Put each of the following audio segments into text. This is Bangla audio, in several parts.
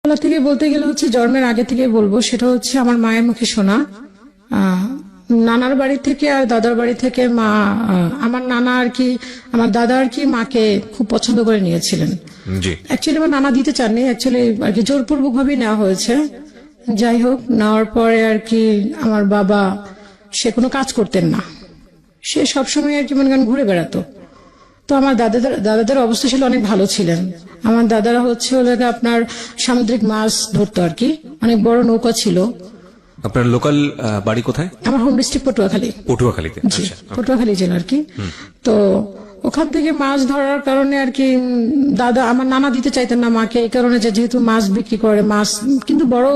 ছোটবেলা থেকে বলতে গেলে হচ্ছে জন্মের আগে থেকে বলবো, সেটা হচ্ছে আমার মায়ের মুখে শোনা। নানার বাড়ি থেকে আর দাদার বাড়ি থেকে মা, আমার নানা আর কি, আমার দাদা আর কি মাকে খুব পছন্দ করে নিয়েছিলেন। অ্যাকচুয়ালি আমার নানা দিতে চাননি, অ্যাকচুয়ালি আর কি জোরপূর্বক ভাবেই নেওয়া হয়েছে। যাই হোক, নেওয়ার পরে আর কি আমার বাবা সে কোনো কাজ করতেন না, সে সবসময় আর কি মনে করেন ঘুরে বেড়াতো। তো আমার দাদাদের অবস্থা ছিল অনেক ভালো ছিলেন। আমার দাদারা হচ্ছে আপনার সামুদ্রিক মাছ ধরতো আর কি, অনেক বড় নৌকা ছিল। আপনার লোকাল বাড়ি কোথায়? আমার হোম ডিস্ট্রিক্ট পটুয়াখালী। পটুয়াখালীতে? জি, পটুয়াখালী জেলা আর কি। তো ওখান থেকে মাছ ধরার কারণে আর কি দাদা, আমার নানা দিতে চাইতেন না মাকে, এই কারণে যে যেহেতু মাছ বিক্রি করে, মাছ কিন্তু বড়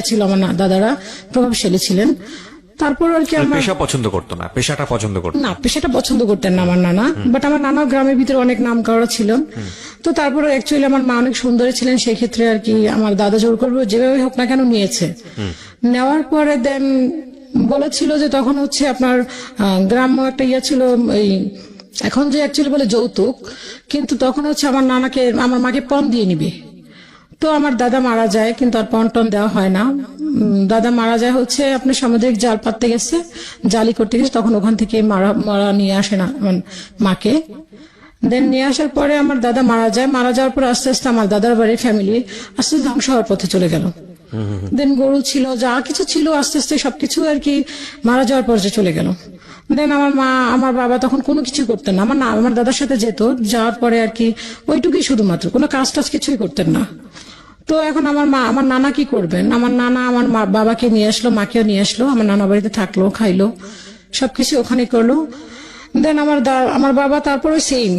ছিল আমার দাদারা, প্রভাবশালী ছিলেন। তারপর আর কি আমার পেশা পছন্দ করতো না, পেশাটা পছন্দ করতো না, পেশাটা পছন্দ করতেন না আমার নানা, বাট আমার নানা গ্রামের ভিতরে অনেক নাম করা ছিল। তো তারপরে অ্যাকচুয়ালি আমার মা অনেক সুন্দরী ছিলেন, সেই ক্ষেত্রে আর কি আমার দাদা জোর করবে যেভাবে হোক না কেন নিয়েছে। নেওয়ার পরে দেন বলেছিল যে তখন হচ্ছে আপনার গ্রাম্য একটা ছিল, এই এখন যে অ্যাকচুয়ালি বলে যৌতুক, কিন্তু তখন হচ্ছে আমার নানাকে, আমার মাকে পণ দিয়ে নিবে। তো আমার দাদা মারা যায়, কিন্তু আর পণ টন দেওয়া হয় না। দাদা মারা যায় হচ্ছে আপনি সামুদ্রিক জাল পাততে গেছে, জালি করতে গেছে, তখন ওখান থেকে মারা নিয়ে আসে না মাকে। দেন নিয়ে আসার পরে আমার দাদা মারা যায়, মারা যাওয়ার পর আস্তে আস্তে আমার দাদার বাড়ির ফ্যামিলি আস্তে আস্তে ধ্বংস হওয়ার পথে চলে গেল। দেন গরু ছিল, যা কিছু ছিল আস্তে আস্তে সবকিছু আর কি মারা যাওয়ার পর্যায়ে চলে গেল। দেন আমার বাবা তখন কোনো কিছু করতেন না, আমার দাদার সাথে যেত, যাওয়ার পরে আর কি ওইটুকুই শুধুমাত্র, কোনো কাজ টাজ কিছুই করতেন না। তো এখন আমার নানা কি করবেন, আমার নানা আমার বাবাকে নিয়ে আসলো, মাকেও নিয়ে আসলো, আমার নানা বাড়িতে থাকলো, খাইলো, সবকিছু ওখানে করলো। দেন আমার বাবা তারপরে সেম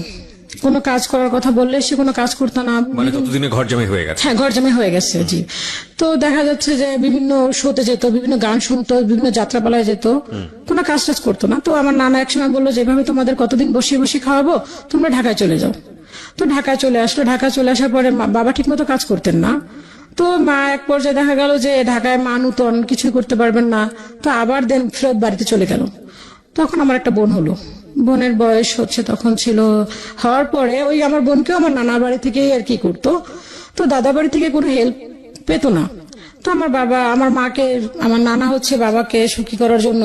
কোনো কাজ করার কথা বললে সে কোনো কাজ করতো না, মানে ততদিনে ঘর জমি হয়ে গেছে। হ্যাঁ, ঘর জমি হয়ে গেছে। জি। তো দেখা যাচ্ছে যে বিভিন্ন শোতে যেত, বিভিন্ন গান শুনতো, বিভিন্ন যাত্রাপালায় যেত, কোনো কাজ টাজ করতো না। তো আমার নানা একসময় বললো, যেভাবে তোমাদের কতদিন বসিয়ে বসিয়ে খাওয়াবো, তোমরা ঢাকায় চলে যাও। তো ঢাকায় চলে আসলো। ঢাকায় চলে আসার পরে বাবা ঠিক মতো কাজ করতেন না। তো মা এক পর্যায়ে দেখা গেল যে ঢাকায় মা নূতন কিছুই করতে পারবেন না, তো আবার দেন ফেরত বাড়িতে চলে গেল। তখন আমার একটা বোন হলো, বোনের বয়স হচ্ছে তখন ছিল, হওয়ার পরে ওই আমার বোনকেও আমার নানার বাড়ি থেকেই আর কি করতো। তো দাদা বাড়ি থেকে কোনো হেল্প পেতো না। তো আমার বাবা আমার মাকে, আমার নানা হচ্ছে বাবাকে সুখী করার জন্য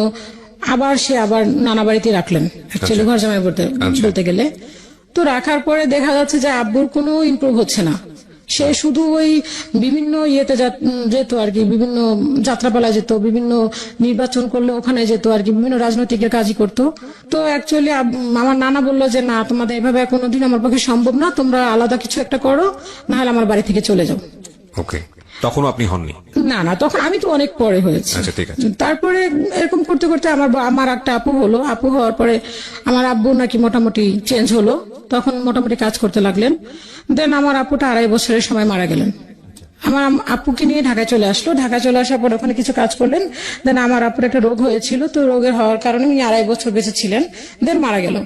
আবার নানা বাড়িতে রাখলেন, অ্যাকচুয়ালি ঘর জামাই বলতে গেলে। তো রাখার পরে দেখা যাচ্ছে যে আব্বুর কোনো ইমপ্রুভ হচ্ছে না, সে শুধু ওই বিভিন্ন ইয়েতে যেত আর কি, বিভিন্ন যাত্রাপালায় যেত, বিভিন্ন নির্বাচন করলে ওখানে যেত আর কি, বিভিন্ন রাজনৈতিক কাজই করতো। তো অ্যাকচুয়ালি আমার নানা বললো যে না, তোমাদের এভাবে কোনোদিন আমার পক্ষে সম্ভব না, তোমরা আলাদা কিছু একটা করো, না হলে আমার বাড়ি থেকে চলে যাও। ওকে, তখন আপনি হননি? না, তখন আমি তো অনেক পরে হয়েছি। তারপরে এরকম করতে করতে আমার একটা আপু হলো, আপু হওয়ার পরে আমার আব্বু নাকি মোটামুটি চেঞ্জ হলো, তখন মোটামুটি কাজ করতে লাগলেন। দেন আমার আপুটা 2.5 বছরের সময় মারা গেলেন। আমার আপুকে নিয়ে ঢাকায় চলে আসলো। ঢাকায় চলে আসার পর ওখানে কিছু কাজ করলেন। দেন আমার আপুর একটা রোগ হয়েছিল, তো রোগের হওয়ার কারণে উনি 2.5 বছর বেঁচে ছিলেন, দেন মারা গেল।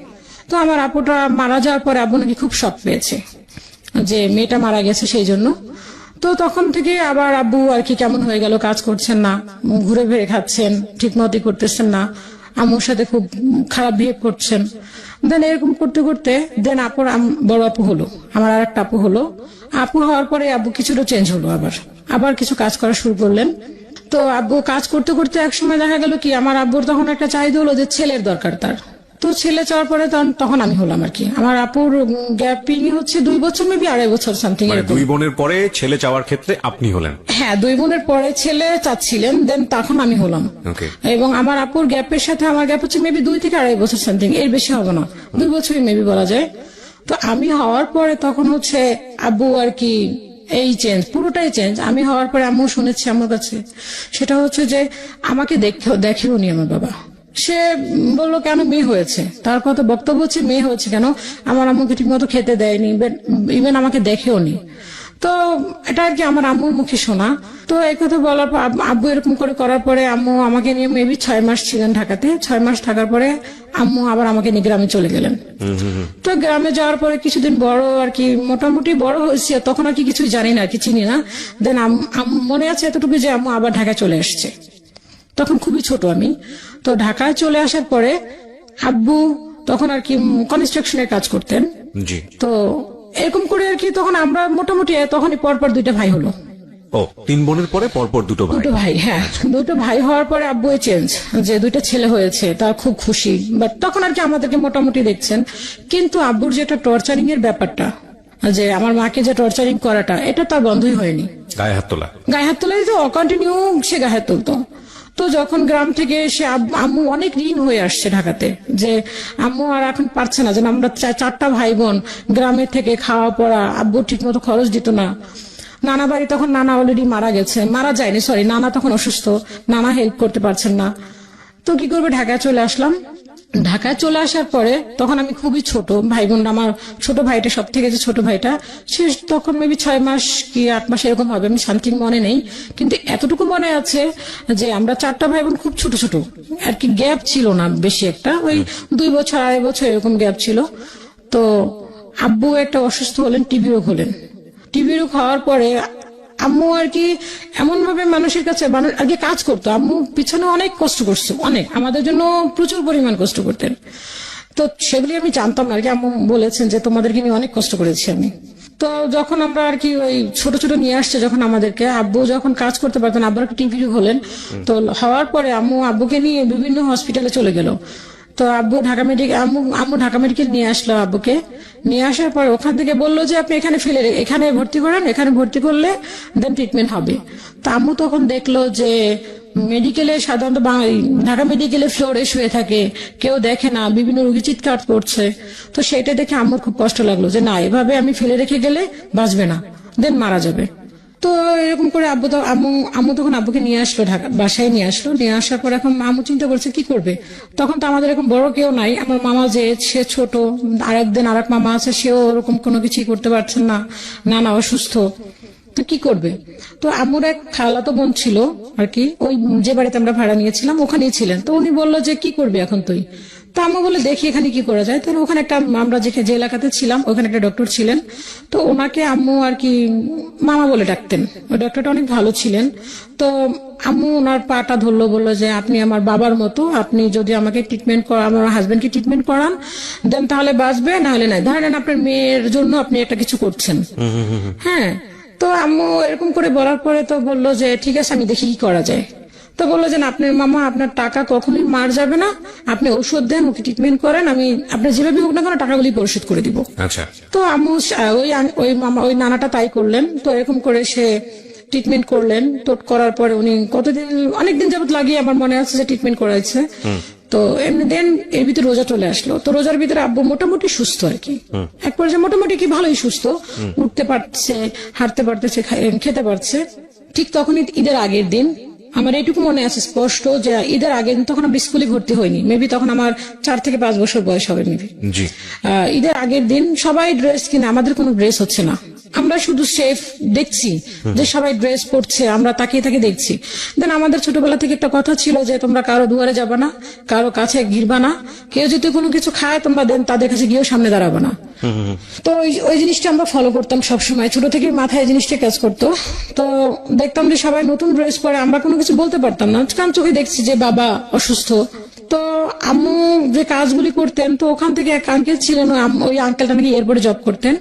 তো আমার আপুটা মারা যাওয়ার পরে আব্বু নাকি খুব শক পেয়েছে যে মেয়েটা মারা গেছে, সেই জন্য। তো তখন থেকে আবার আব্বু আর কি কেমন হয়ে গেল, কাজ করছেন না, ঘুরে ফিরে খাচ্ছেন, ঠিক মতোই করতেছেন না, আম্মুর সাথে খুব খারাপ বিহেভ করছেন। দেন এরকম করতে করতে দেন বড় আপু হলো, আমার আর একটা আপু হলো। আপু হওয়ার পরে আব্বু কিছুটা চেঞ্জ হলো, আবার কিছু কাজ করা শুরু করলেন। তো আব্বু কাজ করতে করতে একসময় দেখা গেল কি, আমার আব্বুর তখন একটা চাহিদা হলো যে ছেলের দরকার তার। তো ছেলে চাওয়ার পরে তখন আমি হলাম আর কি। আমার আপুর গ্যাপিং হচ্ছে 2 বছর, মেবি 2.5 বছর সামথিং। 2 বোনের পরে ছেলে চাওয়ার ক্ষেত্রে আপনি হলেন? হ্যাঁ, 2 বোনের পরে ছেলে চাচ্ছিলেন, দেন তখন আমি হলাম। এবং আমার আপুর গ্যাপের সাথে আমার গ্যাপ হচ্ছে মেবি 2 থেকে 2.5 বছর সামথিং, এর বেশি হবে না, 2 বছরই মেবি বলা যায়। তো আমি হওয়ার পরে তখন হচ্ছে আব্বু আর কি এই চেঞ্জ, পুরোটাই চেঞ্জ। আমি হওয়ার পরে আম্মু শুনেছি আমার কাছে, সেটা হচ্ছে যে আমাকে দেখেও নি আমার বাবা। সে বললো কেন মেয়ে হয়েছে, তার কথা বক্তব্য হচ্ছে মেয়ে হয়েছে কেন, আমার আম্মুকে ঠিক মতো খেতে দেয়নি, ইভেন আমাকে দেখেও নি। তো এটা আর কি আমার আম্মুর মুখে শোনা। তো এই কথা বলার পর আব্বু এরকম করার পরে আম্মু আমাকে নিয়ে মেবি 6 মাস ছিলেন ঢাকাতে। 6 মাস থাকার পরে আম্মু আবার আমাকে নিয়ে গ্রামে চলে গেলেন। তো গ্রামে যাওয়ার পরে কিছুদিন বড় আর কি, মোটামুটি বড় হয়েছে, তখন আর কি কিছুই জানি না, আর কি চিনি না। দেন মনে আছে এতটুকু যে আম্মু আবার ঢাকায় চলে আসছে, তখন খুবই ছোট আমি। তো ঢাকায় চলে আসার পরে আব্বু তখন আর কি কনস্ট্রাকশনের কাজ করতেন। তো এরকম করে আর কি তখন আমরা মোটামুটি তখনই পরপর 2টা ভাই হলো। ও 3 বোনের পরে পরপর দুটো ভাই। দুটো ভাই, হ্যাঁ, দুটো ভাই হওয়ার পরে আব্বু চেঞ্জ, যে দুইটা ছেলে হয়েছে তার খুব খুশি, বাট তখন আর কি আমাদেরকে মোটামুটি দেখছেন। কিন্তু আব্বুর যেটা টর্চারিং এর ব্যাপারটা, যে আমার মাকে যে টর্চারিং করাটা, এটা তার বন্ধই হয়নি। গায়ে হাত তোলা। গায়ে হাত তোলাই তো কন্টিনিউ, সে গায়ে হাত তুলতো। তো যখন গ্রাম থেকে এসে আম্মু অনেক ঋণ হয়ে আসছে ঢাকাতে, যে আম্মু আর এখন পারছে না, যেন আমরা চারটা ভাই বোন গ্রামের থেকে খাওয়া পড়া, আব্বু ঠিক মতো খরচ দিত না। নানা বাড়ি তখন নানা অলরেডি মারা গেছে, মারা যায়নি সরি, নানা তখন অসুস্থ, নানা হেল্প করতে পারছেন না। তো কি করবে, ঢাকায় চলে আসলাম। ঢাকায় চলে আসার পরে তখন আমি খুবই ছোট, ভাই বোনরা, আমার ছোট ভাইটা সব থেকে যে ছোট ভাইটা, সে তখন মেবি 6 মাস কি 8 মাস এরকম হবে, আমি শান্তির মনে নেই, কিন্তু এতটুকু মনে আছে যে আমরা চারটা ভাই বোন খুব ছোট ছোট আর কি, গ্যাপ ছিল না বেশি একটা, ওই 2 বছর 2.5 বছর এরকম গ্যাপ ছিল। তো আব্বু একটা অসুস্থ হলেন, টিবি রোগ হলেন। টিবি রোগ হওয়ার পরে আম্মু আর কি এমন ভাবে মানুষের কাছে আগে কাজ করতো, আম্মু পিছনে অনেক কষ্ট করছে, অনেক, আমাদের জন্য প্রচুর পরিমাণ কষ্ট করতেন। তো সেগুলি আমি জানতাম না আর কি, আম্মু বলেছেন যে তোমাদেরকে নিয়ে অনেক কষ্ট করেছি আমি। তো যখন আমরা আর কি ওই ছোট ছোট নিয়ে আসছে যখন আমাদেরকে, আব্বু যখন কাজ করতে পারতেন, আব্বুর একটা টিভি হলেন, তো হওয়ার পরে আব্বুকে নিয়ে বিভিন্ন হসপিটালে চলে গেল। তো আম্মু ঢাকা মেডিকেল নিয়ে আসলো আব্বুকে। নিয়ে আসার পর ওখান থেকে বললো যে আপনি এখানে ভর্তি করেন, এখানে ভর্তি করলে দেন ট্রিটমেন্ট হবে। তো আম্মু তখন দেখলো যে মেডিকেলে সাধারণত ঢাকা মেডিকেলে ফ্লোরে শুয়ে থাকে, কেউ দেখে না, বিভিন্ন রোগী চিৎকার করছে। তো সেটা দেখে আম্মুর খুব কষ্ট লাগলো যে না, এভাবে আমি ফেলে রেখে গেলে বাঁচবে না, দেন মারা যাবে। তো এরকম করে আম্মু তখন আব্বুকে নিয়ে আসলো, ঢাকা বাসায় নিয়ে আসলো। নিয়ে আসার পর এখন আম্মু চিন্তা করছে কি করবে। তখন তো আমাদের এরকম বড় কেউ নাই, আমার মামা যে সে ছোট, আরেক মামা আছে, সেও ওরকম কোনো কিছুই করতে পারছেন না, নানা অসুস্থ, তো কি করবে। তো আম্মুর এক খালাতো বোন ছিল আর কি, ওই যে বাড়িতে আমরা ভাড়া নিয়েছিলাম ওখানেই ছিলেন। তো উনি বললো যে কি করবি এখন তুই। তো আম্মু বলে দেখি এখানে কি করা যায়। তো ওখানে আমরা যে এলাকাতে ছিলাম ওখানে একটা ডক্টর ছিলেন, তো ওনাকে আম্মু আর কি মামা বলে ডাকতেন। ওই ডক্টরটা অনেক ভালো ছিলেন। তো আম্মু ওনার পাটা ধরলো, বললো যে আপনি আমার বাবার মতো, আপনি যদি আমাকে আমার হাজবেন্ডকে ট্রিটমেন্ট করান দেন তাহলে বাঁচবে, না হলে নাই। ধরেন আপনার মেয়ের জন্য আপনি একটা কিছু করছেন, হ্যাঁ। তো আম্মু এরকম করে বলার পরে তো বললো যে ঠিক আছে, আমি দেখি কি করা যায়। তো বললো যে আপনার মামা, আপনার টাকা কখনোই মার যাবে না, আপনি ঔষধ দেন, ওকে ট্রিটমেন্ট করেন, আমি আপনার যেভাবে হোক না কেন টাকাগুলি পরিশোধ করে দিব। আচ্ছা। তো আম্মু ওই নানাটা তাই করলেন। তো এরকম করে সে ট্রিটমেন্ট করলেন। তো করার পরে উনি অনেকদিন যাবত লাগিয়ে আমার মনে আছে যে ট্রিটমেন্ট করাইছে। তো এমনি দেন এর ভিতরে রোজা চলে আসলো। তো রোজার ভিতরে আব্বু মোটামুটি সুস্থ আর কি, এক পর্যায়ে মোটামুটি কি ভালোই সুস্থ, উঠতে পারছে, হাঁটতে পারতেছে, খেতে পারছে। ঠিক তখনই ঈদের আগের দিন, আমার এইটুকু মনে আছে স্পষ্ট যে ঈদের আগে দিন, তখন আমি স্কুলে ভর্তি হইনি, মেবি তখন আমার 4 থেকে 5 বছর বয়স হবে মেবি। ঈদের আগের দিন সবাই ড্রেস কিনে, আমাদের কোনো ড্রেস হচ্ছে না। আমরা শুধু সেফ দেখছি যে সবাই ড্রেস পরছে, আমরা তাকিয়ে তাকিয়ে দেখছি। দেন আমাদের ছোটবেলা থেকে একটা কথা ছিল যে তোমরা কারো দুয়ারে যাবা না, কারো কাছে গিরবা না, কেউ যদি কোনো কিছু খায় তোমরা দেন তাদের কাছে গিয়েও সামনে দাঁড়াবো না। তো ওই জিনিসটা আমরা ফলো করতাম সবসময়, ছোট থেকে মাথায় জিনিসটা কাজ করতো। তো দেখতাম যে সবাই নতুন ড্রেস পরে, আমরা কোনো কিছু বলতে পারতাম না, কারণ চোখে দেখছি যে বাবা অসুস্থ। তো আম্মু যে কাজগুলি করতেন, তো ওখান থেকে এক আঙ্কেল ছিলেন, ওই আঙ্কেলটা নাকি এয়ারপোর্টে জব করতেন।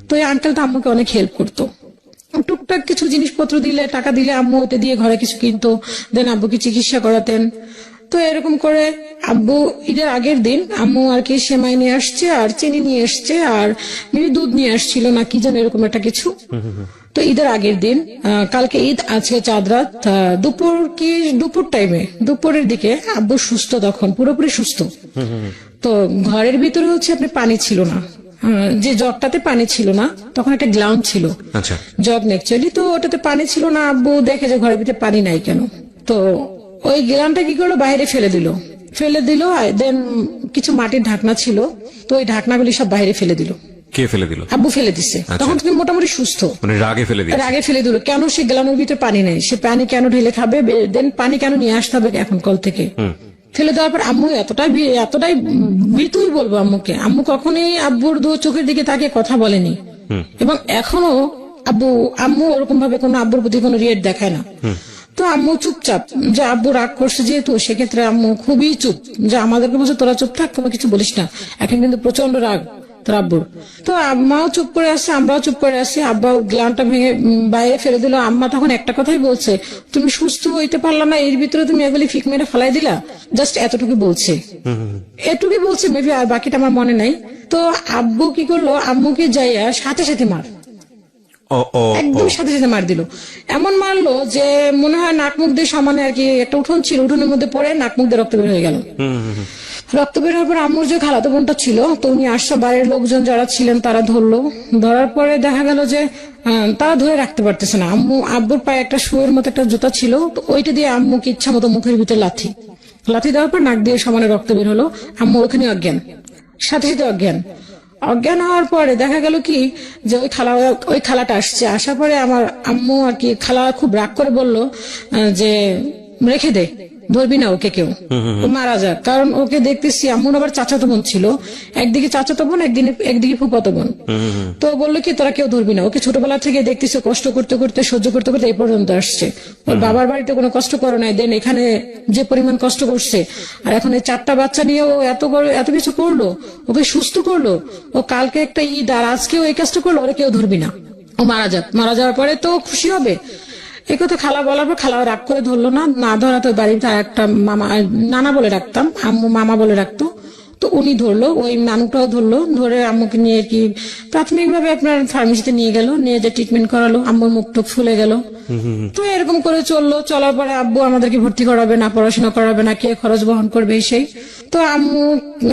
তো এই আঙ্কেলটা আম্মুকে অনেক হেল্প করতো, টুকটাক কিছু জিনিসপত্র দিলে, টাকা দিলে আম্মু ওতে দিয়ে ঘরে কিছু কিনতো, দেন আব্বুকে চিকিৎসা করাতেন। তো এরকম করে আব্বু ঈদের আগের দিন আম্মু আর কি সেমাই নিয়ে আসছে, আর চিনি নিয়ে আসছে, আর দুধ নিয়ে আসছিল না কি যেন এরকম একটা কিছু। তো ঈদের আগের দিন, কালকে ঈদ, আজকে চাঁদ রাত, দুপুর টাইমে, দুপুরের দিকে আব্বু সুস্থ, তখন পুরোপুরি সুস্থ। তো ঘরের ভিতরে হচ্ছে আপনি পানি ছিল না, যে জগটাতে পানি ছিল না, তখন একটা গ্লাউন্ড ছিল, জগ অ্যাকচুয়ালি। তো ওটাতে পানি ছিল না, আব্বু দেখে যে ঘরের ভিতরে পানি নাই কেন। তো ওই গ্লাউন্ডটা কি করলো, বাইরে ফেলে দিল। দেন কিছু মাটির ঢাকনা ছিল, তো ওই ঢাকনাগুলি সব বাইরে ফেলে দিল। কে ফেলে দিল? আব্বু ফেলে দিচ্ছে। তখন তুমি মোটামুটি সুস্থ, মানে রাগে ফেলে দিল। কেন সে গ্লাউন্ডের ভিতরে পানি নেই, সে পানি কেন ঢেলে খাবে, দেন পানি কেন নিয়ে আসতে হবে এখন কল থেকে। ফেলে দেওয়ার পর আম্মু এতটাই মৃত্যুই বলবো আম্মুকে, আম্মু কখনোই আব্বুর চোখের দিকে তাকে কথা বলেনি, এবং এখনো আম্মু ওরকম ভাবে কোনো আব্বুর প্রতি কোনো রিয়েট দেখায় না। তো আম্মু চুপচাপ, যে আব্বু রাগ করছে যেহেতু, সেক্ষেত্রে আম্মু খুবই চুপ, যে আমাদেরকে বলছে তোরা চুপ থাক, কোনো কিছু বলিস না। এখন কিন্তু প্রচন্ড রাগ, তোর আব্বুর। তো আম্মাও চুপ করে আসছে, আমরাও চুপ করে আসছি। আব্বা গ্লানটা ভেঙে বাইরে ফেলে দিল। আম্মা তখন একটা কথাই বলছে, তুমি সুস্থ হইতে পারলা না, এর ভিতরে তুমি এগুলি ফিক মেরে ফেলাই দিলা, জাস্ট এতটুকু বলছে, এটুকুই বলছে মেবি, আর বাকিটা আমার মনে নাই। তো আব্বু কি করলো, আম্মুকে যাইয়া সাথে সাথে মার, একদম সাথে সাথে মার দিল। এমন মারলো যে মনে হয় নাক মুখ দিয়ে সমানে আর কি, একটা উঠোন ছিল, উঠোনের মধ্যে পড়ে নাক মুখ দিয়ে রক্ত বের হয়ে গেল। রক্ত বের হওয়ার পর আম্মুর যে খালাতো বোনটা ছিল, তো উনি আসছে, বাড়ির লোকজন যারা ছিলেন তারা ধরলো। ধরার পরে দেখা গেল যে তারা ধরে রাখতে পারতেছে না। আব্বুর পায়ে একটা শুয়ের মতো একটা জুতা ছিল, তো ওইটা দিয়ে আম্মুকে ইচ্ছা মতো মুখের ভিতরে লাথি দেওয়ার পর নাক দিয়ে সমানে রক্ত বের হলো। আম্মু ওখানে অজ্ঞান, সাথে সাথে অজ্ঞান হওয়ার পরে দেখা গেল কি যে ওই খালাটা আসছে। আসার পরে আমার আম্মু আর কি, খালা খুব রাগ করে বলল যে রেখে দে, ধরবি না ওকে কেউ, ও মারা যাক। কারণ ওকে দেখতেছি, আম্মুর আবার চাচাতো বোন ছিল, একদিকে চাচাতো বোন, একদিকে ফুফাতো বোন। তো বললো কি তোরা কেউ ধরবি না ওকে, ছোটবেলা থেকে দেখতেছি কষ্ট করতে করতে সহ্য করতে করতে এই পর্যন্ত আসছে। ওর বাবার বাড়িতে কোনো কষ্ট করে নাই, দেন এখানে যে পরিমাণ কষ্ট করছে, আর এখন এই 4টা বাচ্চা নিয়ে ও এত কিছু করলো, ওকে সুস্থ করলো। ও কালকে একটা ঈদ, আর আজকেও এই কাজটা করলো, ওরা কেউ ধরবি না, ও মারা যাক, মারা যাওয়ার পরে তো খুশি হবে। এই কথা খালা বলার পর খালা রাগ করে ধরলো না ধরা তো বাড়িতে আর একটা মামা, নানা বলে রাখতাম, আম্মু মামা বলে রাখতো, তো উনি ধরলো, ওই নানুটাও ধরলো, ধরে আম্মুকে নিয়ে কি প্রাথমিকভাবে আপনার ফার্মেসিতে নিয়ে গেল, নিয়ে যে ট্রিটমেন্ট করালো, আম্মুর মুখ টুক ফুলে গেল। তো এরকম করে চলার পরে আব্বু আমাদেরকে ভর্তি করাবে না, পড়াশোনা করাবে না, কে খরচ বহন করবে সেই। তো আম্মু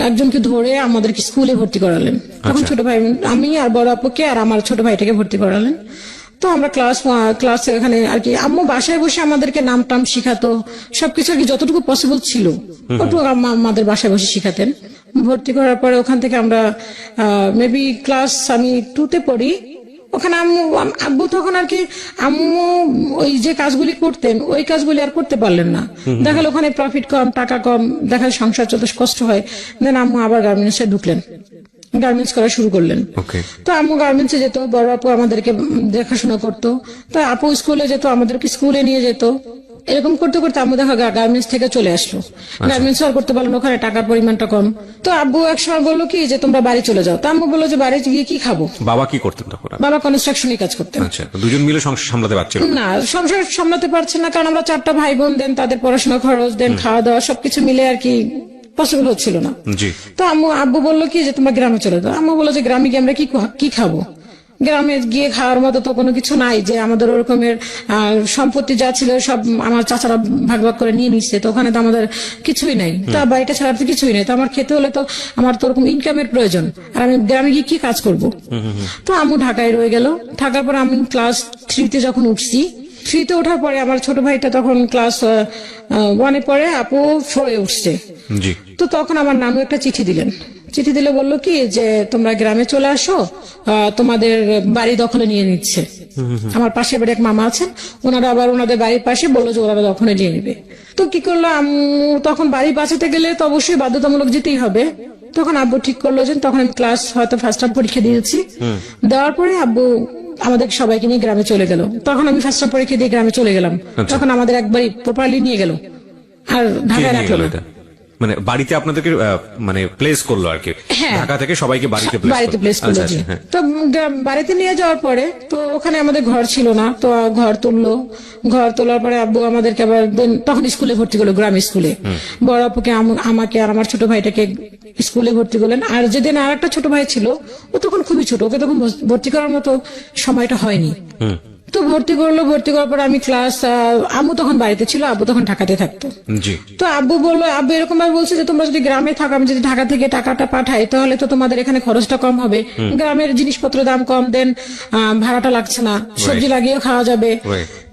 একজনকে ধরে আমাদেরকে স্কুলে ভর্তি করালেন। তখন ছোট ভাই, আমি আর বড় আপুকে আর আমার ছোট ভাইটাকে ভর্তি করালেন। তো আমরা ক্লাস এখানে আর কি, আম্মু বাসায় বসে আমাদেরকে নাম টাম শিখাতো, সবকিছু আর কি যতটুকু পসিবল ছিল ওটুকু আমাদের বাসায় বসে শিখাতেন। ভর্তি করার পরে ওখান থেকে আমরা মেবি ক্লাস আমি 2তে পড়ি। ওখানে আব্বু তখন আর কি, আম্মু ওই যে কাজগুলি করতেন ওই কাজগুলি আর করতে পারলেন না। দেখা গেল ওখানে প্রফিট কম, টাকা কম, দেখা সংসার চলতে কষ্ট হয়। দেন আম্মু আবার গার্মেন্টসে ঢুকলেন, গার্মেন্টস করা শুরু করলেন। তো আম্মু গার্মেন্টসে যেত, বড় আপু আমাদেরকে দেখাশোনা করতো, তো আপু স্কুলে যেত, আমাদেরকে স্কুলে নিয়ে যেত। এরকম করতে করতে আম্মু দেখা গার্মেন্টস থেকে চলে আসলো। গার্মেন্টস আর করতে পারলো, ওখানে টাকার পরিমাণটা কম। তো আব্বু একসময় বললো কি যে তোমরা বাড়ি চলে যাও। তো আম্মু বললো যে বাড়ি গিয়ে কি খাবো। বাবা কি করতেন তখন? বাবা কনস্ট্রাকশনই কাজ করতেন। আচ্ছা, দুজন মিলে সংসার সামলাতে পারছিল না? সংসার সামলাতে পারছে না, কারণ আমরা 4টা ভাই বোন, দেন তাদের পড়াশোনা খরচ, দেন খাওয়া দাওয়া সবকিছু মিলে আর কি পসিবল হচ্ছিল না। তো আব্বু বললো কি যে তোমরা গ্রামে চলে যাও। আম্মু বললো যে গ্রামে গিয়ে আমরা কি খাবো, গ্রামে গিয়ে খাওয়ার মতো তো কোনো কিছু নাই, যে আমাদের ওরকমের সম্পত্তি যা ছিল সব আমার চাচারা ভাগ ভাগ করে নিয়ে নিচ্ছে, তো ওখানে তো আমাদের কিছুই নাই, তো বাড়িটা ছাড়া তো কিছুই নেই, তো আমার খেতে হলে তো আমার তো ওরকম ইনকামের প্রয়োজন, আর আমি গ্রামে গিয়ে কি কাজ করব। তো আম্মু ঢাকায় রয়ে গেল। থাকার পর আমি ক্লাস 3তে যখন উঠছি, 3তে ওঠার পরে আমার ছোট ভাইটা তখন ক্লাস 1-এ পড়ে, আপু 4-এ উঠছে। তো তখন আমার নানু একটা চিঠি দিলে বললো কি যে তোমরা গ্রামে চলে আসো, তোমাদের বাড়ি দখলে নিয়ে নিচ্ছে। আমার পাশে বাড়ি এক মামা আছেন, ওনারা আবার ওনাদের বাড়ির পাশে বললো যে ওনারা দখলে নিয়ে নিবে। তো কি করলো আম্মু, তখন বাড়ি বাঁচাতে গেলে তো অবশ্যই বাধ্যতামূলক যেতেই হবে। তখন আব্বু ঠিক করলো যে, তখন আমি ক্লাস হয়তো ফার্স্ট টার্ম পরীক্ষা দিয়েছি, দেওয়ার পরে আব্বু আমাদের সবাইকে নিয়ে গ্রামে চলে গেল। তখন আমি ফার্স্ট টার্ম পরীক্ষা দিয়ে গ্রামে চলে গেলাম। তখন আমাদের একবারই প্রপারলি নিয়ে গেল, আর ঢাকায় রাখলো না। মানে বাড়িতে আপনাদেরকে মানে প্লেস করলো আর কি, ঢাকা থেকে সবাইকে বাড়িতে প্লেস করলো। তো বাড়িতে নিয়ে যাওয়ার পরে তো ওখানে আমাদের ঘর ছিল না, তো ঘর তোলার পরে আব্বু আমাদেরকে আবার তখন স্কুলে ভর্তি করলো, গ্রামের স্কুলে। বড় আপুকে, আমাকে আর আমার ছোট ভাইটাকে স্কুলে ভর্তি করলেন। আর যেদিন আর একটা ছোট ভাই ছিল, ও তখন খুবই ছোট, ওকে তখন ভর্তি করার মতো সময়টা হয়নি। তো ভর্তি করার পর আমি আম্মু তখন বাড়িতে ছিল, আব্বু তখন ঢাকাতে থাকতো। তো আব্বু এরকম ভাবে বলছে যে তোমরা যদি গ্রামে থাকো, আমি যদি ঢাকা থেকে টাকাটা পাঠাই, তাহলে তো তোমাদের এখানে খরচটা কম হবে, গ্রামের জিনিসপত্র দাম কম, দেন ভাড়াটা লাগছে না, সবজি লাগিয়েও খাওয়া যাবে।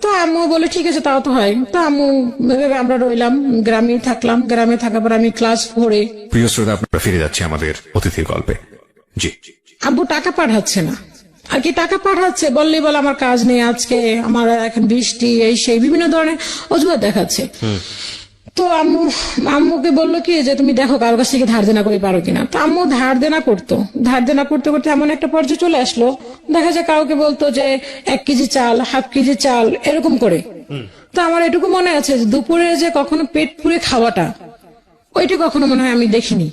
তো আম্মু বলে ঠিক আছে, তাও তো হয়। তো আম্মু আমরা রইলাম, গ্রামেই থাকলাম। গ্রামে থাকার পর আমি ক্লাস 4-এ। প্রিয় শ্রোতা, আপনারা ফিরে যাচ্ছে আমাদের অতিথির গল্পে। আব্বু টাকা পাঠাচ্ছে না আর কি, টাকা পাঠাচ্ছে বললেই বলে আমার কাজ নেই, আজকে আমার এখন বৃষ্টি, এই সেই বিভিন্ন ধরনের অজুহাত দেখাচ্ছে। তো আম্মুকে বললো কি যে তুমি দেখো কারোর কাছ থেকে ধার দেনা করে পারো কিনা। তো আম্মু ধার দেনা করতে করতে এমন একটা পর্যায়ে চলে আসলো, দেখা যায় কাউকে বলতো যে 1 কেজি চাল, হাফ কেজি চাল, এরকম করে। তো আমার এটুকু মনে আছে, দুপুরে যে কখনো পেট পুরে খাওয়াটা, ওইটা কখনো মনে হয় আমি দেখিনি,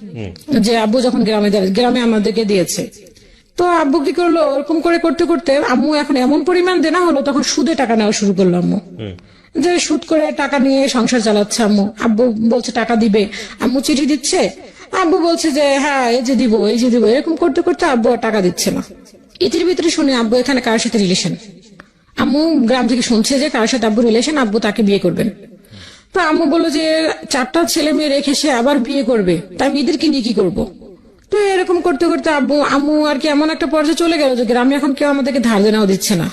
যে আব্বু যখন গ্রামে আমাদেরকে দিয়েছে। তো আব্বু কি করলো, ওরকম করে করতে করতে আম্মু এখন এমন পরিমাণ দেনা হলো, তখন সুদে টাকা নেওয়া শুরু করলো আম্মু, যে সুদ করে টাকা নিয়ে সংসার চালাচ্ছে আম্মু। আব্বু বলছে টাকা দিবে, আম্মু চিঠি দিচ্ছে, আব্বু বলছে যে হ্যাঁ এই যে দিব এই যে দিব, এরকম করতে করতে আব্বু আর টাকা দিচ্ছে না। এটির ভিতরে শুনে আব্বু এখানে কার সাথে রিলেশন, আম্মু গ্রাম থেকে শুনছে যে কার সাথে আব্বু রিলেশন, আব্বু তাকে বিয়ে করবেন। তো আম্মু বললো যে 4টা ছেলে মেয়ে রেখে সে আবার বিয়ে করবে, তাই আমি এদেরকে নিয়ে কি করবো। তো এরকম করতে করতে আম্মু আর কি এমন একটা পর্যায়ে চলে গেল যে গ্রামে এখন কেউ আমাদেরকে ধার দেনাও দিচ্ছে না।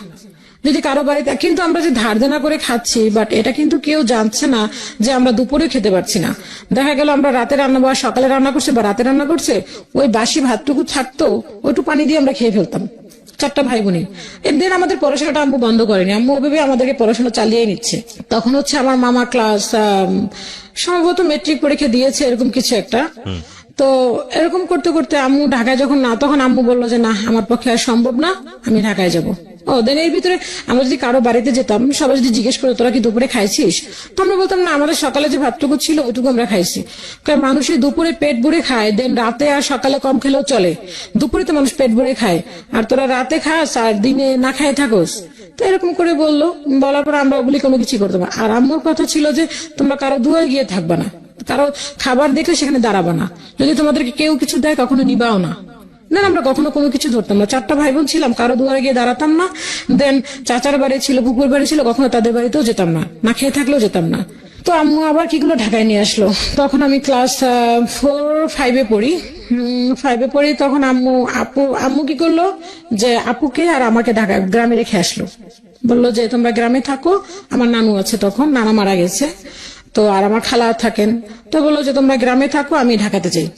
যদি কারো বাড়িতে, কিন্তু আমরা যে ধার দেনা করে খাচ্ছি, বাট এটা কিন্তু কেউ জানছে না যে আমরা দুপুরে খেতে পারছি না। দেখা গেল আমরা রাতে রান্না বা সকালে রান্না করছে বা রাতে রান্না করছে, ওই বাসি ভাতটুকু থাকতো, ওইটু পানি দিয়ে আমরা খেয়ে ফেলতাম 4টা ভাই বোনে। এদের আমাদের পড়াশোনাটা আম্মু বন্ধ করেনি, আম্মু ওভাবে আমাদেরকে পড়াশোনা চালিয়ে নিচ্ছে। তখন হচ্ছে আমার মামা ক্লাস সম্ভবত মেট্রিক পরীক্ষা দিয়েছে, এরকম কিছু একটা। তো এরকম করতে করতে আম্মু ঢাকায় যখন না, তখন আম্মু বললো যে না আমার পক্ষে আর সম্ভব না, আমি ঢাকায় যাব। দেন এর ভিতরে আমরা যদি কারো বাড়িতে যেতাম, সবাই যদি জিজ্ঞেস করে তোরা কি দুপুরে খাইছিস, তো আমরা বলতাম না, আমাদের সকালে যে ভাতটুকু ছিল ওইটুকু আমরা খাইছি। কারণ মানুষের দুপুরে পেট ভরে খায়, দেন রাতে আর সকালে কম খেলেও চলে, দুপুরে তো মানুষ পেট ভরে খায়, আর তোরা রাতে খাস আর দিনে না খায় থাকোস। তো এরকম করে বললো, বলার পর আমরা ওগুলি কোনো কিছু করতাম না। আর আম্মুর কথা ছিল যে তোমরা কারো দুয়ারে গিয়ে থাকবা না, কারো খাবার দেখলে সেখানে দাঁড়াবা না, যদি তোমাদেরকে কেউ কিছু দেয় কখনো নিবাও না। দেন আমরা কখনো কোনো কিছু ধরতাম না, 4টা ভাই বোন ছিলাম, কারো দুয়ারে গিয়ে দাঁড়াতাম না। দেন চাচার বাড়ি ছিল, পুকুর বাড়ি ছিল, কখনো তাদের বাড়িতেও যেতাম না, না খেয়ে থাকলেও যেতাম না। তো আম্মু আবার কিগুলো ঢাকায় নিয়ে আসলো, তখন আমি ক্লাস 4-5 পড়ি। 5 পড়ি, তখন আম্মু কি করলো যে আপুকে আর আমাকে গ্রামে রেখে আসলো, বললো যে তোমরা গ্রামে থাকো, আমার নানু আছে, তখন নানা মারা গেছে, তো আর আমার খালা থাকেন। তো বললো যে তোমরা গ্রামে থাকো, আমি ঢাকাতে যাই।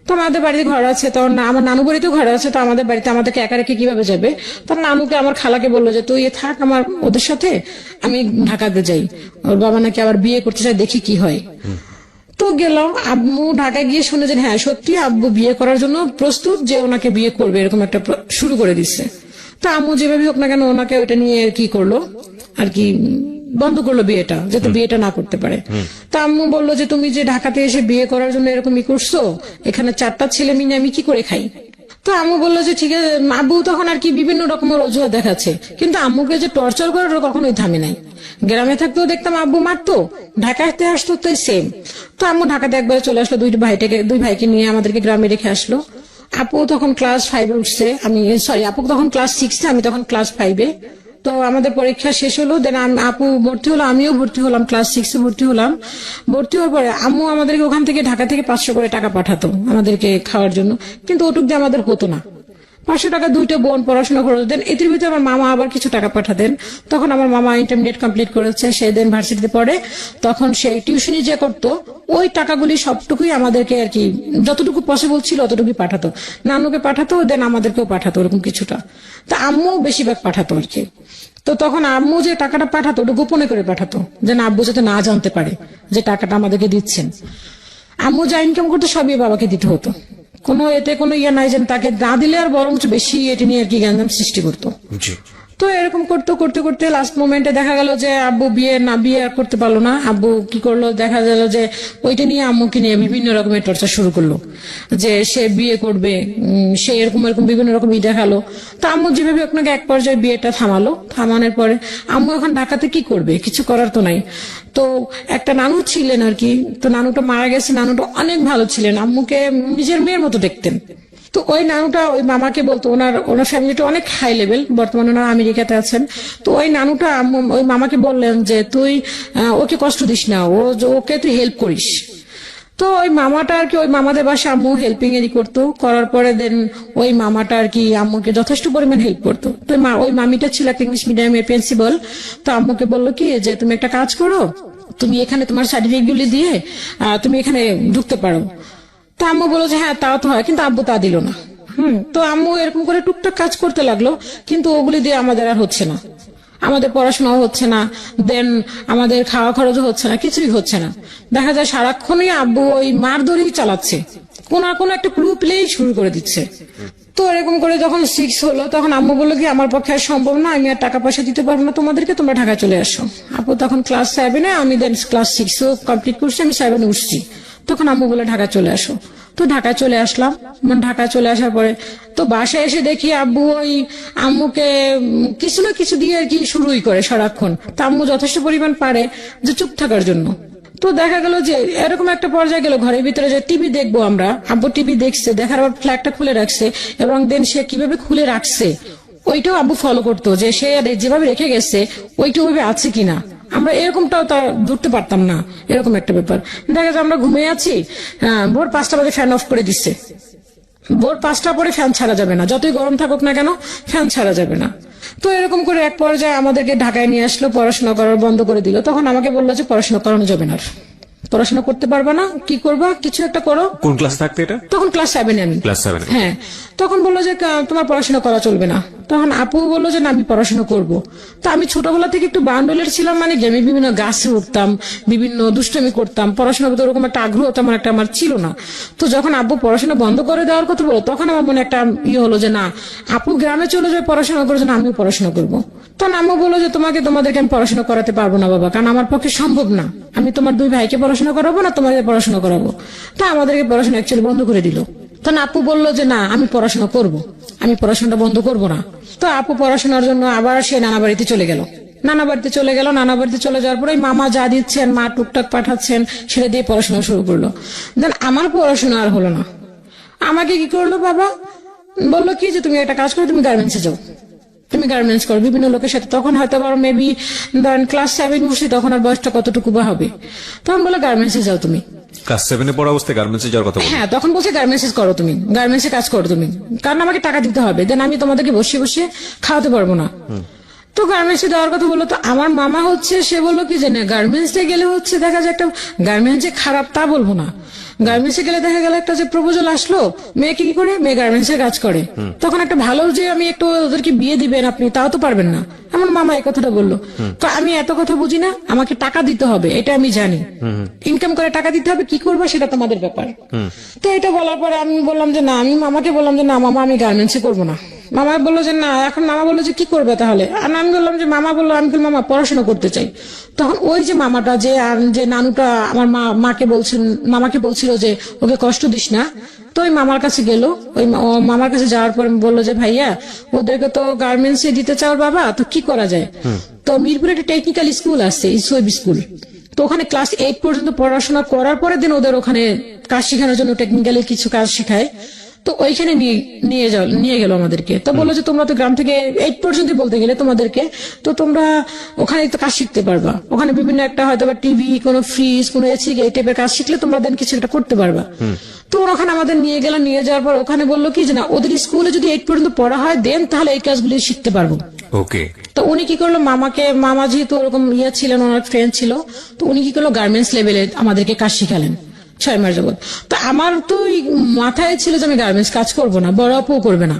তো আমাদের বাড়িতে ঘর আছে, তো আমার নানু বাড়িতেও ঘর আছে, তো আমাদের বাড়িতে আমাদেরকে একা রেখে কিভাবে যাবে। তো নানুকে আমার খালাকে বললো যে তুই থাক আমার ওদের সাথে, আমি ঢাকাতে যাই, ওর বাবা নাকি আবার বিয়ে করতে চায়, দেখি কি হয়। তো গেলাম, আম্মু ঢাকায় গিয়ে শুনে যে হ্যাঁ সত্যি আব্বু বিয়ে করার জন্য প্রস্তুত, যে ওনাকে বিয়ে করবে, এরকম একটা শুরু করে দিচ্ছে। তো আম্মু যেভাবে হোক না কেন ওনাকে ওইটা নিয়ে কি করলো আর কি, বন্ধ করলো বিয়েটা, যাতে বিয়েটা না করতে পারে। তা আম্মু বললো যে তুমি যে ঢাকাতে এসে বিয়ে করার জন্য এরকমই করছো, এখানে 4টা ছেলে মিলে আমি কি করে খাই। তো আম্মু বললো যে ঠিক আছে। আব্বু তখন আর কি বিভিন্ন রকমের অজুহাত দেখাচ্ছে, কিন্তু আম্মুকে যে টর্চার করার কখনোই থামে নাই। গ্রামে থাকতেও দেখতাম আব্বু মারতো, ঢাকাতে আসতো তো সেম। তো আম্মু ঢাকাতে একবারে চলে আসলো, দুই ভাইকে নিয়ে আমাদেরকে গ্রামে রেখে আসলো। আপু তখন ক্লাস 5 উঠছে, আপু তখন ক্লাস 6, আমি তখন ক্লাস 5। তো আমাদের পরীক্ষা শেষ হলো, দেন আপু ভর্তি হলো, আমিও ভর্তি হলাম, ক্লাস 6 ভর্তি হলাম। ভর্তি হওয়ার পরে আম্মু আমাদেরকে ওখান থেকে ঢাকা থেকে 500 করে টাকা পাঠাতো আমাদেরকে খাওয়ার জন্য, কিন্তু ওটুক দিয়ে আমাদের হতো না। 500 টাকা 2টা বোন পড়াশোনা করে দেন, এটির ভিতরে আমার মামা আবার কিছু টাকা পাঠাতেন। তখন আমার মামা ইন্টারমিডিয়েট কমপ্লিট করেছে, সে দেন ভার্সিটিতে পড়ে, তখন সে টিউশনি যে করতো, ওই টাকাগুলি সবটুকুই আমাদেরকে আর কি যতটুকু পসিবল ছিল অতটুকুই পাঠাতো, নানুকে পাঠাতো, দেন আমাদেরকেও পাঠাতো ওরকম কিছুটা। তা আম্মু বেশিরভাগ পাঠাতো আর কি। তো তখন আম্মু যে টাকাটা পাঠাতো ওটা গোপনে করে পাঠাতো, যে না আব্বু যাতে না জানতে পারে যে টাকাটা আমাদেরকে দিচ্ছেন। আম্মু যা ইনকাম করতো সবই বাবাকে দিতে হতো, এতে কোনো ইয়ে নাই যে তাকে না দিলে আর বরং বেশি এটি নিয়ে আর কি গ্যাঞ্জাম সৃষ্টি করতো। তো এরকম করতে করতে করতে লাস্ট মোমেন্টে দেখা গেল যে আব্বু বিয়ে আর করতে পারলো না। আব্বু কি করলো, দেখা গেল যে ওইটা নিয়ে আম্মুকে নিয়ে বিভিন্ন রকমের টর্চার শুরু করলো, যে সে বিয়ে করবে, সে এরকম বিভিন্ন রকম দেখালো। তো আম্মু যেভাবে আপনাকে এক পর্যায়ে বিয়েটা থামানোর পরে আম্মু এখন ঢাকাতে কি করবে, কিছু করার তো নাই। তো একটা নানু ছিলেন আর কি, তো নানুটা মারা গেছে, নানুটা অনেক ভালো ছিলেন, আম্মুকে নিজের মেয়ের মতো দেখতেন। তো ওই নানুটা ওই মামাকে বলতো, ওনার ফ্যামিলিটা অনেক হাই লেভেল, বর্তমানে ওনারা আমেরিকাতে আছেন। তো ওই নানুটা ওই মামাকে বললেন যে তুই ওকে কষ্ট দিস না, ওকে তুই হেল্প করিস। তো ওই মামাটা আর কি, ওই মামাদের বাসা আম্মু হেল্পিং এরই করতো, করার পরে দেন ওই মামাটা আর কি আম্মুকে যথেষ্ট পরিমাণ হেল্প করতো। তো ওই মামিটা ছিল একটা ইংলিশ মিডিয়ামের প্রিন্সিপাল। তো আম্মুকে বললো কি যে তুমি একটা কাজ করো, তুমি এখানে তোমার সার্টিফিকেট গুলি দিয়ে তুমি এখানে ঢুকতে পারো। তো আম্মু বললো যে হ্যাঁ তাও তো হয়, কিন্তু আব্বু তা দিল না। তো আম্মু এরকম করে টুকটাক কাজ করতে লাগলো, কিন্তু ওগুলি দিয়ে আমাদের আর হচ্ছে না, আমাদের পড়াশোনাও হচ্ছে না, দেন আমাদের খাওয়া খরচও হচ্ছে না, কিছুই হচ্ছে না। দেখা যায় সারাক্ষণই আব্বু ওই মারধরই চালাচ্ছে, কোন একটা ক্লু প্লেই শুরু করে দিচ্ছে। তো এরকম করে যখন 6 হলো, তখন আম্মু বললো কি আমার পক্ষে আর সম্ভব না, আমি আর টাকা পয়সা দিতে পারবো না তোমাদেরকে, তোমরা ঢাকা চলে আসো। আপু তখন ক্লাস 7, আমি দেন ক্লাস 6 কমপ্লিট করছি, আমি 7 উঠছি। তখন আম্মু বলে ঢাকা চলে আসো। তো ঢাকায় চলে আসলাম। ঢাকায় চলে আসার পরে তো বাসায় এসে দেখি আব্বু ওই আম্মুকে কিছু না কিছু দিয়ে আর কি শুরুই করে সারাক্ষণ। তা আম্মু যথেষ্ট পরিমাণ পারে যে চুপ থাকার জন্য। তো দেখা গেল যে এরকম একটা পর্যায়ে গেল, ঘরের ভিতরে যে টিভি দেখবো আমরা, আব্বু টিভি দেখছে, দেখার পর ফ্ল্যাগটা খুলে রাখছে, এবং দেন সে কিভাবে খুলে রাখছে ওইটাও আব্বু ফলো করতো, যে সে যেভাবে রেখে গেছে ওইটা ওইভাবে আছে কিনা। আমরা এরকমটাও তা ধরতে পারতাম না, এরকম একটা ব্যাপার। দেখা যায় আমরা ঘুমিয়ে আছি, ভোর 5টা বাজে ফ্যান অফ করে দিচ্ছে। ভোর 5টা পরে ফ্যান ছাড়া যাবে না, যতই গরম থাকুক না কেন ফ্যান ছাড়া যাবে না। তো এরকম করে এক পর্যায়ে আমাদেরকে ঢাকায় নিয়ে আসলো, পড়াশোনা করার বন্ধ করে দিল। তখন আমাকে বললো যে পড়াশোনা করানো যাবে না, পড়াশোনা করতে পারবা না, কি করবা, কিছু একটা করো। কোন ক্লাস থাকতে এটা? তখন ক্লাস 7 আমি। ক্লাস 7? হ্যাঁ। তখন বললো যে তোমার পড়াশোনা করা চলবে না। তখন আপু বললো যে না, আমি পড়াশোনা করব। তো আমি ছোটবেলা থেকে একটু বান্ডলের ছিলাম, মানে কি আমি বিভিন্ন গাছে উঠতাম, বিভিন্ন দুষ্টামি করতাম, পড়াশোনার প্রতি ওরকম একটা আগ্রহ তেমন একটা আমার ছিল না। তো যখন আব্বু পড়াশোনা বন্ধ করে দেওয়ার কথা বলো, তখন আমার মনে একটা হলো যে না, আপু গ্রামে চলে যায় পড়াশোনা করার জন্য, আমিও পড়াশোনা করবো। তখন আম্মু বললো যে তোমাদেরকে আমি পড়াশোনা করাতে পারবো না বাবা, কারণ আমার পক্ষে সম্ভব না, আমি তোমার 2 ভাইকে পড়াশোনা করাবো না তোমাদের পড়াশোনা করাবো। তা আমাদেরকে পড়াশোনা অ্যাকচুয়ালি বন্ধ করে দিল। তখন আপু বললো যে না, আমি পড়াশোনা করব, আমি পড়াশোনাটা বন্ধ করব না। তো আপু পড়াশোনার জন্য আবার সে নানা বাড়িতে চলে গেল। নানা বাড়িতে চলে যাওয়ার পরে মামা যা দিচ্ছেন, মা টুকটাক পাঠাচ্ছেন, সেটা দিয়ে পড়াশোনা শুরু করলো। দেন আমার পড়াশোনা আর হলো না। আমাকে কি করলো বাবা, বললো কি যে তুমি একটা কাজ করো, তুমি গার্মেন্টসে যাও, তুমি গার্মেন্টস করো বিভিন্ন লোকের সাথে। তখন হয়তো আবার মেবি ধরেন ক্লাস 7 বসে, তখন আর বয়সটা কতটুকু বা হবে। তখন বলো গার্মেন্টসে যাও তুমি। ক্লাস 7 পড়া অবস্থায় গার্মেন্টসে যাওয়ার কথা বলছো? হ্যাঁ, তখন বলছে গার্মেন্টস করো তুমি, গার্মেন্টসে কাজ করো তুমি, কারণ আমাকে টাকা দিতে হবে, দেন আমি তোমাদেরকে বসে বসে খাওয়াতে পারবো না। তো গার্মেন্টসে দেওয়ার কথা বললো। তো আমার মামা হচ্ছে, সে বললো কি যে না, গার্মেন্টসে গেলে হচ্ছে দেখা যায় একটা, গার্মেন্টস যে খারাপ তা বলবো না, গার্মেন্টসে গেলে দেখা গেল একটা যে প্রপোজাল আসলো, মেয়েকে কি করে, মেয়ে গার্মেন্টসে কাজ করে, তখন একটা ভালো যে আমি একটু ওদেরকে বিয়ে দিবেন আপনি, তাও তো পারবেন না। আমার মামা এই কথাটা বললো। তো আমি এত কথা বুঝি না, আমাকে টাকা দিতে হবে এটা আমি জানি, ইনকাম করে টাকা দিতে হবে, কি করবো সেটা তোমাদের ব্যাপার। তো এটা বলার পরে আমি বললাম যে না, আমি মামাকে বললাম যে না মামা, আমি গার্মেন্টসে করবো না। মামা বললো যে না, এখন মামা বললো যে কি করবে তাহলে, আর আমি বললাম যে মামা বললো, আমি বললাম মামা পড়াশোনা করতে চাই। তখন ওই যে মামাটা যে নানুটা আমার মাকে বলছেন, মামাকে বলছিল যে ওকে কষ্ট দিস না। তো ওই মামার কাছে গেল, ওই মামার কাছে যাওয়ার পর বললো যে ভাইয়া, ওদেরকে তো গার্মেন্টসে দিতে চাও বাবা, তো কি করা যায়। তো মিরপুরে একটা টেকনিক্যাল স্কুল আছে, ইসওয়েব স্কুল। তো ওখানে ক্লাস 8 পর্যন্ত পড়াশোনা করার পরে দিন ওদের ওখানে কাজ শেখানোর জন্য টেকনিক্যালি কিছু কাজ শেখায়। তো ওইখানে নিয়ে গেল আমাদেরকে। তো বললো যে তোমরা তো গ্রাম থেকে 8 পর্যন্ত বলতে গেলে তোমাদেরকে, তো তোমরা ওখানে তো কাজ শিখতে পারবা, ওখানে বিভিন্ন একটা হয়তো বা টিভি, কোনো ফ্রিজ, কোনো এসি, এই টাইপের কাজ শিখলে তোমরা দেন কিছু একটা করতে পারবা। তো ওখানে আমাদের নিয়ে গেল, নিয়ে যাওয়ার পর ওখানে বললো কি যে না, ওদের স্কুলে যদি 8 পর্যন্ত পড়া হয় দেন তাহলে এই কাজগুলি শিখতে পারবো। ওকে। তো উনি কি করলো, মামা যেহেতু ওরকম ছিলেন, ওনার ফ্রেন্ড ছিল, তো উনি কি করলো গার্মেন্টস লেভেলে আমাদেরকে কাজ শিখালেন 6 মাস যাবত। তো আমার তো মাথায় ছিল যে আমি গার্মেন্টস কাজ করবো না, বড় আপুও করবে না।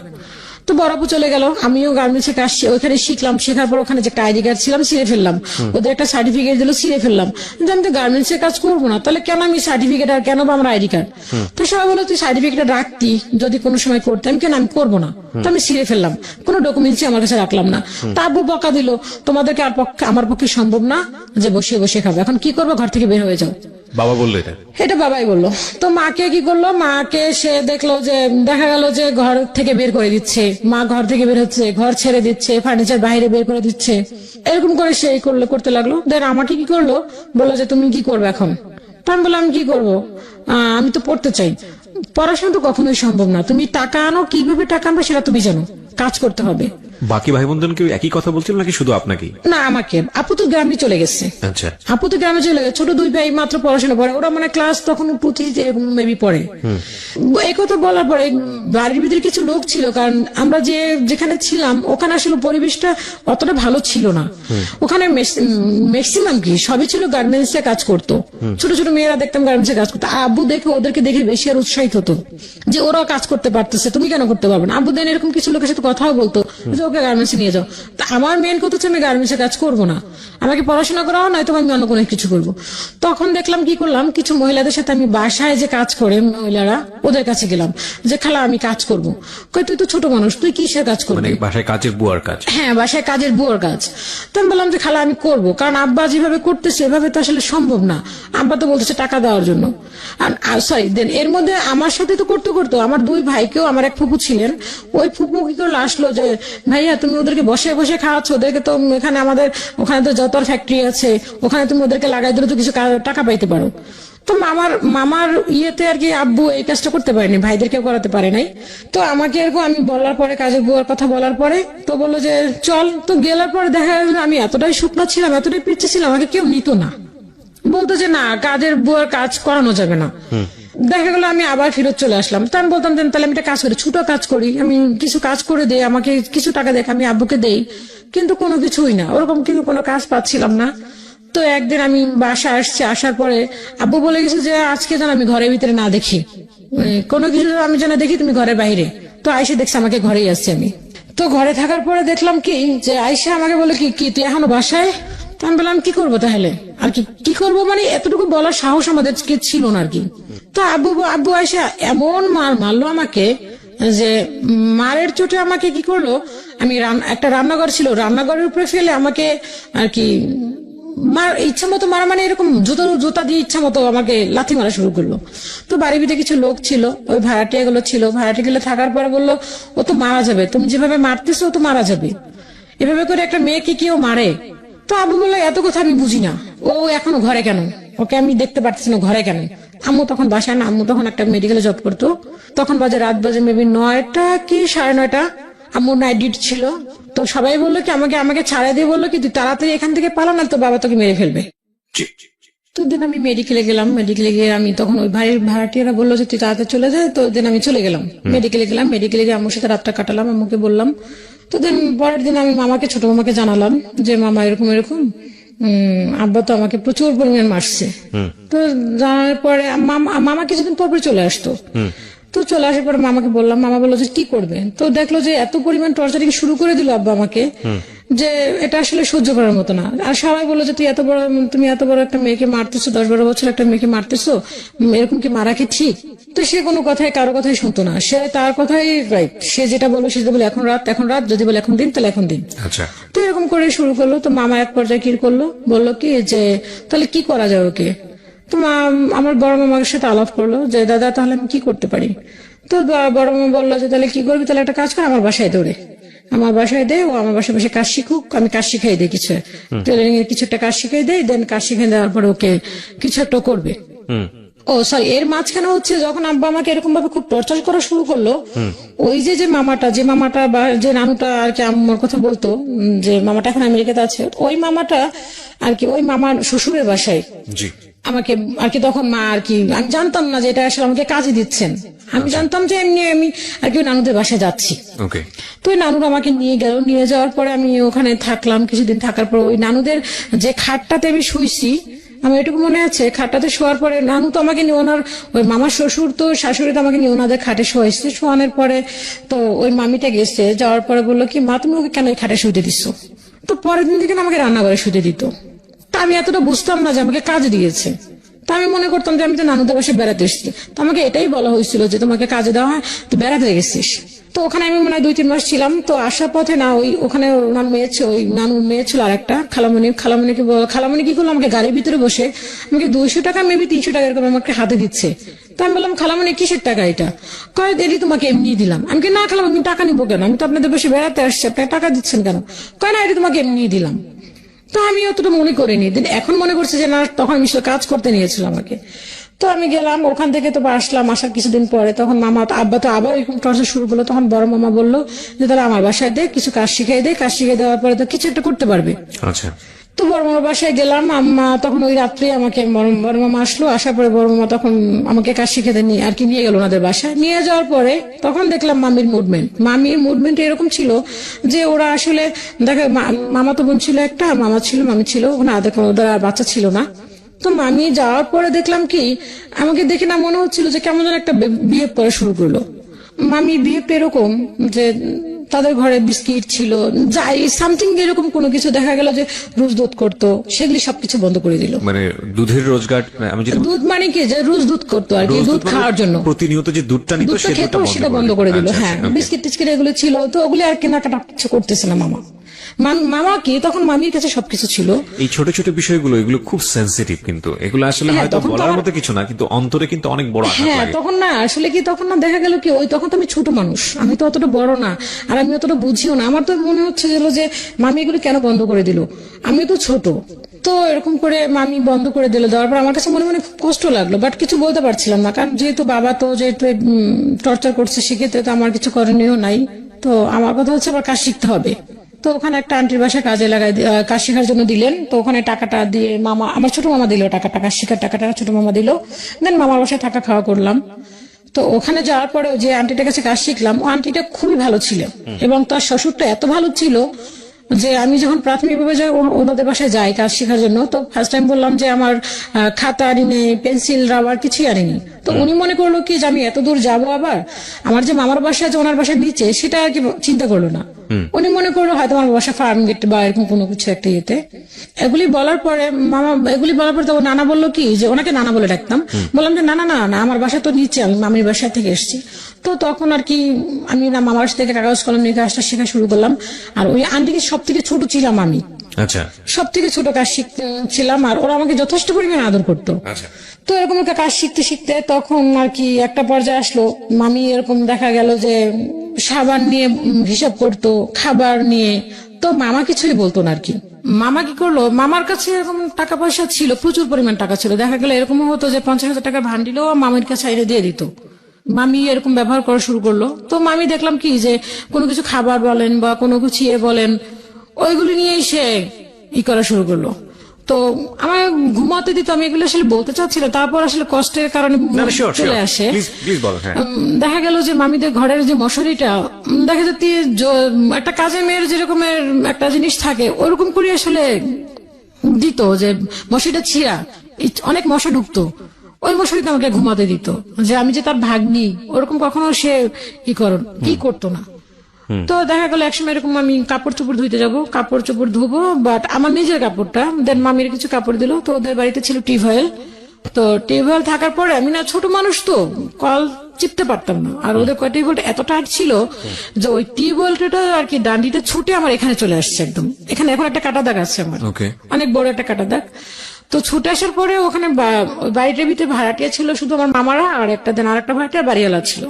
তো বড় আপু চলে গেল, আমিও গার্মেন্টসে কাজ ওইখানে শিখলাম। শেখার পর ওখানে যে একটা আইডি কার্ড ছিলাম ছিঁড়ে ফেললাম, ওদের একটা সার্টিফিকেট দিল ছিঁড়ে ফেললাম, যে আমি তো গার্মেন্টসে কাজ করবো না, তাহলে কেন আমি সার্টিফিকেট আর কেন বা আমার আইডি কার্ড। তো সবাই বলো তুই সার্টিফিকেট রাখতি, যদি কোনো সময় করতাম, কেন আমি করবো না। তো আমি ছিঁড়ে ফেললাম, কোনো ডকুমেন্টসই আমার কাছে রাখলাম না। তা আব্বু বকা দিল, তোমাদেরকে আমার পক্ষে সম্ভব না যে বসে বসে খাবো, এখন কি করবো, ঘর থেকে বের হয়ে যাও। বাবা বললো এটা বাবাই বললো। তো মাকে কি করলো, মাকে সে দেখলো যে দেখা গেল যে ঘর থেকে বের করে দিচ্ছে, মা ঘর থেকে বের হচ্ছে, ঘর ছেড়ে দিচ্ছে, ফার্নিচার বাইরে বের করে দিচ্ছে, এরকম করে সে করতে লাগলো। দেন আমাকে কি করলো, বললো যে তুমি কি করবে এখন। তো আমি বললাম কি করবো, আমি তো পড়তে চাই। পড়াশোনা তো কখনোই সম্ভব না, তুমি টাকা আনো, কিভাবে টাকা আনবে সেটা তুমি জানো, কাজ করতে হবে। বাকি ভাই বোনদের কেউ একই কথা বলছিল নাকি শুধু আপনাকে? না, আমাকে। আপু তো গ্রামে চলে গেছে। আচ্ছা। আপু তো গ্রামে চলে গেছে, ছোট 2 ভাই মাত্র পড়াশোনা পড়ে, ওরা মানে ক্লাস তখন পুঁথি মেবি পড়ে। এই কথা বলার পরে বাড়ির ভিতরে কিছু লোক ছিল, কারণ আমরা যেখানে ছিলাম ওখানে আসলে পরিবেশটা অতটা ভালো ছিল না। ওখানে ম্যাক্সিমাম কি সবই ছিল গার্মেন্টস এ কাজ করতো, ছোট ছোট মেয়েরা দেখতাম গার্মেন্টস এ কাজ করতো। আব্বু ওদেরকে দেখে বেশি আর উৎসাহিত হতো যে ওরাও কাজ করতে পারতেছে, তুমি কেন করতে পারবে না। আব্বু দেন এরকম কিছু লোকের সাথে কথাও বলতো যে ওকে গার্মেন্টসে নিয়ে যাও। তা আমার মেন কথা হচ্ছে আমি গার্মেন্টসে কাজ করবো না, আমাকে পড়াশোনা করাও, নয়তো আমি অন্য কোনো কিছু করবো। তখন দেখলাম কি করলাম, কিছু মহিলাদের সাথে আমি বাসায় যে কাজ করে মহিলারা, ওদের কাছে গেলাম যে খালা আমি কাজ করবো। কই তুই তো ছোট মানুষ, তুই কিসের কাজ করবি? মানে বাসায় কাজের বুয়ার কাজ। হ্যাঁ, বাসায় কাজের বুয়ার কাজ। তো আমি বললাম যে খালা আমি করবো, কারণ আব্বা যেভাবে করতেছে এভাবে তো আসলে সম্ভব না। আব্বা তো বলতেছে টাকা দেওয়ার জন্য। সরি, দেন এর মধ্যে আমার সাথে তো করতে করতো আমার দুই ভাইকেও, আমার এক ফুপু ছিলেন, ওই ফুপু কি করলো আসলো যে ভাইয়া তুমি ওদেরকে বসে বসে খাওয়াচ্ছ, ওদেরকে তো এখানে আমাদের ওখানে তো যত ফ্যাক্টরি আছে, ওখানে তুমি ওদেরকে লাগাই দিলে তো কিছু টাকা পাইতে পারো। তো মামার ইয়েতে আর কি আব্বু এই কাজটা করতে পারেনি, ভাইদেরকেও করাতে পারে নাই। তো আমাকে এরকম আমি বলার পরে, কাজের বুয়ার কথা বলার পরে তো বললো যে চল। তো গেলার পরে দেখা গেল আমি এতটাই শুকনো ছিলাম, এতটাই পিচ্ছে ছিলাম, আমাকে কেউ নিত না, বলতো যে না কাজের বুয়ার কাজ করানো যাবে না। দেখা গেল আমি আবার ফেরত চলে আসলাম। তো আমি বলতাম যে তাহলে আমি একটা কাজ করি, ছোট কাজ করি, আমি কিছু কাজ করে দেই, আমাকে কিছু টাকা দেখ, আমি আব্বুকে দেই। কিন্তু কোনো কিছুই না, ওরকম কিন্তু কোনো কাজ পাচ্ছিলাম না। তো একদিন আমি বাসায় আসছি, আসার পরে আব্বু বলে গেছে যে আজকে যেন আমি ঘরের ভিতরে না দেখি, কোনো কিছু আমি যেন দেখি তুমি ঘরের বাইরে। তো আয়সা দেখছি আমাকে ঘরেই আসছি আমি। তো ঘরে থাকার পরে দেখলাম কি যে আয়সা আমাকে বলে কি তুই এখনো বাসায়? তো আমি বললাম কি করবো তাহলে, আর কি করবো, মানে এতটুকু বলার সাহস আমাদের ছিল না আর কি। তো আব্বু আয়সা এমন মারলো আমাকে যে মারের চোটে আমাকে কি করলো, আমি একটা রান্নাঘর ছিল, রান্নাঘরের উপরে ফেলে আমাকে আর কি ইচ্ছা মতো মারা, মানে এরকম জুতা দিয়ে ইচ্ছা মতো আমাকে লাথি মারা শুরু করলো। তো বাড়ির ভিতরে কিছু লোক ছিল, ওই ভাড়াটিয়া গুলো ছিল, ভাড়াটিয়া গুলো থাকার পরে বললো ও তো মারা যাবে, তুমি যেভাবে মারতেছো ও তো মারা যাবে, এভাবে করে একটা মেয়েকে কেউ মারে? তো আব্বু বললো এত কথা আমি বুঝি না, ও এখনো ঘরে কেন, ওকে আমি দেখতে পারতেছি না ঘরে কেন। আম্মু তখন বাসায় না, আম্মু তখন একটা মেডিকেলে জব করতো, তখন রাত বাজে মেবি 9টা কি 9:30, আম্মুর নাইট ডিউটি ছিল। তো সবাই বললো কি আমাকে ছাড়াই দিয়ে বললো কি তুই তাড়াতাড়ি এখান থেকে পালা, না তো বাবা তোকে মেরে ফেলবে। তো দিন আমি মেডিকেলে গেলাম, মেডিকেলে গিয়ে আমি তখন ওই ভাড়াটিয়ারা বললো যে তুই তাড়াতাড়ি চলে যায়। তো দিন আমি চলে গেলাম মেডিকেলে গিয়ে আম্মুর সাথে রাতটা কাটালাম, আম্মুকে বললাম। তো দিন পরের দিন আমি ছোট মামাকে জানালাম যে মামা এরকম আব্বা তো আমাকে প্রচুর পরিমাণ মারছে। তো জানার পরে মামা কিছুদিন পর চলে আসতো। তো চলে আসার পরে মামাকে বললাম, মামা বললো যে কি করবে। তো দেখলো যে এত পরিমাণ টর্চারিং শুরু করে দিল আব্বা আমাকে, যে এটা আসলে সহ্য করার মতো না। আর সবাই বললো যে তুমি এত বড় একটা মেয়েকে মারতেছো, 10-12 বছর একটা মেয়েকে মারতেছো, এরকম কি মারা কি ঠিক? তো সে কোনো কারো কথাই শুনতো না, সে তার কথাই রাইট, সে যেটা বললো সে বলে এখন রাত, যদি বলে এখন দিন তাহলে এখন দিন। তো এরকম করে শুরু করলো। তো মামা এক পর্যায়ে কি করলো, বললো কি যে তাহলে কি করা যায় ওকে। তো আমার বড় মামার সাথে আলাপ করলো যে দাদা তাহলে আমি কি করতে পারি। তো বড় মামা বললো যে তাহলে কি করবি, তাহলে একটা কাজ কর, আমার বাসায় দৌড়ে, আমার বাসায় দে, ও আমার বাসায় বসে কাজ শিখুক, আমি কাজ শিখাই দিই, কিছু টেলারিং এর কিছু একটা কাজ শিখাই দেয়, দেন কাজ শিখে দেওয়ার পরে ওকে কিছু একটা করবে। ও সরি, এর মাঝখানে হচ্ছে যখন আব্বা আমাকে এরকম ভাবে খুব টর্চার করা শুরু করলো, ওই যে মামাটা বা যে নানুটা আর কি আম্মার কথা বলতো, যে মামাটা এখন আমেরিকাতে আছে, ওই মামাটা আর কি ওই মামার শ্বশুরের বাসায় আমাকে আর কি, তখন মা আর কি, আমি জানতাম না যে এটা আসলে আমাকে কাজে দিচ্ছেন, আমি জানতাম যে এমনি আমি আর কি নানুদের বাসায় যাচ্ছি। তো ওই নানুরা আমাকে নিয়ে গেল, নিয়ে যাওয়ার পরে আমি ওখানে থাকলাম কিছুদিন। থাকার পর ওই নানুদের যে খাটটাতে আমি শুইছি, আমার এটুকু মনে আছে, খাটটাতে শোয়ার পরে নানু তো আমাকে নিয়ে ওনার ওই মামার শ্বশুর তো শাশুড়ি তো আমাকে নিয়ে ওনাদের খাটে শোয়াইছে। শোয়ানোর পরে তো ওই মামিটা গেছে, যাওয়ার পরে বললো কি মা তুমি ওকে কেন এই খাটে শুইতে দিচ্ছ। তো পরের দিন থেকে আমাকে রান্নাঘরে শুতে দিত। তা আমি এতটা বুঝতাম না যে আমাকে কাজ দিয়েছে। তা আমি মনে করতাম যে আমি তো নানুদের বাসায় বেড়াতে এসেছি। তো আমাকে এটাই বলা হয়েছিল যে তোমাকে কাজে দেওয়া হয়, তো বেড়াতে গেছিস। তো ওখানে আমি মনে হয় 2-3 মাস ছিলাম। তো আসার পথে না ওখানে ওনার নানুর মেয়ে ছিল আর একটা খালামণি কি করলো, আমাকে গাড়ির ভিতরে বসে আমাকে 200 টাকা মেবি 300 টাকা এরকম আমাকে হাতে দিচ্ছে। তো আমি বললাম খালামণি কিসের টাকা এটা? কয় এটি তোমাকে এমনি দিলাম। আমি না খালামণি আমি টাকা নিবো কেন, আমি তো আপনাদের বসে বেড়াতে আসছি, আপনাকে টাকা দিচ্ছেন কেন? কয় না এটি তোমাকে এমনি দিলাম। তো আমি অতটা মনে করিনি, এখন মনে করছি যে না তখন নিশ্চয় কাজ করতে নিয়েছিল আমাকে। তো আমি গেলাম ওখান থেকে, তো আসলাম, আসার কিছুদিন পরে তখন আব্বা তো আবার এরকম টর্চার শুরু করলো। তখন বড় মামা বললো যে তাহলে আমার বাসায় দে, কিছু কাজ শিখাই দে, কাজ শিখাই দেওয়ার পরে তো কিছু একটা করতে পারবে। আচ্ছা। তো বড় মামার বাসায় গেলাম, আম্মা তখন ওই রাত্রে আমাকে বড় মামা আসলো, আসার পরে বড় মামা তখন আমাকে কাজ শিখে দেয়নি আর কি, নিয়ে গেল ওনাদের বাসায়। নিয়ে যাওয়ার পরে তখন দেখলাম মামির মুভমেন্ট এরকম ছিল যে ওরা আসলে দেখে, মামা তো বোন ছিল একটা, মামি ছিল ওখানে, ওদের আর বাচ্চা ছিল না। তো মামি যাওয়ার পরে দেখলাম কি আমাকে দেখে না মনে হচ্ছিল যে কেমন যেন একটা বিহেভ করা শুরু করলো। মামি বিহেভটা এরকম যে তাদের ঘরে বিস্কিট ছিল, যাই সামথিং এরকম কোনো কিছু দেখা গেল যে রোজ দুধ করতো, সেগুলি সবকিছু বন্ধ করে দিল। মানে দুধের রোজগার, আমি যেটা দুধ মানে কি, যে রোজ দুধ করতো আর কি, দুধ খাওয়ার জন্য প্রতিনিয়ত যে দুধটা নিত দুধটা খেতো, সেটা বন্ধ করে দিল। হ্যাঁ, বিস্কিট টিস্কিট এগুলো ছিল, তো ওগুলি আর কেনাকাটা কিছু করতেছে না মামা। মামা কি তখন মামির কাছে সবকিছু ছিল। এই ছোট ছোট বিষয়গুলো, এগুলো খুব সেনসিটিভ, কিন্তু এগুলো আসলে হয়তো বলার মতো কিছু না, কিন্তু অন্তরে কিন্তু অনেক বড় আঘাত হ্যাঁ, লাগে। তখন না আসলে কি, তখন না দেখা গেল কি, ওই তখন তো আমি ছোট মানুষ, আমি তো অতটা বড় না, আর আমি অতটা বুঝিও না। আমার তো মনে হচ্ছে যে মামি এগুলো কেন বন্ধ করে দিল, আমি তো ছোট। তো এরকম করে মামি বন্ধ করে দিল, দেওয়ার পর আমার কাছে মনে মনে খুব কষ্ট লাগলো, বাট কিছু বলতে পারছিলাম না, কারণ যেহেতু বাবা তো যেহেতু টর্চার করছে, সেক্ষেত্রে তো আমার কিছু করণীয় নাই। তো আমার কথা হচ্ছে আমার কাজ শিখতে হবে। তো ওখানে একটা আন্টির বাসায় কাজে লাগাই, কাজ শেখার জন্য দিলেন। তো ওখানে টাকাটা দিয়ে মামা, আমার ছোট মামা দিল টাকাটা, কাজ শেখার টাকাটা ছোট মামা দিল। দেন মামার বাসায় থাকা খাওয়া করলাম। তো ওখানে যাওয়ার পরে যে আন্টিটার কাছে কাজ শিখলাম, ও আন্টিটা খুবই ভালো ছিল, এবং তার শ্বশুরটা এত ভালো ছিল যে আমি যখন প্রাথমিকভাবে যাই ওনাদের বাসায় যাই কাজ শেখার জন্য, তো ফার্স্ট টাইম বললাম যে আমার খাতা আনিনি, পেন্সিল রাবার কিছুই আনিনি। তো উনি মনে করলো কি যে আমি এত দূর যাবো, আবার আমার যে মামার বাসা আছে ওনার বাসায় নিচে, সেটা আর কি চিন্তা করলো না। উনি মনে করলো হয়তো আমার বাসা ফার্ম গেট বা এরকম কোনো কিছু একটা ইয়েতে। এগুলি বলার পরে তো নানা বললো কি, যে ওনাকে নানা বলে ডাকতাম, বললাম যে না না না না, আমার বাসা তো নিচে, আমি মামির বাসা থেকে এসেছি। তো তখন আর কি আমি না মামার বাসা থেকে কাগজ কলম নিয়ে কাজটা শেখা শুরু করলাম। আর ওই আন্টিকে সব থেকে ছোট ছিলাম আমি, আচ্ছা, সব থেকে ছোট কাজ শিখছিলাম, আর ওরা আমাকে যথেষ্ট পরিমাণে আদর করতো। আচ্ছা। তো এরকম একটা কাজ শিখতে শিখতে তখন আর কি একটা পর্যায়ে আসলো, মামি এরকম দেখা গেল যে সাবান নিয়ে হিসাব করতো, খাবার নিয়ে। তো মামা কিছুই বলতো না আর কি। মামা কি করলো, মামার কাছে এরকম টাকা পয়সা ছিল, প্রচুর পরিমাণ টাকা ছিল, দেখা গেল এরকম হতো যে 50,000 টাকা ভান্ডিলও মামির কাছে আইনে দিয়ে দিত। মামি এরকম ব্যবহার করা শুরু করলো। তো মামি দেখলাম কি যে কোনো কিছু খাবার বলেন বা কোনো কিছু বলেন, ওইগুলি নিয়েই সে করা শুরু করলো। তো আমার ঘুমাতে দিত, আমি এগুলো আসলে বলতে চাচ্ছিলাম, তারপর আসলে কষ্টের কারণে চলে আসে। দেখা গেল যে মামিদের ঘরের যে মশারিটা, দেখা যাচ্ছে একটা কাজের মেয়ের যেরকমের একটা জিনিস থাকে, ওরকম করে আসলে দিত, যে মশারিটা ছিঁড়া, অনেক মশা ঢুকতো, ওই মশারিতে আমাকে ঘুমাতে দিত। যে আমি যে তার ভাগ্নি, ওরকম কখনো সে কি করতো না। তো দেখা গেল একসময় এরকম আমি কাপড় চোপড় ধুইতে যাবো, কাপড় চোপড় ধুবো, বাট আমার নিজের কাপড়টা, দেন মামির কিছু কাপড় দিল। তো ওদের বাড়িতে ছিল টিউবওয়েল। তো টিউবওয়েল থাকার পরে আমি না ছোট মানুষ, তো কল চিপতে পারতাম না, আর ওদের টিউবওয়েলটা এত টাইট ছিল যে ওই টিউবওয়েলটা আর কি ডান্ডিটা ছুটে আমার এখানে চলে আসছে একদম। এখানে এখন একটা কাটা দাগ আছে আমার, অনেক বড় একটা কাটা দাগ। তো ছুটে আসার পরে ওখানে বাড়িটার ভিতরে ভাড়াটিয়া ছিল শুধু আমার মামারা, আর আরেকটা ভাড়াটিয়া বাড়িওয়ালা ছিল।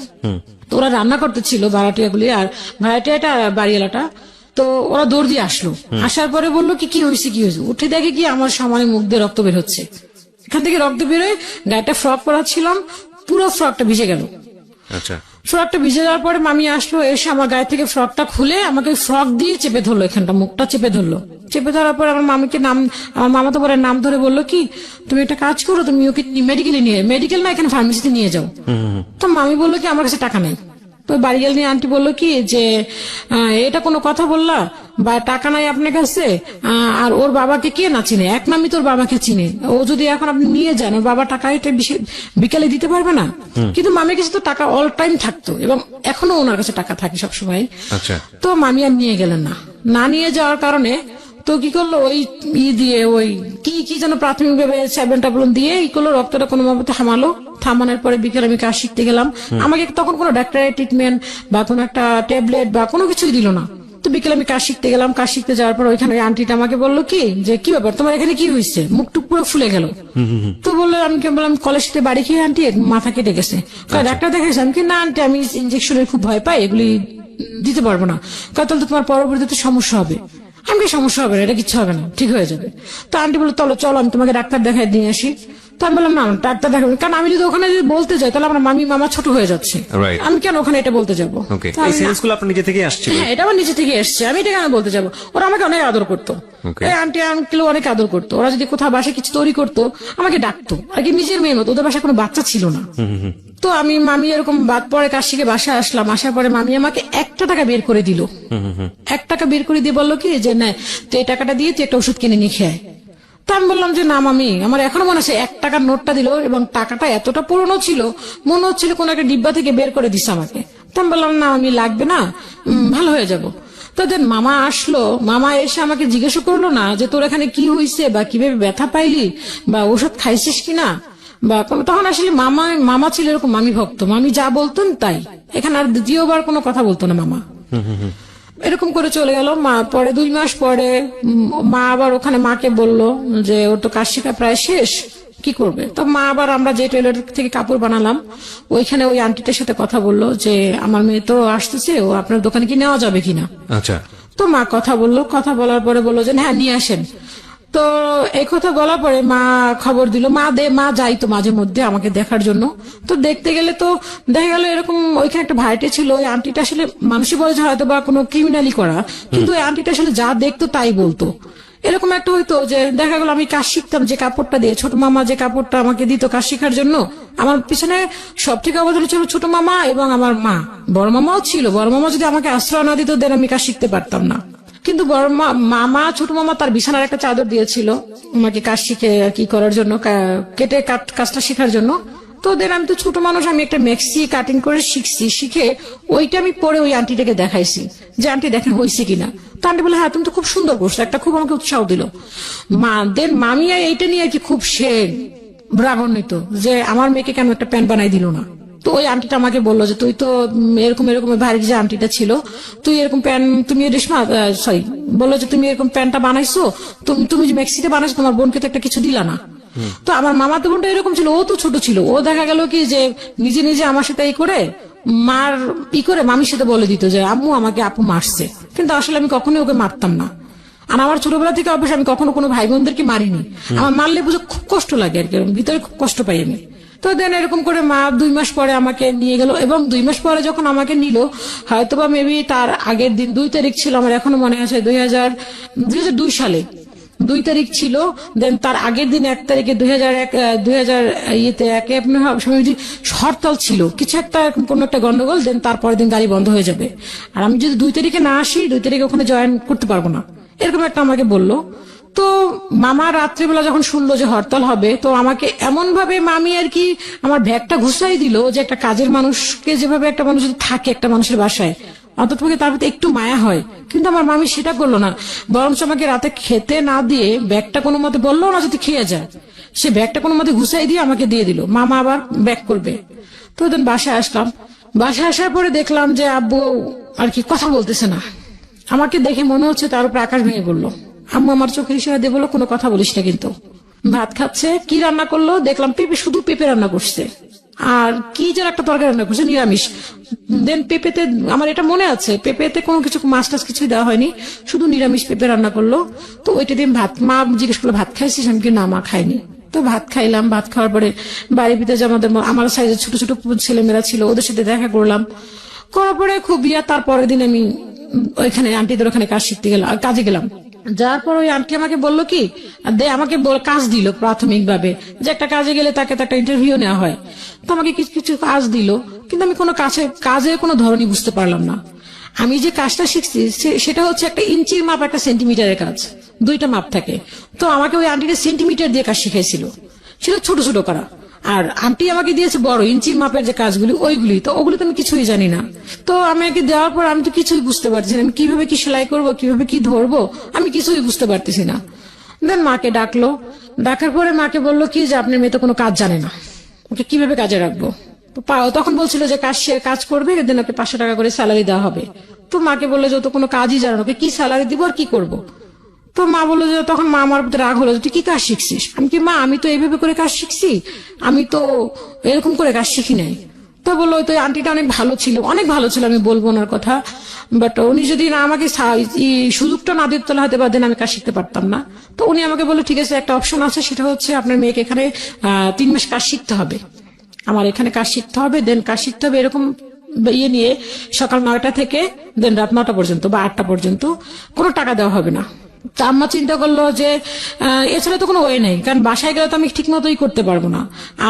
তো ওরা রান্না করতেছিল ভাড়াটিয়াগুলি, আর ভাড়াটিয়াটা বাড়িওয়ালাটা। তো ওরা দৌড় দিয়ে আসলো, আসার পরে বললো কি হয়েছে, উঠে দেখে কি আমার সামনে মুখ দিয়ে রক্ত বের হচ্ছে। এখান থেকে রক্ত বেরোয়, গায়েটা ফ্রক পরা ছিলাম, পুরো ফ্রকটা ভিজে গেল। আচ্ছা, ফ্রকটা ভিজে যাওয়ার পরে মামি আসলো, এসে আমার গায়ে থেকে ফ্রকটা খুলে আমাকে ফ্রক দিয়ে চেপে ধরলো, এখানটা মুখটা চেপে ধরলো। চেপে ধরার পর আমার মামিকে আমার মামা তো পরে নাম ধরে বললো কি, তুমি একটা কাজ করো, তুমি ওকে মেডিকেল না এখানে ফার্মেসিতে নিয়ে যাও। তো মামি বললো কি আমার কাছে টাকা নেই। তো বাড়িয়াল নিয়ে আন্টি বললো কি যে এটা কোনো কথা বললা, বা টাকা নাই আপনার কাছে, আর ওর বাবাকে কে না চিনে, এক নামই তোর বাবাকে চিনে, ও যদি এখন আপনি নিয়ে যান, ওর বাবা টাকা এটা বিকালে দিতে পারবে না। কিন্তু মামির কাছে তো টাকা অল টাইম থাকতো, এবং এখনো ওনার কাছে টাকা থাকে সবসময়। তো মামি আর নিয়ে গেলেন না নিয়ে যাওয়ার কারণে তো কি করলো, ওই দিয়ে ওই কি যেন প্রাথমিক ভাবে ট্যাবলেট দিয়ে করলো, রক্তটা কোনো ভাবে থামানোর পরে বিকেলে আমি কাজ শিখতে গেলাম। আমাকে তখন কোনো ডাক্তারের ট্রিটমেন্ট বা কোনো একটা ট্যাবলেট বা কোনো কিছুই দিল না। তো বিকেলে আমি কাজ শিখতে গেলাম, কাজ শিখতে যাওয়ার পর ওইখানে আন্টিটা আমাকে বললো কি যে কি ব্যাপার, তোমার এখানে কি হয়েছে, মুখ টুক পুরো ফুলে গেল। তো বললো, আমি বললাম কলেজ থেকে বাড়ি খেয়ে আন্টি মাথা কেটে গেছে। ডাক্তার দেখাইছে? আমি কি না আন্টি, আমি ইঞ্জেকশনের খুব ভয় পাই, এগুলি দিতে পারবো না। তাহলে তো তোমার পরবর্তীতে সমস্যা হবে। আমি সমস্যা হবে না, এটা কিচ্ছু হবে না, ঠিক হয়ে যাবে। তো আন্টি বললো চলো আমি তোমাকে ডাক্তার দেখাই দিয়ে আসি। তো আমি বললাম না, ডাক্তার দেখাবো, কারণ আমি যদি ওখানে বলতে যাই তাহলে আমার মামা ছোট হয়ে যাচ্ছে, আমি কেন ওখানে এটা বলতে যাবো। হ্যাঁ, এটা আমার নিজে থেকে এসছে, আমি এটা কেন বলতে যাবো। ওরা আমাকে অনেক আদর করতো, আন্টি আঙ্কেল অনেক আদর করতো। ওরা যদি কোথাও বাসায় কিছু তৈরি করতো আমাকে ডাকতো, আর কি নিজের মেয়ে মতো। ওদের বাসায় কোনো বাচ্চা ছিল না। তো মামি এরকম বাদ পরে কাজ শিখে বাসায় আসলাম, আসার পরে মামি আমাকে 1 টাকা বের করে দিল। 1 টাকা বের করে দিয়ে বললো কি যে না, তো এই টাকাটা দিয়ে তুই একটা ওষুধ কিনে নিয়ে খেয়ে। তো আমি বললাম যে না মামি, আমার এখনো মনে আছে 1 টাকার নোটটা দিল, এবং টাকাটা এতটা পুরনো ছিল, মনে হচ্ছিল কোন একটা ডিব্বা থেকে বের করে দিচ্ছে আমাকে। তো আমি বললাম না আমি লাগবে না, ভালো হয়ে যাব। তো দেন মামা আসলো, মামা এসে আমাকে জিজ্ঞেস করলো না যে তোর এখানে কি হয়েছে বা কিভাবে ব্যথা পাইলি বা ওষুধ খাইছিস কিনা বা কোনো। তখন আসলে মামা ছিল এরকম মামি ভক্ত, মামি যা বলতেন তাই, এখানে আর দ্বিতীয়বার কোনো কথা বলতো না মামা। এরকম করে চলে গেল। মা পরে 2 মাস পরে মা আবার ওখানে মাকে বলল যে ওর তো কাজ শেখা প্রায় শেষ, কি করবে। তো মা আবার আমরা যে টেলার থেকে কাপড় বানালাম ওইখানে ওই আন্টিটার সাথে কথা বললো যে আমার মেয়ে তো আসতেছে, ও আপনার দোকানে কি নেওয়া যাবে কিনা। আচ্ছা। তো মা কথা বললো, কথা বলার পরে বললো যে হ্যাঁ নিয়ে আসেন। তো এই কথা বলার পরে মা খবর দিল, মা যাইতো মাঝে মধ্যে আমাকে দেখার জন্য। তো দেখতে গেলে তো দেখা গেল এরকম ওইখানে একটা ভাইটে ছিল, ওই আন্টিটা আসলে মানুষই বলে যে হয়তো বা কোনো ক্রিমিনালি করা, কিন্তু ওই আন্টিটা আসলে যা দেখতো তাই বলতো। এরকম একটা হইতো যে দেখা গেল আমি কাজ শিখতাম যে কাপড়টা দিয়ে, ছোট মামা যে কাপড়টা আমাকে দিত কাজ শেখার জন্য, আমার পিছনে সব থেকে অবদান ছিল ছোট মামা এবং আমার মা। বড় মামাও ছিল, বড় মামা যদি আমাকে আশ্রয় না দিত দেন আমি কাজ শিখতে পারতাম না। কিন্তু বড় মামা ছোট মামা তার বিছানার একটা চাদর দিয়েছিল আমাকে কাজ শিখে কি করার জন্য, কেটে কাজটা শেখার জন্য। তো দেন আমি তো ছোট মানুষ, আমি একটা মেক্সি কাটিং করে শিখছি, শিখে ওইটা আমি পরে ওই আন্টিটাকে দেখাইছি যে আন্টি দেখেন হয়েছে কিনা। তো আন্টি বলে হ্যাঁ তুমি তো খুব সুন্দর করছো, একটা খুব আমাকে উৎসাহ দিল। দেন মামি এইটা নিয়ে আর কি খুব সে রাগান্বিত যে আমার মেয়েকে কেন একটা প্যান্ট বানাই দিল না। তো ওই আন্টিটা আমাকে বললো যে তুই তো এরকম ভারী যে আন্টিটা ছিল, তুই এরকম প্যান্ট তুমি রেশমা সরি বললো যে তুমি এরকম প্যান্টটা বানাইছো, তুমি যে মেক্সিতে বানাইছো তোমার বোনকে তো একটা কিছু দিলা না। তো আমার মামাতো বোনটা এরকম ছিল, ও তো ছোট ছিল, ও দেখা গেল কি যে নিজে নিজে আমার সাথে এই করে মামির সাথে বলে দিত যে আম্মু আমাকে আপু মারছে, কিন্তু আসলে আমি কখনোই ওকে মারতাম না। আর আমার ছোটবেলা থেকে অবশ্যই আমি কখনো কোনো ভাই বোনদেরকে মারিনি, আমার মারলে বুঝে খুব কষ্ট লাগে আর কি, ভিতরে খুব কষ্ট পাই আমি। তো দেন এরকম করে মা 2 মাস পরে আমাকে নিয়ে গেল, এবং 2 মাস পরে যখন আমাকে নিল হয়তোবা মেবি তার আগের দিন 2 তারিখ ছিল, আমার এখনো মনে আছে 2002 সালে 2 তারিখ ছিল। দেন তার আগের দিন 1 তারিখে 2001 হরতাল ছিল, কিছু একটা কোনো একটা গন্ডগোল। দেন তারপরের দিন গাড়ি বন্ধ হয়ে যাবে, আর আমি যদি 2 তারিখে না আসি 2 তারিখে ওখানে জয়েন করতে পারবো না, এরকম একটা আমাকে বললো। তো মামা রাত্রিবেলা যখন শুনলো যে হরতাল হবে, তো আমাকে এমন ভাবে মামি আর কি আমার ব্যাগটা ঘুষাই দিল যে একটা কাজের মানুষকে যেভাবে একটা মানুষ যদি থাকে একটা মানুষের বাসায় অন্তত তার প্রতি একটু মায়া হয়, কিন্তু আমার মামি সেটা করলো না, বরঞ্চ আমাকে রাতে খেতে না দিয়ে ব্যাগটা কোনো মতে বললো না যদি খেয়ে যায়, সে ব্যাগটা কোনো মতে ঘুষাই দিয়ে আমাকে দিয়ে দিল, মামা আবার ব্যাগ করবে। তো ওদিন বাসায় আসলাম, বাসায় আসার পরে দেখলাম যে আব্বু আর কি কথা বলতেছে না, আমাকে দেখে মনে হচ্ছে তার উপর আকাশ ভেঙে পড়লো। আম্মু আমার চোখের ইশারা দিয়ে বললো কোনো কথা বলিস না, কিন্তু ভাত খাচ্ছে। কি রান্না করলো দেখলাম শুধু পেঁপে রান্না করছে, আর কি যেন একটা তরকারি রান্না করছে নিরামিষ। দেন পেঁপেতে আমার এটা মনে আছে পেঁপেতে কোনো কিছু মাছ টাছ কিছুই দেওয়া হয়নি, শুধু নিরামিষ পেঁপে রান্না করলো। তো ওইটা দিয়ে ভাত, মা জিজ্ঞেস করলো ভাত খাইছিস, আমি কি না মা খাইনি। তো ভাত খাইলাম, ভাত খাওয়ার পরে বাড়ির ভিতরে যে আমার সাইজের ছোট ছোট ছেলেমেয়েরা ছিল ওদের সাথে দেখা করলাম, করার পরে খুব তারপরের দিন আমি ওইখানে আন্টিদের ওখানে কাজে গেলাম। যার পর ওই আন্টি আমাকে বললো কি আমাকে কাজ দিল প্রাথমিকভাবে যে একটা কাজে গেলে তাকে তো একটা ইন্টারভিউ নেওয়া হয়। তো আমাকে কিছু কিছু কাজ দিল, কিন্তু আমি কোনো কাজের কোনো ধরনই বুঝতে পারলাম না। আমি যে কাজটা শিখছি সেটা হচ্ছে একটা ইঞ্চির মাপ একটা সেন্টিমিটারের কাজ, 2টা মাপ থাকে। তো আমাকে ওই আন্টিটা সেন্টিমিটার দিয়ে কাজ শিখাইছিল, সেটা ছোট ছোট করা। আর আন্টি আমাকে দিয়েছে বড় ইঞ্চির মাপের যে কাজগুলি ওইগুলি, তো ওগুলি তো আমি কিছুই জানি না। তো আমাকে দেওয়ার পর আমি তো কিছুই বুঝতে পারছি না, আমি কিভাবে কি সেলাই করবো, কিভাবে কি ধরবো, আমি কিছুই বুঝতে পারতেছি না। দেন মাকে ডাকলো, ডাকার পরে মাকে বললো কি যে আপনার মেয়ে তো কোনো কাজ জানে না, ওকে কিভাবে কাজে রাখবো। তো তখন বলছিল যে কাজ করবে, দেন ওকে 500 টাকা করে স্যালারি দেওয়া হবে। তো মাকে বললো যে ও তো কোনো কাজই জানে না, ওকে কি স্যালারি দিব আর কি করবো। তো মা বললো যে তখন মা আমার প্রতি রাগ হলো, তুই কি কাজ শিখছিস। আমি কি মা আমি তো এইভাবে করে কাজ শিখছি, আমি তো এরকম করে কাজ শিখি নাই। তো বললো তো আন্টিটা অনেক ভালো ছিল, আমি বলবো ওনার কথা, বাট উনি যদি না আমাকে সুযোগটা না দিত তাহলে হয়তো বা দেন আমি কাজ শিখতে পারতাম না। তো উনি আমাকে বললো ঠিক আছে একটা অপশন আছে, সেটা হচ্ছে আপনার মেয়েকে এখানে 3 মাস কাজ শিখতে হবে, আমার এখানে কাজ শিখতে হবে, দেন কাজ শিখতে হবে এরকম নিয়ে সকাল 9টা থেকে দেন রাত 9টা পর্যন্ত বা 8টা পর্যন্ত কোনো টাকা দেওয়া হবে না। তা আম্মা চিন্তা করলো যে এছাড়া তো কোনো ওয়ে নেই, কারণ বাসায় গেলে তো আমি ঠিক মতোই করতে পারবো না,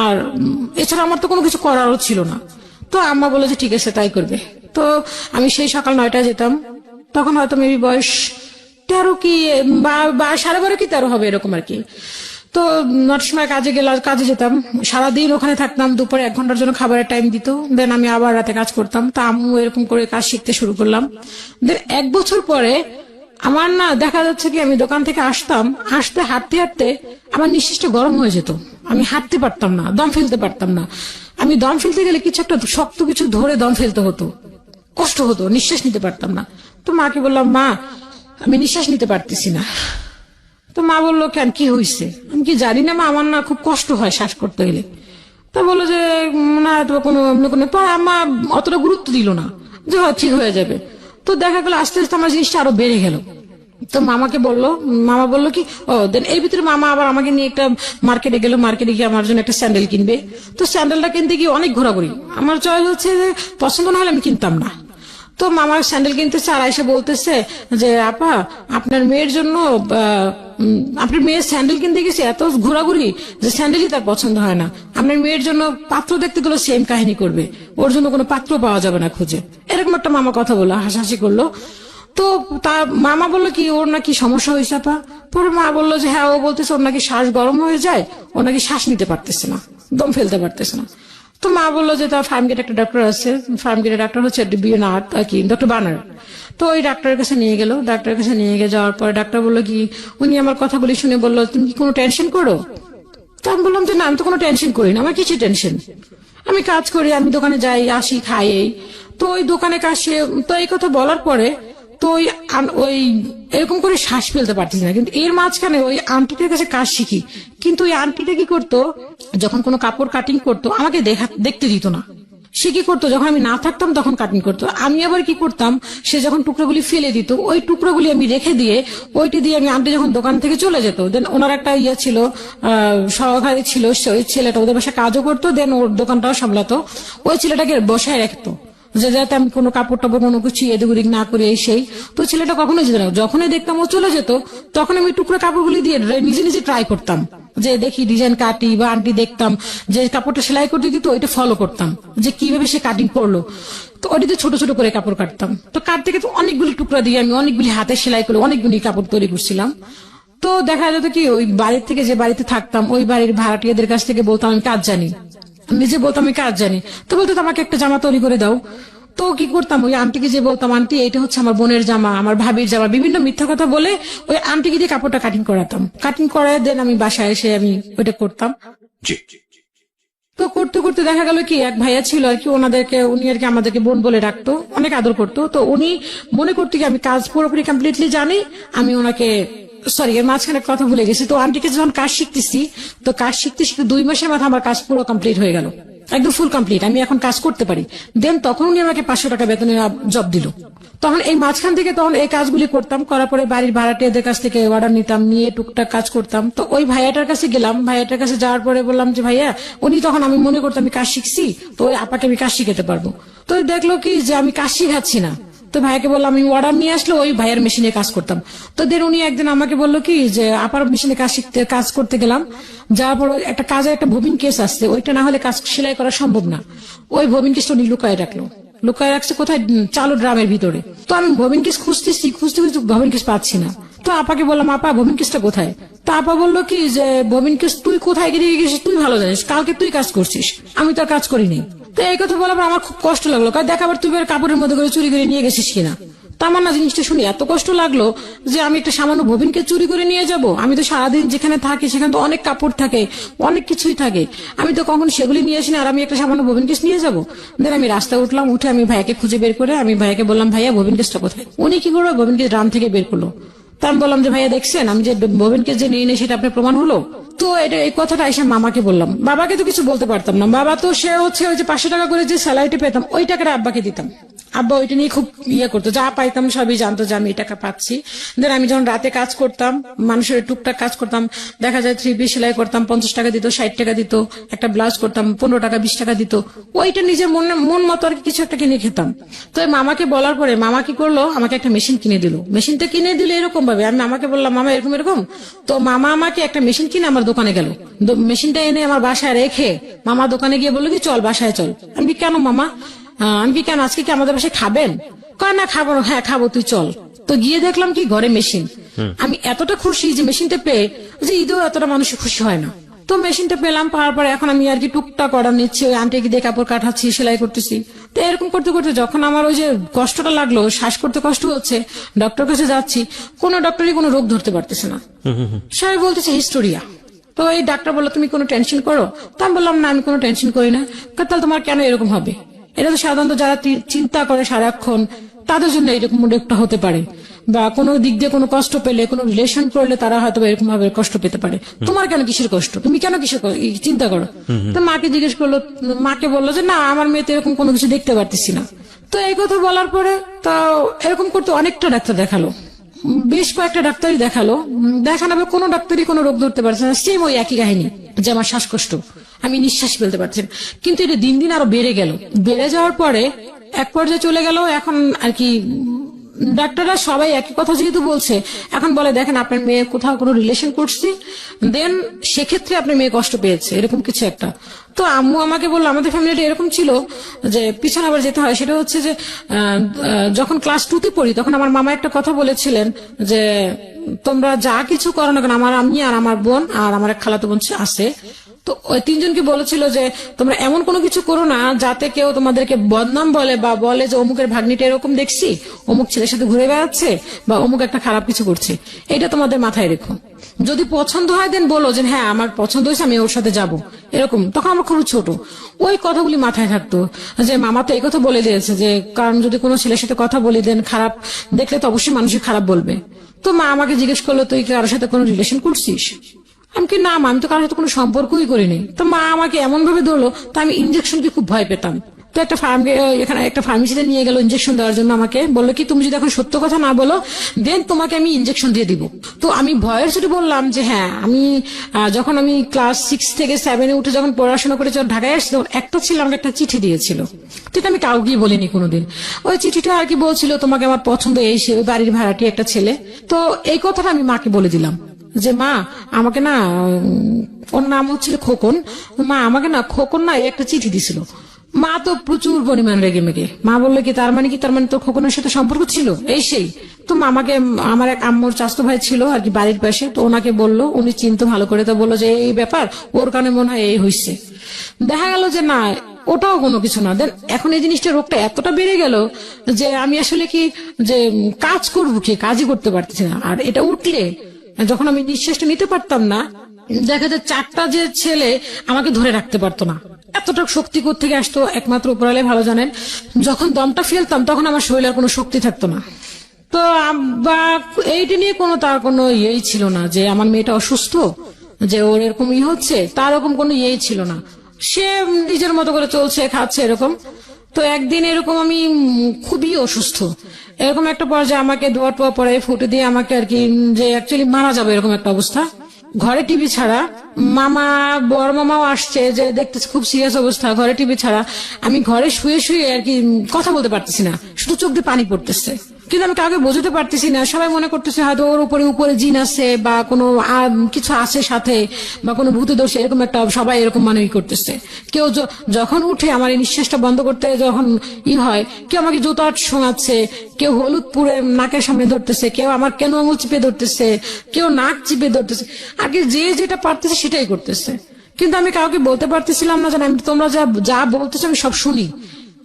আর এছাড়া আমার তো কোনো কিছু করারও ছিল না। তো আম্মা বললো যে ঠিক আছে তাই করবে। তো আমি সেই সকাল 9টায় যেতাম, তখন হয়তো মেবি বয়স 13 কি বা 12.5 কি 13 হবে এরকম আর কি। তো 9টার সময় কাজে যেতাম, সারাদিন ওখানে থাকতাম, দুপুরে 1 ঘন্টার জন্য খাবারের টাইম দিত, দেন আমি আবার রাতে কাজ করতাম। তা আম্মু এরকম করে কাজ শিখতে শুরু করলাম। দেন 1 বছর পরে আমার না দেখা যাচ্ছে কি আমি দোকান থেকে আসতে হাঁটতে হাঁটতে আমার নিঃশ্বাসটা গরম হয়ে যেত, আমি হাঁটতে পারতাম না, দম ফেলতে পারতাম না। আমি দম ফেলতে গেলে কিছু একটা শক্ত কিছু ধরে দম ফেলতে হতো, কষ্ট হতো, নিঃশ্বাস নিতে পারতাম না। তো মাকে বললাম, মা আমি নিঃশ্বাস নিতে পারতেছি না। তো মা বললো, কেন, কি হয়েছে? আমি কি জানি না মা, আমার না খুব কষ্ট হয় শ্বাস করতে গেলে। তা বললো যে না তো কোনো পরে আম্মা অতটা গুরুত্ব দিল না, যে হয় ঠিক হয়ে যাবে। তো দেখা গেল আস্তে আস্তে আমার জিনিসটা আরো বেড়ে গেল। তো মামা বললো কি, ও দেন এর ভিতরে মামা আবার আমাকে নিয়ে একটা মার্কেটে গিয়ে আমার জন্য একটা স্যান্ডেল কিনবে। তো স্যান্ডেলটা কিনতে গিয়ে অনেক ঘোরাঘুরি, আমার চয়েস হচ্ছে যে পছন্দ না হলে আমি কিনতাম না। তো মামার স্যান্ডেল কিনতেছে আর এসে বলতেছে যে আপা আপনার মেয়ের জন্য আপনার মেয়ের স্যান্ডেল কিনতে গেছে এত ঘোরাঘুরি যে স্যান্ডেলই তার পছন্দ হয় না, আপনার মেয়ের জন্য পাত্র দেখতে গেলে সেম কাহিনী করবে, ওর জন্য কোনো পাত্র পাওয়া যাবে না খুঁজে। এরকম একটা মামা কথা বললো, হাসাহাসি করলো। তো তার মামা বললো কি ওর নাকি সমস্যা হয়েছে আপা। পরে মা বললো যে হ্যাঁ, ও বলতেছে ওর নাকি শ্বাস গরম হয়ে যায়, ও নাকি শ্বাস নিতে পারতেছে না, দম ফেলতে পারতেছে না। তো মা বললো যে তার ফার্মগেট একটা ডক্টর আছে, ফার্মগেটের ডাক্তার হচ্ছে ডক্টর বানার। তো ওই ডাক্তারের কাছে নিয়ে গেল, ডাক্তারের কাছে নিয়ে গিয়ে যাওয়ার পরে ডাক্তার বললো কি, উনি আমার কথাগুলি শুনে বললো তুমি কি কোনো টেনশন করো? তো আমি বললাম যে না, আমি তো কোনো টেনশন করি না, আমার কিছু টেনশন, আমি কাজ করি, আমি দোকানে যাই আসি খাই এই। তো ওই দোকানে কাজ তো এই কথা বলার পরে তো ওই এরকম করে শ্বাস ফেলতে পারতেছি না। কিন্তু এর মাঝখানে ওই আন্টিটার কাছে কাজ শিখি, কিন্তু ওই আন্টিটা কি করতো, যখন কোনো কাপড় কাটিং করতো আমাকে দেখতে দিত না। সে কি করতো, যখন আমি না থাকতাম তখন কাটিং করতো, আমি আবার কি করতাম, সে যখন টুকরোগুলি ফেলে দিত ওই টুকরোগুলি আমি রেখে দিয়ে ওইটি দিয়ে আমি আন্টি যখন দোকান থেকে চলে যেত, দেন ওনার একটা ইয়ে ছিল, সহকারী ছিল, ওই ছেলেটা ওদের বাসায় কাজও করতো, দেন ওর দোকানটাও সামলাতো, ওই ছেলেটাকে বসায় রাখতো যে যাতে আমি কোনো কাপড় টাপড় কোনো কিছু এদিক ওদিক না করি এই সেই। তো ছেলেটা কখনোই যেত না, যখনই দেখতাম ও চলে যেত তখন আমি টুকরো কাপড়গুলি দিয়ে নিজে নিজে ট্রাই করতাম, যে দেখি ডিজাইন কাটি, বা আন্টি দেখতাম যে কাপড়টা সেলাই করতে দিত ওইটা ফলো করতাম যে কিভাবে সে কাটিং করলো। তো ওইটাতে ছোট ছোট করে কাপড় কাটতাম। তো কাটতে গেলে অনেকগুলি টুকরা দিয়ে আমি অনেকগুলি হাতে সেলাই করে অনেকগুলি কাপড় তৈরি করছিলাম। তো দেখা যেত কি ওই বাড়ির থেকে, যে বাড়িতে থাকতাম ওই বাড়ির ভাড়াটিয়াদের কাছ থেকে বলতাম আমি কাজ জানি, নিজে বলতাম আমি কাজ জানি। তো বলতো আমাকে একটা জামা তৈরি করে দাও। তো কি করতাম, ওই আন্টিকে যে বলতাম আন্টি এটা হচ্ছে আমার বোনের জামা, আমার ভাবির জামা, বিভিন্ন মিথ্যা কথা বলে ওই আন্টিকে দিয়ে কাপড়টা কাটিং করাতাম, কাটিং করায় দেন আমি বাসায় এসে আমি ওইটা করতাম। জি। তো করতে করতে দেখা গেল কি এক ভাইয়া ছিল আর কি, উনি আর কি আমাদেরকে বোন বলে ডাকতো, অনেক আদর করতো। তো উনি মনে করতো কি আমি কাজ পুরোপুরি কমপ্লিটলি জানি, আমি ওনাকে সরি এর মাঝখানে কথা ভুলে গেছি। তো আন্টিকে যখন কাজ শিখতেছি, তো কাজ শিখতে শিখতে 2 মাসের মাথা আমার কাজ পুরো কমপ্লিট হয়ে গেল, একদম ফুল কমপ্লিট, আমি এখন কাজ করতে পারি। দেন তখন উনি আমাকে 500 টাকা বেতনের জব দিল। তখন এই মাঝখান থেকে তখন এই কাজগুলি করতাম, করার পরে বাড়ির ভাড়াটিয়াদের কাছ থেকে অর্ডার নিতাম, নিয়ে টুকটাক কাজ করতাম। তো ওই ভাইয়াটার কাছে গেলাম, ভাইয়াটার কাছে যাওয়ার পরে বললাম যে ভাইয়া, উনি তখন আমি মনে করতাম আমি কাজ শিখছি, তো ওই আপাকে আমি কাজ শিখাতে পারবো। তো দেখলো কি যে আমি কাজ শিখাচ্ছি না, তো ভাইয়াকে বললাম আমি অর্ডার নিয়ে আসলে ওই ভাইয়ের মেশিনে কাজ করতাম। তো দেন উনি একদিন আমাকে বললো কি যে আপার মেশিনে কাজ করতে গেলাম, যাওয়ার পর একটা কাজের একটা ভবিন কেস আসছে, ওইটা না হলে কাজ সেলাই করা সম্ভব না। ওই ভবিন কেসটা উনি লুকায় রাখছে কোথায়, চালু ড্রামের ভিতরে। তো আমি ভবিন কেস খুঁজতেছি ভবিন কেস পাচ্ছি না। তো আপাকে বললাম আপা ভবিন কেসটা কোথায়? তো আপা বললো কি যে ভবিন কেস তুই কোথায় গিয়েছিস তুই ভালো জানিস, কালকে তুই কাজ করছিস, আমি তো আর কাজ করিনি। তো এই কথা বলার পর আমার খুব কষ্ট লাগলো, দেখাবার তুই কাপড়ের মধ্যে করে চুরি করে নিয়ে গেছিস কিনা। তা আমার না জিনিসটা শুনে এত কষ্ট লাগলো যে আমি একটা সামান্য ভবিনকে চুরি করে নিয়ে যাব। আমি তো সারাদিন যেখানে থাকি সেখানে তো অনেক কাপড় থাকে, অনেক কিছুই থাকে, আমি তো কখন সেগুলি নিয়ে আসি না, আর আমি একটা সামান্য ভবিন কেস নিয়ে যাবো। দেন আমি রাস্তায় উঠলাম, উঠে আমি ভাইয়াকে খুঁজে বের করে আমি ভাইয়াকে বললাম ভাইয়া ভবিন কেসটা কোথায়? উনি কি করলো, ভবিন কেস ড্রাম থেকে বের করলো। তা আমি বললাম যে ভাইয়া দেখছেন আমি যে ভবিন কেস যে নিয়ে নেই সেটা আপনার প্রমাণ হলো? তো এই কথাটা এসে মামাকে বললাম, বাবাকে তো কিছু বলতে পারতাম না, বাবা তো সে হচ্ছে ওই যে 500 টাকা করে যে স্যালারিটি পেতাম ওই টাকাটা আব্বাকে দিতাম, আব্বা ওইটা নিয়ে খুব করতো, যা পাইতাম সবই জানতো যে আমি এই টাকা পাচ্ছি। দেন আমি যখন রাতে কাজ করতাম, মানুষের টুকটাক কাজ করতাম, দেখা যায় 3 পিস সেলাই করতাম, 50 টাকা দিত, 60 টাকা দিত, একটা ব্লাউজ করতাম 15 টাকা 20 টাকা দিত, ওইটা নিজের মন মতো আর কিছু একটা কিনে খেতাম। তো মামাকে বলার পরে মামা কি করলো, আমাকে একটা মেশিন কিনে দিল। মেশিনটা কিনে দিল এরকম ভাবে, আমি মামাকে বললাম মামা এরকম এরকম, তো মামা আমাকে একটা মেশিন কিনে আমার দোকানে গেল, মেশিনটা এনে আমার বাসায় রেখে মামা দোকানে গিয়ে বললো কি চল বাসায় চল। আমি কেন মামা, আমি কি কেন আজকে কি আমাদের বাসায় খাবেন? কয় না খাবো, হ্যাঁ খাবো, তুই চল। তো গিয়ে দেখলাম কি ঘরে মেশিন। আমি এতটা খুশি যে মেশিনটা পেয়ে, যে ঈদেও এতটা মানুষ খুশি হয় না। তো মেশিনটা পেলাম, পাওয়ার পরে এখন আমি আর কি টুকটাক অর্ডার নিচ্ছি, ওই আন্টিকে দিয়ে কাপড় কাটাচ্ছি, সেলাই করতেছি। তো এরকম করতে করতে যখন আমার ওই যে কষ্টটা লাগলো, শ্বাস করতে কষ্ট হচ্ছে, ডক্টর কাছে যাচ্ছি, কোনো ডক্টরই কোনো রোগ ধরতে পারতেছে না। সবাই বলতেছে হিস্টোরিয়া। তো এই ডাক্তার বললো তুমি কোনো টেনশন করো? তা আমি বললাম না, আমি কোনো টেনশন করি না। তাহলে তোমার কেন এরকম হবে? এটা তো সাধারণত যারা চিন্তা করে সারাক্ষণ তাদের জন্য এরকম একটা হতে পারে, বা কোনো দিক দিয়ে কোনো কষ্ট পেলে, কোনো রিলেশন করলে তারা হয়তো এরকম ভাবে কষ্ট পেতে পারে। তোমার কেন কিসের কষ্ট? তুমি কেন কিসের চিন্তা করো? তো মাকে জিজ্ঞেস করলো, মাকে বললো যে না, আমার মেয়ে তো এরকম কোনো কিছু দেখতে পারতেছি না। তো এই কথা বলার পরে তো এরকম করতে অনেকটা ডাক্তার দেখালো, বেশ কয়েকটা ডাক্তারই দেখালো, দেখানোর পর কোনো ডাক্তারই কোনো রোগ ধরতে পারছে না। সেম ওই একই কাহিনী, যে আমার শ্বাসকষ্ট, আমি নিঃশ্বাস ফেলতে পারছি না। কিন্তু এটা দিন দিন আরো বেড়ে গেল। বেড়ে যাওয়ার পরে এক পর্যায়ে চলে গেল, এখন আর কি ডাক্তাররা সবাই একই কথা যেহেতু বলছে, এখন বলে দেখেন আপনার মেয়ে কোথাও কোনো রিলেশন করছে, দেন সেক্ষেত্রে আপনার মেয়ে কষ্ট পেয়েছে, এরকম কিছু একটা। তো আম্মু আমাকে বললো, আমাদের ফ্যামিলিটা এরকম ছিল যে পিছনে আবার যেতে হয়, সেটা হচ্ছে যে যখন ক্লাস 2 তে পড়ি তখন আমার মামা একটা কথা বলেছিলেন যে তোমরা যা কিছু করো না কেন, আমার আমি আর আমার বোন আর আমার এক খালাতো বোন আছে, তো ওই তিনজনকে বলেছিল যে তোমরা এমন কোনো কিছু করো না যাতে কেউ তোমাদেরকে বদনাম বলে, বা বলে যে অমুকের ভাগ্নিটা এরকম দেখছি, অমুক ছেলের সাথে ঘুরে বেড়াচ্ছে, বা অমুক একটা খারাপ কিছু করছে। এটা তোমাদের মাথায় রেখো। যদি পছন্দ হয় দেন বলো যে হ্যাঁ আমার পছন্দ হয়েছে, আমি ওর সাথে যাব, এরকম। তখন আমরা খুব ছোট, ওই কথাগুলি মাথায় থাকতো যে মামা তো এই কথা বলে দিয়েছে যে কারণ যদি কোনো ছেলের সাথে কথা বলে দেন, খারাপ দেখলে তো অবশ্যই মানুষের খারাপ বলবে। তো মা আমাকে জিজ্ঞেস করলো তুই কি কারোর সাথে কোনো রিলেশন করছিস? আমি কি না মা, আমি তো কারোর সাথে কোনো সম্পর্কই করিনি। তো মা আমাকে এমন ভাবে ধরলো, তো আমি ইনজেকশনকে খুব ভয় পেতাম। তো একটা এখানে একটা ফার্মেসিতে নিয়ে গেল ইনজেকশন দেওয়ার জন্য, আমাকে বললো কি তুমি যদি এখন সত্য কথা না বলো দেন তোমাকে আমি ইনজেকশন দিয়ে দিব। তো আমি ভয়ের সাথে বললাম যে হ্যাঁ আমি যখন আমি ক্লাস 6 থেকে 7-এ উঠে যখন পড়াশোনা করে যখন ঢাকায় আসছি, তখন একটা ছিল আমাকে একটা চিঠি দিয়েছিল। তো এটা আমি কাউকেই বলিনি কোনোদিন। ওই চিঠিটা আর কি বলছিল তোমাকে আমার পছন্দ, এই সে বাড়ির ভাড়াটি একটা ছেলে। তো এই কথাটা আমি মাকে বলে দিলাম যে মা আমাকে না, ওর নাম হচ্ছিল খোকন, মা আমাকে না খোকন না একটা চিঠি দিছিল। মা তো প্রচুর পরিমাণ রেগে মেগে, মা বললো কি তার মানে কি, তার মানে তোর খোকনের সাথে সম্পর্ক ছিল এই সেই। তো আমাকে আমার এক আম্মুর চাচাতো ভাই ছিল আর কি বাড়ির পাশে, তো ওনাকে বললো, উনি চিনতো ভালো করে, তো বললো যে এই ব্যাপার, ওর কারণে মনে হয় এই হয়েছে। দেখা গেল যে না, ওটাও কোনো কিছু না। দেন এখন এই জিনিসটা, রোগটা এতটা বেড়ে গেল যে আমি আসলে কি যে কাজ করবো, কি কাজই করতে পারতেছি না। আর এটা উঠলে যখন আমি নিঃশ্বাসটা নিতে পারতাম না, দেখা যায় 4টা যে ছেলে আমাকে ধরে রাখতে পারতো না। এতটা শক্তি কোত্থেকে আসতো একমাত্র উপরালে ভালো জানেন। যখন দমটা ফেলতাম তখন আমার শরীরের কোনো শক্তি থাকতো না। তো এইটা নিয়ে তার কোনো ইয়েই ছিল না যে আমার মেয়েটা অসুস্থ, যে ওর এরকম হচ্ছে, তার এরকম কোনো ইয়েই ছিল না। সে নিজের মতো করে চলছে, খাচ্ছে, এরকম। তো একদিন এরকম আমি খুবই অসুস্থ, এরকম একটা পর্যায়ে আমাকে দোয়া টোয়া পরে ফুটে দিয়ে আমাকে আর কি যে অ্যাকচুয়ালি মারা যাবে এরকম একটা অবস্থা। ঘরে টিভি ছাড়া, মামা বড় মামাও আসছে যে দেখতেছে খুব সিরিয়াস অবস্থা, ঘরে টিভি ছাড়া। আমি ঘরে শুয়ে শুয়ে আর কি কথা বলতে পারতেছি না, শুধু চোখ দিয়ে পানি পড়তেছে, কিন্তু আমি কাউকে বোঝাতে পারতেছি না। সবাই মনে করতেছে হয়তো ওর উপরে জিন আছে, বা কোনো কিছু আছে সাথে, বা কোনো ভূত দোষ, এরকম একটা সবাই এরকম মানে করতেছে। কেউ যখন উঠে আমার এই নিঃশ্বাসটা বন্ধ করতে যখন হয়, কেউ আমাকে জুতো শোনাচ্ছে, কেউ হলুদ পুরে নাকের সামনে ধরতেছে, কেউ আমার কেন আঙুল চিপে ধরতেছে, কেউ নাক চিপে ধরতেছে, আগে যে যেটা পারতেছে সেটাই করতেছে। কিন্তু আমি কাউকে বলতে পারতেছিলাম না, জানি তোমরা যা বলতেছো আমি সব শুনি,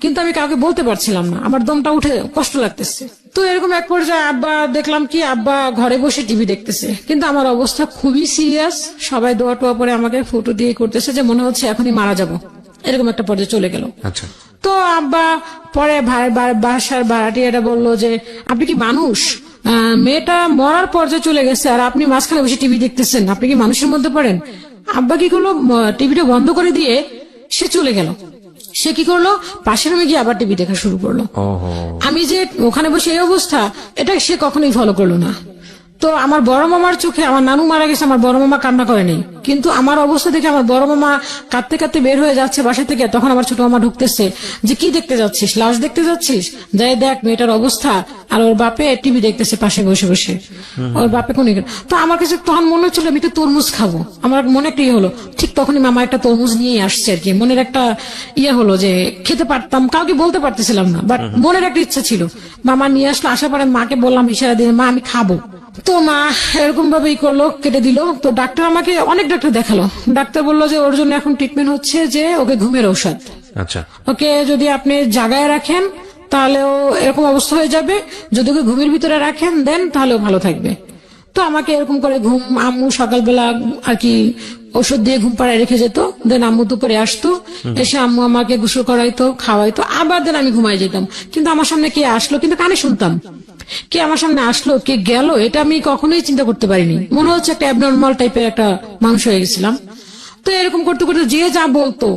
কিন্তু আমি কাউকে বলতে পারছিলাম না, আমার দমটা উঠে কষ্ট লাগতেছে। তো এরকম এক পর্যায়ে আব্বা দেখলাম কি, আব্বা ঘরে বসে টিভি দেখতেছে, কিন্তু আমার অবস্থা খুবই সিরিয়াস। সবাই দোয়া টোয়া পরে আমাকে ফটো দিয়ে করতেছে যে মনে হচ্ছে এখনই মারা যাব, এরকম একটা পর্যায়ে চলে গেল। আচ্ছা। তো আব্বা পরে বাসার ভাড়াটিয়াটা বললো যে আপনি কি মানুষ, মেয়েটা মরার পর্যায়ে চলে গেছে আর আপনি মাঝখানে বসে টিভি দেখতেছেন, আপনি কি মানুষের মধ্যে পড়েন? আব্বা কি করলো, টিভিটা বন্ধ করে দিয়ে সে চলে গেল। সে কি করলো, পাশের রুমে গিয়ে আবার টিভি দেখা শুরু করলো। আমি যে ওখানে বসে এই অবস্থা, এটা সে কখনোই ফলো করলো না। তো আমার বড় মামার চোখে, আমার নানু মারা গেছে, আমার বড় মামা কান্না করেনি, কিন্তু আমার অবস্থা দেখে আমার বড় মামা কাঁদতে কাঁদতে বের হয়ে যাচ্ছে বাসা থেকে। তখন আমার ছোট মামা ঢুকতেছে যে কি দেখতে যাচ্ছিস, লাশ দেখতে যাচ্ছিস, যাই দেখ মেয়েটার অবস্থা, আর ওর বাপে টিভি দেখতেছে পাশে বসে বসে, ওর বাপে কোন তো আমার কাছে তখন মনে হচ্ছিল আমি একটু তরমুজ খাবো, আমার মনে একটা ইয়ে হলো, ঠিক তখনই মামা একটা তরমুজ নিয়ে আসছে আর কি, মনের একটা ইয়ে হলো যে খেতে পারতাম, কাউকে বলতে পারতেছিলাম না, বাট মনের একটা ইচ্ছা ছিল। মামা নিয়ে আসলো, আসার পরে মাকে বললাম ইশারা দিয়ে, মা আমি খাবো। তো মা এরকম ভাবে ই করলো, কেটে দিল। তো ডাক্তার আমাকে অনেক ডাক্তার দেখালো, ডাক্তার বললো যে ওর জন্য এখন ট্রিটমেন্ট হচ্ছে যে ওকে ঘুমের ঔষধ, আচ্ছা ওকে যদি আপনি জাগায় রাখেন তাহলে ও এরকম অবস্থা হয়ে যাবে, যদি ওকে ঘুমের ভিতরে রাখেন দেন তাহলে ও ভালো থাকবে। তো আমাকে এরকম করে ঘুম, আম্মু সকালবেলা আর কি ওষুধ দিয়ে ঘুম পাড়ায় রেখে যেত, দেন আম্মু দুপুরে আসতো, এসে আম্মু আমাকে গোসল করাইতো, খাওয়াইতো, আবার দেন আমি ঘুমাই যেতাম। কিন্তু আমার সামনে কে আসলো কিন্তু কানে শুনতাম, কে আমার সামনে আসলো কে গেল এটা আমি কখনোই চিন্তা করতে পারিনি, মনে হচ্ছে একটা অ্যাবনর্মাল টাইপের একটা মানুষ হয়ে গেছিলাম। তো এরকম করতে করতে যে যা বলতো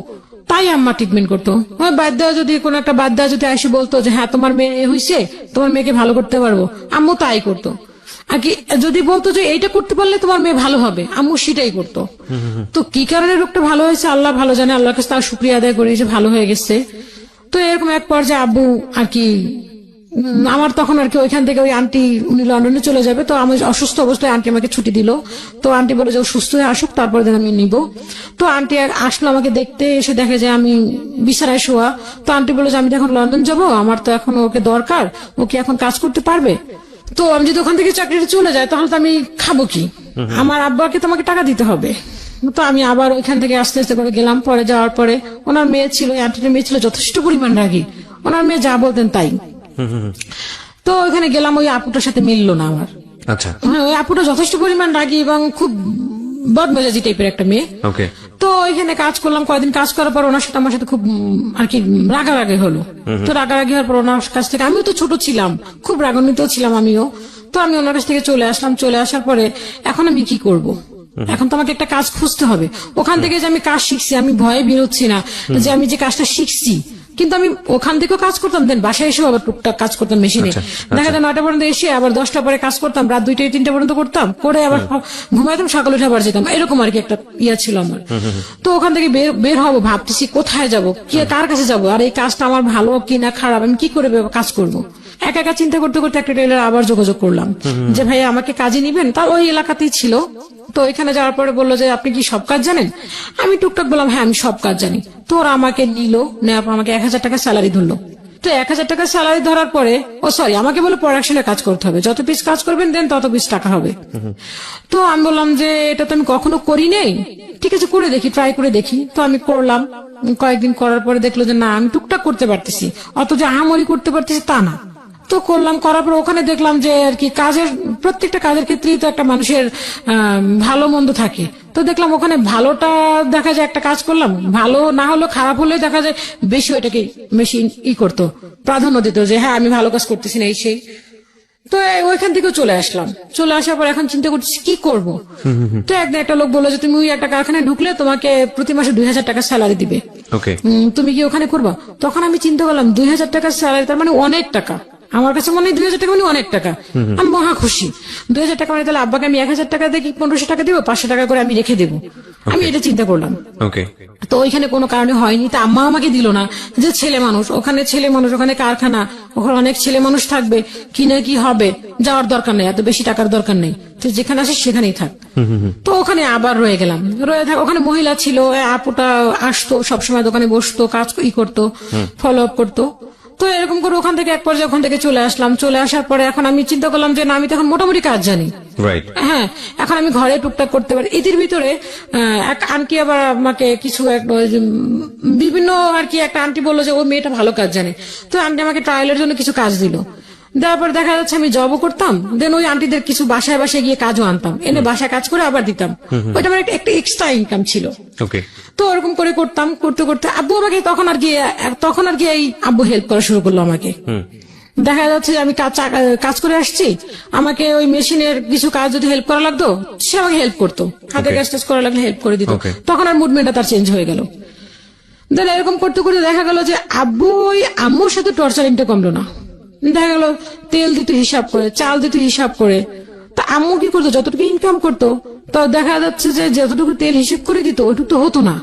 তাই আম্মা ট্রিটমেন্ট করতো। বাদ যদি কোন একটা বাদ যদি এসে বলতো যে হ্যাঁ তোমার মেয়ে হয়েছে, তোমার মেয়েকে ভালো করতে পারবো, আম্মু তাই করতো। আর কি যদি বলতো যে এইটা করতে পারলে তোমার মেয়ে ভালো হবে, আম্মু সেটাই করতো। তো কি কারণে রোগটা ভালো হয়েছে আল্লাহ ভালো জানে, আল্লাহর কাছে তার শুকরিয়া আদায় করি যে ভালো হয়ে গেছে। তো এরকম এক পর্যায়ে আব্বু আর কি আমার তখন আর কি ওইখান থেকে ওই আন্টি উনি লন্ডনে চলে যাবে, তো আমি অসুস্থ অবস্থায় আন্টি আমাকে ছুটি দিল। তো আন্টি বলে যে ও সুস্থ হয়ে আসুক তারপরে দিন আমি নিব। তো আন্টি আসলো আমাকে দেখতে, এসে দেখে যে আমি বিছানায় শোয়া। তো আন্টি বলে যে আমি তো এখন লন্ডন যাব, আমার তো এখন ওকে দরকার, ও কি এখন কাজ করতে পারবে? তো আমি যদি ওখান থেকে চাকরিটা চলে যায় তাহলে তো আমি খাবো কি, আমার আব্বাকে তো আমাকে টাকা দিতে হবে। তো আমি আবার ওইখান থেকে আস্তে আস্তে করে গেলাম। পরে যাওয়ার পরে ওনার মেয়ে ছিল, আন্টির মেয়ে ছিল যথেষ্ট পরিমাণ রাগী, ওনার মেয়ে যা বলতেন তাই। তো ওইখানে গেলাম, ওই আপুটার সাথে মিললো না আমার। আচ্ছা হ্যাঁ, ওই আপুটা যথেষ্ট পরিমাণ রাগী এবং খুব বদমেজাজি টাইপের একটা মেয়ে। ওকে। তো এখানে কাজ করলাম, কয়েকদিন কাজ করার পর ওনার সাথে আমার সাথে খুব আর কি রাগারাগি হলো। তো রাগারাগি হওয়ার পর ওনার কাছ থেকে, আমিও তো ছোট ছিলাম, খুব রাগান্বিত ছিলাম আমিও। তো আমি ওনার কাছ থেকে চলে আসলাম। চলে আসার পরে এখন আমি কি করব, এখন তো আমাকে একটা কাজ খুঁজতে হবে। ওখান থেকে যে আমি কাজ শিখছি, আমি ভয়ে বেরোচ্ছি না যে আমি যে কাজটা শিখছি, কিন্তু আমি ওখান থেকেও কাজ করতাম, দেন বাসায় এসেও আবার টুকটাক কাজ করতাম মেশিনে। দেখা যায় 9টা পর্যন্ত এসে আবার 10টা পরে কাজ করতাম, রাত 2টা-3টা পর্যন্ত করতাম, করে আবার ঘুমাইতাম, সকালে উঠে আবার যেতাম, এরকম আর কি একটা ইয়া ছিল আমার। তো ওখান থেকে বের হবো ভাবতেছি কোথায় যাব, কি কার কাছে যাব, আর এই কাজটা আমার ভালো কি না খারাপ, আমি কি করে কাজ করব। একা একা চিন্তা করতে করতে একটা টেলার আবার যোগাযোগ করলাম যে ভাই আমাকে কাজে নিবেন, তার ওই এলাকাতেই ছিল। তো এখানে যাওয়ার পরে বললো যে আপনি কি সব কাজ জানেন? আমি টুকটাক বললাম হ্যাঁ আমি সব কাজ জানি। তো ওরা আমাকে নিল, নেওয়ার পর আমাকে 1000 টাকা স্যালারি ধরলো। তো 1000 টাকা স্যালারি ধরার পরে আমাকে বলে প্রোডাকশনে কাজ করতে হবে, যত পিস কাজ করবেন দেন তত পিস টাকা হবে। তো আমি বললাম যে এটা তো আমি কখনো করি নাই, ঠিক আছে করে দেখি, ট্রাই করে দেখি। তো আমি করলাম, কয়েকদিন করার পরে দেখলো যে না আমি টুকটাক করতে পারতেছি, অত যে আহামরি করতে পারতেছি তা না। তো করলাম, করার পর ওখানে দেখলাম যে আর কি কাজের প্রত্যেকটা কাজের ক্ষেত্রেই তো একটা মানুষের ভালো মন্দ থাকে। তো দেখলাম ওখানে ভালোটা দেখা যায়, একটা কাজ করলাম ভালো না হলো খারাপ হলে দেখা যায় বেশি ওইটাকে মেশিন করতো, প্রাধান্য দিত যে হ্যাঁ আমি ভালো কাজ করতেছি না এই সেই। তো ওইখান থেকেও চলে আসলাম। চলে আসার পর এখন চিন্তা করছি কি করব। তো একদিন একটা লোক বললো যে তুমি ওই একটা কারখানায় ঢুকলে তোমাকে প্রতি মাসে 2000 টাকা স্যালারি দিবে, তুমি কি ওখানে করবা? তখন আমি চিন্তা করলাম 2000 টাকা স্যালারি তার মানে অনেক টাকা, আমার কাছে মনে হয় 2000 টাকা মানে অনেক টাকা। আমি মহা খুশি। 2000 টাকা মানে তাহলে আব্বাকে আমি 1000 টাকা দিয়ে 1500 টাকা দিব, 500 টাকা করে আমি রেখে দেবো, আমি এটা চিন্তা করলাম। তো ওইখানে কোনো কারণে হয়নি। তা আম্মা আমাকে দিল না, যে ছেলে মানুষ, ওখানে ছেলে মানুষ, ওখানে কারখানা, ওখানে অনেক ছেলে মানুষ থাকবে, কি না কি হবে, যাওয়ার দরকার নেই, এত বেশি টাকার দরকার নেই, তুই যেখানে আসিস সেখানেই থাক। তো ওখানে আবার রয়ে গেলাম, ওখানে মহিলা ছিল, আপুটা আসতো সবসময় দোকানে বসতো, কাজ করতো, ফলো আপ করতো। তো এরকম করে ওখান থেকে এক পর্যায়ে ওখান থেকে চলে আসলাম। চলে আসার পরে এখন আমি চিন্তা করলাম যে না আমি তো এখন মোটামুটি কাজ জানি, হ্যাঁ এখন আমি ঘরে টুকটাক করতে পারি। এদের ভিতরে এক আন্টি আবার আমাকে কিছু বিভিন্ন আর কি একটা আন্টি বললো যে ও মেয়েটা ভালো কাজ জানে। তো আন্টি আমাকে ট্রায়ালের জন্য কিছু কাজ দিল, দেওয়ার পর দেখা যাচ্ছে আমি জবও করতাম, দেন ওই আন্টিদের কিছু বাসায় বাসায় গিয়ে কাজও আনতাম, এনে বাসায় কাজ করে আবার দিতাম। ওইটা আমার একটা এক্সট্রা ইনকাম ছিল। তো ওরকম করে করতাম, করতে করতে আব্বু আমাকে তখন আর কি এই আব্বু হেল্প করা শুরু করলো আমাকে। দেখা যাচ্ছে আমি কাজ করে আসছি, আমাকে ওই মেশিনের কিছু কাজ যদি হেল্প করা লাগতো সে আমাকে হেল্প করতো, হাতে কাজ টাজ করা লাগলে হেল্প করে দিত। তখন আর মুভমেন্টটা তার চেঞ্জ হয়ে গেল। দেন এরকম করতে করতে দেখা গেল যে আব্বু ওই আম্মুর সাথে টর্চারিংটা কমলো না। দেখা গেল তেল দিত হিসাব করে, চাল দিত হিসাব করে। তা আম্মু কি করতো, যতটুকু ইনকাম করতো তো দেখা যাচ্ছে যে যতটুকু তেল হিসেব করে দিত ওইটুকু তো হতো না,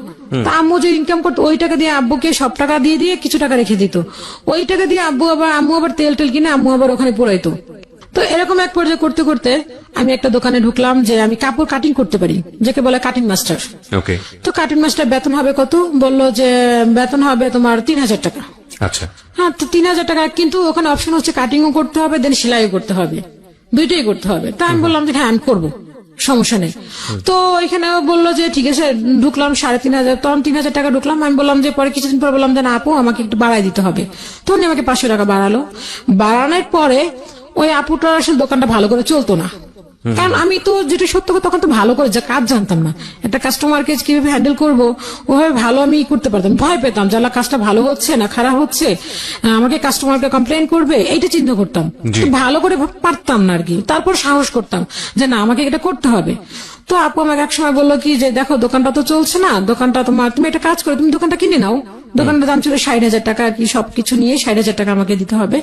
তা আম্মু যে ইনকাম করতো ওই টাকা দিয়ে আব্বুকে সব টাকা দিয়ে দিয়ে কিছু টাকা রেখে দিত, ওই টাকা দিয়ে আম্মু আবার তেল টেল কিনে আম্মু আবার ওখানে পোড়াইতো। তো এরকম এক পর্যায়ে করতে করতে আমি একটা দোকানে ঢুকলাম যে আমি কাপড় কাটিং করতে পারি, যাকে বলে কাটিং মাস্টার। ওকে। তো কাটিং মাস্টার বেতন হবে কত, বললো যে বেতন হবে তোমার 3,000 টাকা। আচ্ছা। হ্যাঁ, তো 3,000 টাকা, কিন্তু ওখানে অপশন হচ্ছে কাটিংও করতে হবে, দেন সেলাইও করতে হবে, দুইটাই করতে হবে। তা আমি বললাম যে হ্যাঁ আমি করবো, সমস্যা নেই। তো এখানে বললো যে ঠিক আছে, ঢুকলাম 3,500, তখন 3,000 টাকা ঢুকলাম। আমি বললাম যে পরে কিছুদিন পর বললাম যে না আপু আমাকে একটু বাড়াই দিতে হবে, তখন আমাকে 500 টাকা বাড়ালো। বাড়ানোর পরে ওই আপুটার আসলে দোকানটা ভালো করে চলতো না, কারণ আমি তো যেটা সত্য কথা তখন তো ভালো করে যা কাজ জানতাম না, একটা কাস্টমারকে কিভাবে হ্যান্ডেল করবো ওভাবে ভালো আমি করতে পারতাম, ভয় পেতাম যে কাজটা ভালো হচ্ছে না খারাপ হচ্ছে, আমাকে কাস্টমারকে কমপ্লেন করবে, এইটা চিন্তা করতাম, ভালো করে পারতাম না আর কি। তারপর সাহস করতাম যে না আমাকে এটা করতে হবে। তো আপু আমাকে এক সময় বললো কি যে দেখো দোকানটা তো চলছে না, দোকানটা তোমার, তুমি একটা কাজ করো, তুমি দোকানটা কিনে নাও। দোকানটার দাম ছিল 60,000 টাকা আর কি, সবকিছু নিয়ে 60,000 টাকা আমাকে দিতে হবে।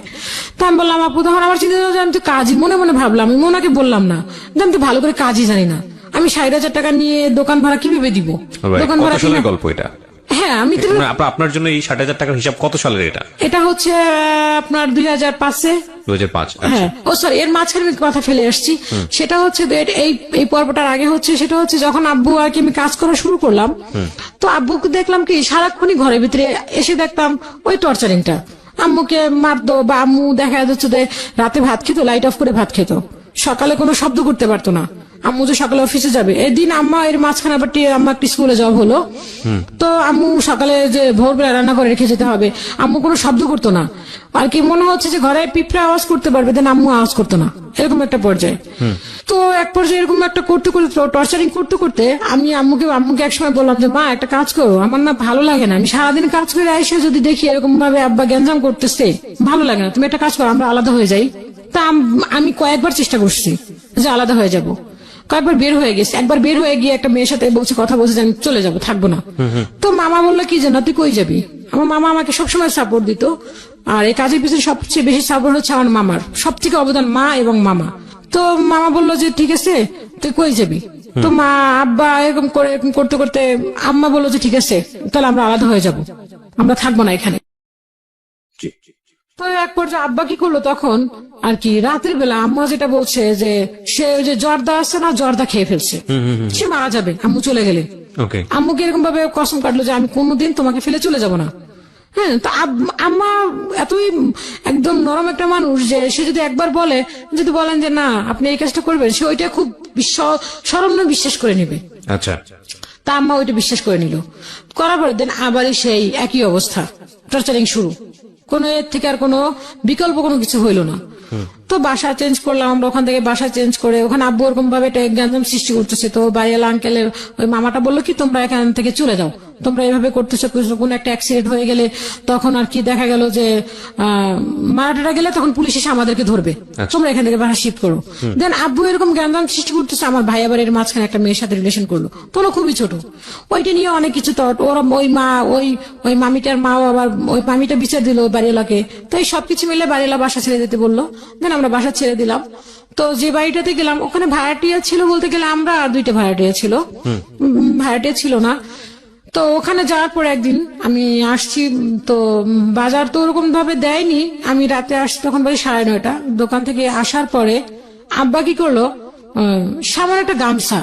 তো আমি বললাম আপু, তখন আমার চিন্তা হলো যে আমি তো কাজই মনে মনে ভাবলাম, আমি মোনাকে বললাম না যে আমি তো ভালো করে কাজই জানি না, আমি 60,000 টাকা নিয়ে দোকান ভাড়া কিভাবে দিব, দোকান ভাড়া গল্প এটা। হ্যাঁ আমি তো আপনার জন্য এই 60,000 টাকার হিসাব কত সালের এটা? এটা হচ্ছে আপনার 2005-এ। 2005। হ্যাঁ, ও সরি, এর মাঝখানে আমি কথা ফেলে আসছি। সেটা হচ্ছে এই পর্বটার আগে হচ্ছে, সেটা হচ্ছে যখন আব্বু আর কি আমি কাজ করা শুরু করলাম, তো আব্বুকে দেখলাম কি সারাক্ষণই ঘরের ভিতরে এসে দেখতাম ওই টর্চারিংটা, আম্মুকে মারতো বা আম্মু দেখা যাচ্ছে যে রাতে ভাত খেত, লাইট অফ করে ভাত খেত, সকালে কোনো শব্দ করতে পারতো না। আম্মু যে সকালে অফিসে যাবে, এদিন আম্মা এর মাঝখানে আবার আম্মা একটি স্কুলে জব হলো, তো আম্মু সকালে যে ভোরবেলা রান্না করে রেখে যেতে হবে, আম্মু কোনো শব্দ করতো না আর কি, মনে হচ্ছে যে ঘরে পিঁপড়া আওয়াজ করতে পারবে, দেন আম্মু আওয়াজ করতো না, এরকম একটা পর্যায়ে। তো এক পর্যায়ে এরকম একটা করতে করতে টর্চারিং করতে করতে আমি আম্মুকে একসময় বললাম যে মা একটা কাজ করো, আমার না ভালো লাগে না, আমি সারাদিন কাজ করে এসে যদি দেখি এরকম ভাবে আব্বা গ্যাঞ্জাম করতেছে, ভালো লাগে না, তুমি একটা কাজ করো আমরা আলাদা হয়ে যাই। তা আমি কয়েকবার চেষ্টা করছি যে আলাদা হয়ে যাব, কয়েকবার বের হয়ে গেছে, একবার বের হয়ে গিয়ে একটা মেয়ের সাথে বলছে, কথা বলছে যে আমি চলে যাবো, থাকবো না। তো মামা বললো কি জানো তুই কই যাবি, আমার মামা আমাকে সবসময় সাপোর্ট দিত, আর এই কাজের পিছনে সবচেয়ে বেশি সাপোর্ট হচ্ছে আমার মামার, সব থেকে অবদান মা এবং মামা। তো মামা বললো যে ঠিক আছে তুই কই যাবি, তো মা আব্বা এরকম করতে করতে আম্মা বললো যে ঠিক আছে তাহলে আমরা আলাদা হয়ে যাব, আমরা থাকবো না এখানে। তো এক পর্যায়ে আব্বা কি করলো তখন আর কি, রাতের বেলা আম্মা যেটা বলছে যে সে ওই যে জর্দা আছে না, জর্দা খেয়ে ফেলছে, সে মারা যাবে, আম্মু চলে গেলে। আম্মুকে এরকম ভাবে কসম কাটলো যে আমি কোনোদিন তোমাকে ফেলে চলে যাব না। হ্যাঁ, তো আম্মা এতই একদম নরম একটা মানুষ যে সে যদি একবার বলে, যদি বলেন যে না আপনি এই কাজটা করবেন, সে ওইটা খুব সরম্য বিশ্বাস করে নেবে। আচ্ছা। তা আম্মা ওইটা বিশ্বাস করে নিল, করার পর দিন আবারই সেই একই অবস্থা, টর্চারিং শুরু, কোনো এর থেকে আর কোনো বিকল্প কোনো কিছু হইলো না। তো বাসা চেঞ্জ করলাম আমরা, ওখান থেকে বাসা চেঞ্জ করে ওখানে আব্বু ওরকম ভাবে গ্যাঞ্জাম সৃষ্টি করতেছে। তো বাড়িওয়ালা আঙ্কেলের ওই মামাটা বললো কি তোমরা এখান থেকে চলে যাও, তোমরা এভাবে করতেছো, কোন একটা অ্যাক্সিডেন্ট হয়ে গেলে তখন আর কি দেখা গেল যে মারাটারা গেলে তখন পুলিশ এসে আমাদেরকে ধরবে, তোমরা এখান থেকে বাসা শিফট করো। দেন আব্বু এরকম গ্যাঞ্জাম সৃষ্টি করতেছে, আমার ভাই আবার এর মাঝখানে একটা মেয়ের সাথে রিলেশন করলো, তোরা খুবই ছোট, ওইটা নিয়ে অনেক কিছু তট, ওরা ওই মা ওই মামিটার মাও আবার ওই মামিটা বিচার দিল বাড়িওয়ালাকে। তো এই সবকিছু মিলে বাড়িওয়ালা বাসা ছেড়ে দিতে বললো, দেন আমরা বাসা ছেড়ে দিলাম। তো যে বাড়িটাতে গেলাম ওখানে ভাড়াটিয়া ছিল বলতে গেলে আমরা আর 2টা ভাড়াটিয়া ছিল, ভাড়াটিয়া ছিল না। তো ওখানে যাওয়ার পর একদিন আমি আসছি, তো বাজার তো ওরকম ভাবে দেয়নি, আমি রাতে আসছি তখন বাজে 9:30। দোকান থেকে আসার পরে আব্বা কি করলো, সামান্য একটা গামছা,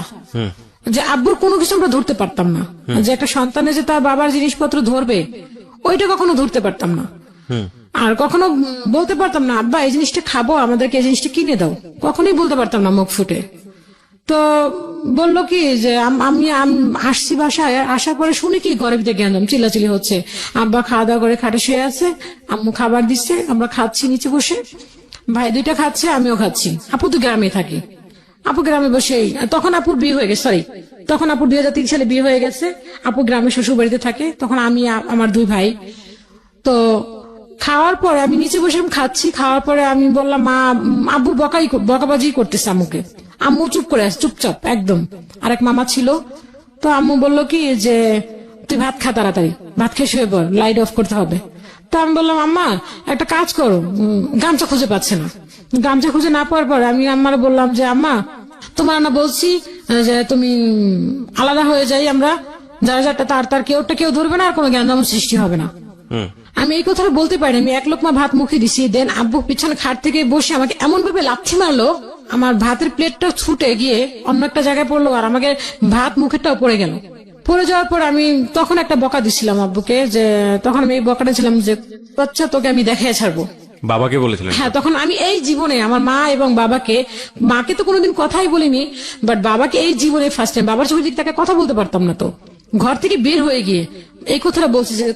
যে আব্বুর কোনো কিছু আমরা ধরতে পারতাম না, যে একটা সন্তানে যে তার বাবার জিনিসপত্র ধরবে ওইটা কখনো ধরতে পারতাম না, আর কখনো বলতে পারতাম না আব্বা এই জিনিসটা খাবো, আমাদেরকে এই জিনিসটা কিনে দাও, কখনোই বলতে পারতাম না মুখ ফুটে। তো বললো কি যে আমি আসছি বাসায়, আসার পরে শুনি কি ঘরের ভিতরে গ্যাঞ্জাম চিল্লাচিল্লি হচ্ছে, আব্বা খাওয়া দাওয়া করে খাটে শুয়ে আছে, আম্মু খাবার দিচ্ছে, আমরা খাচ্ছি নিচে বসে, ভাই 2টা খাচ্ছে আমিও খাচ্ছি। আপু তো গ্রামে থাকি, আপু গ্রামে বসেই, তখন আপুর বিয়ে হয়ে গেছে, সরি তখন আপুর 2003 সালে বিয়ে হয়ে গেছে, আপু গ্রামে শ্বশুর বাড়িতে থাকে, তখন আমি আমার 2 ভাই। তো খাওয়ার পরে আমি নিচে বসে খাচ্ছি, খাওয়ার পরে আমি বললাম মা আব্বু বকাবাজি করতেছে আম্মুকে, আম্মু চুপ করে আছে, চুপচাপ একদম। আরেক মামা ছিল, তো আম্মু বললো কি যে তুই ভাত খা, তাড়াতাড়ি ভাত খেয়ে শুয়ে পড়, লাইট অফ করতে হবে। তো আমি বললাম আম্মা একটা কাজ করো, গামছা খুঁজে পাচ্ছে না, গামছা খুঁজে না পাওয়ার পর আমি আম্মার বললাম যে আম্মা তোমার না বলছি যে তুমি আলাদা হয়ে যাই আমরা, যার যারটা তার তার কেউটা কেউ ধরবে না, আর কোনো জ্ঞান সৃষ্টি হবে না। আমি এই কথাটা বলতে পারি, আমি এক লোকমা ভাত মুখে দিছি, দেন আব্বু পিছনে খাট থেকে বসে আমাকে এমন ভাবে লাথি মারলো, আমার ভাতের প্লেটটা ছুটে গিয়ে অন্য একটা জায়গায় পড়লো, আর আমাকে ভাত মুখেরটাও পড়ে গেল। পড়ে যাওয়ার পর আমি তখন একটা বকা দিছিলাম আব্বুকে, যে তখন আমি এই বকাটা ছিলাম যে বাচ্চা তোকে আমি দেখাই ছাড়বো। বাবাকে বলেছিলেন? হ্যাঁ, তখন আমি এই জীবনে আমার মা এবং বাবাকে, মাকে তো কোনোদিন কথাই বলিনি, বাট বাবাকে এই জীবনে ফার্স্ট টাইম, বাবার চোখের দিক তাকে কথা বলতে পারতাম না, তো ঘর থেকে বের হয়ে গিয়ে এই কথাটা বলছি যে